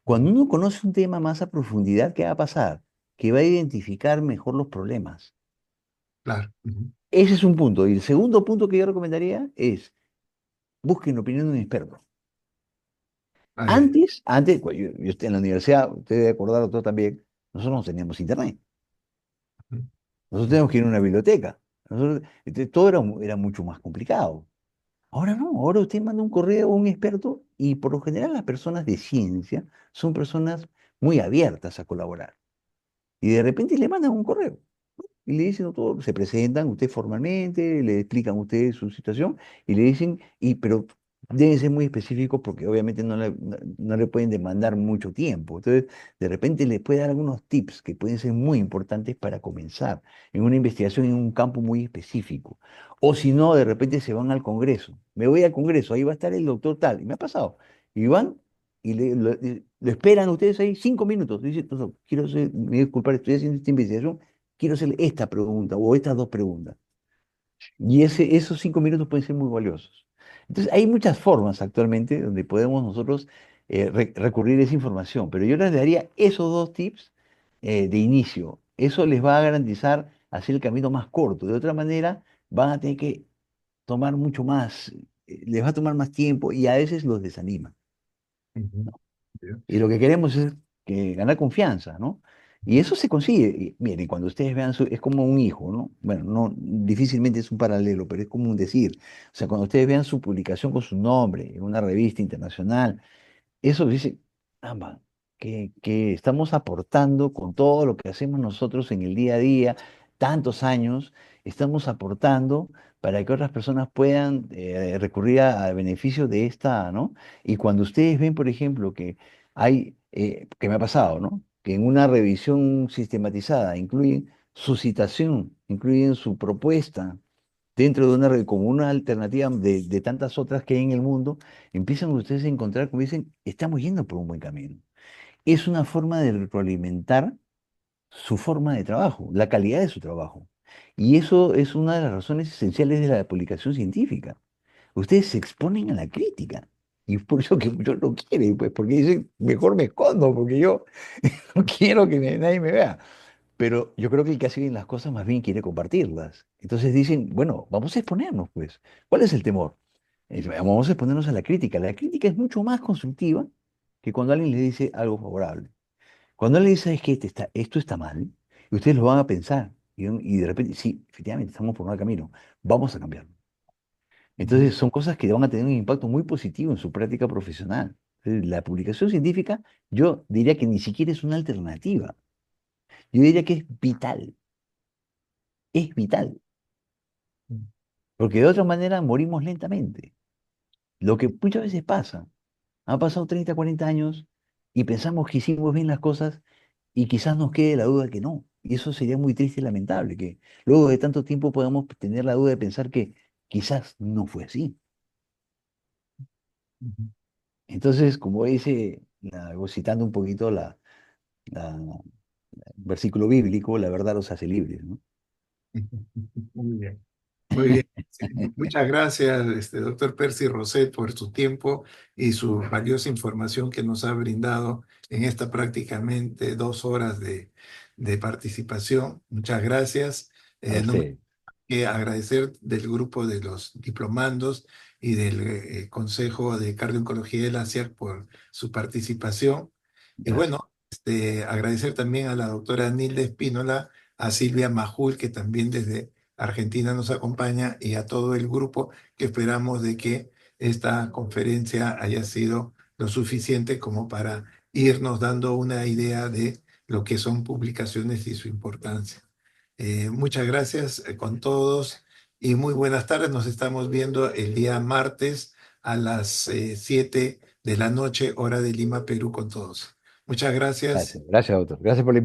Cuando uno conoce un tema más a profundidad, ¿qué va a pasar? Que va a identificar mejor los problemas.
Claro.
Ese es un punto. Y el segundo punto que yo recomendaría es, busquen la opinión de un experto.
Ay, ay.
Antes, yo estoy en la universidad, usted debe acordar, doctor, también, nosotros no teníamos internet. Nosotros teníamos que ir a una biblioteca. Todo era mucho más complicado. Ahora no, ahora usted manda un correo a un experto y por lo general las personas de ciencia son personas muy abiertas a colaborar. Y de repente le mandan un correo. Y le dicen todo, se presentan usted formalmente, le explican usted su situación y le dicen, pero deben ser muy específicos porque obviamente no le pueden demandar mucho tiempo. Entonces, de repente le puede dar algunos tips que pueden ser muy importantes para comenzar en una investigación en un campo muy específico. O si no, de repente se van al Congreso. Me voy al Congreso, ahí va a estar el doctor tal. Y me ha pasado. Y van y lo esperan ustedes ahí 5 minutos. Dice, "Doctor, me voy a disculpar, estoy haciendo esta investigación, quiero hacerle esta pregunta o estas dos preguntas". Y esos 5 minutos pueden ser muy valiosos. Entonces, hay muchas formas actualmente donde podemos nosotros recurrir a esa información, pero yo les daría esos dos tips de inicio. Eso les va a garantizar hacer el camino más corto. De otra manera, van a tener que tomar mucho más, les va a tomar más tiempo y a veces los desanima.
Ujú. Bien.
Y lo que queremos es ganar confianza, ¿no? Y eso se consigue. Miren, cuando ustedes vean es como un hijo, ¿no? Bueno, no, difícilmente es un paralelo, pero es como un decir. O sea, cuando ustedes vean su publicación con su nombre en una revista internacional, eso dice, amba, que estamos aportando con todo lo que hacemos nosotros en el día a día, tantos años, estamos aportando para que otras personas puedan recurrir a beneficios de esta, ¿no? Y cuando ustedes ven, por ejemplo, que que me ha pasado, ¿no? Que en una revisión sistematizada incluyen su citación, incluyen su propuesta, dentro de como una alternativa de tantas otras que hay en el mundo, empiezan ustedes a encontrar, como dicen, estamos yendo por un buen camino. Es una forma de retroalimentar su forma de trabajo, la calidad de su trabajo. Y eso es una de las razones esenciales de la publicación científica. Ustedes se exponen a la crítica. Y es por eso que muchos no quieren, pues, porque dicen, mejor me escondo, porque yo no quiero que nadie me vea. Pero yo creo que el que hace bien las cosas más bien quiere compartirlas. Entonces dicen, bueno, vamos a exponernos, pues. ¿Cuál es el temor? Vamos a exponernos a la crítica. La crítica es mucho más constructiva que cuando alguien le dice algo favorable. Cuando alguien dice, es que esto está mal, y ustedes lo van a pensar, y de repente, sí, efectivamente, estamos por mal camino, vamos a cambiarlo. Entonces son cosas que van a tener un impacto muy positivo en su práctica profesional. Entonces, la publicación científica, yo diría que ni siquiera es una alternativa. Yo diría que es vital, porque de otra manera morimos lentamente. Lo que muchas veces pasa, han pasado 30, 40 años y pensamos que hicimos bien las cosas y quizás nos quede la duda de que no. Y eso sería muy triste y lamentable, que luego de tanto tiempo podamos tener la duda de pensar que quizás no fue así.
Ujú.
Entonces, como dice, citando un poquito versículo bíblico, la verdad los hace libres, ¿no?
Muy bien. Muy bien. Sí, muchas gracias, doctor Percy Roset, por su tiempo y su valiosa información que nos ha brindado en esta prácticamente 2 horas de participación. Muchas gracias.
A
No me
usted.
que agradecer del grupo de los diplomandos y del Consejo de Cardio-Oncología del ASIAC por su participación. Y
Gracias.
bueno, agradecer también a la doctora Nilda Espínola, a Silvia Majul, que también desde Argentina nos acompaña, y a todo el grupo, que esperamos de que esta conferencia haya sido lo suficiente como para irnos dando una idea de lo que son publicaciones y su importancia. Muchas gracias con todos y muy buenas tardes. Nos estamos viendo el día martes a las 7 de la noche, hora de Lima, Perú, con todos. Muchas gracias.
Gracias, doctor. Gracias por la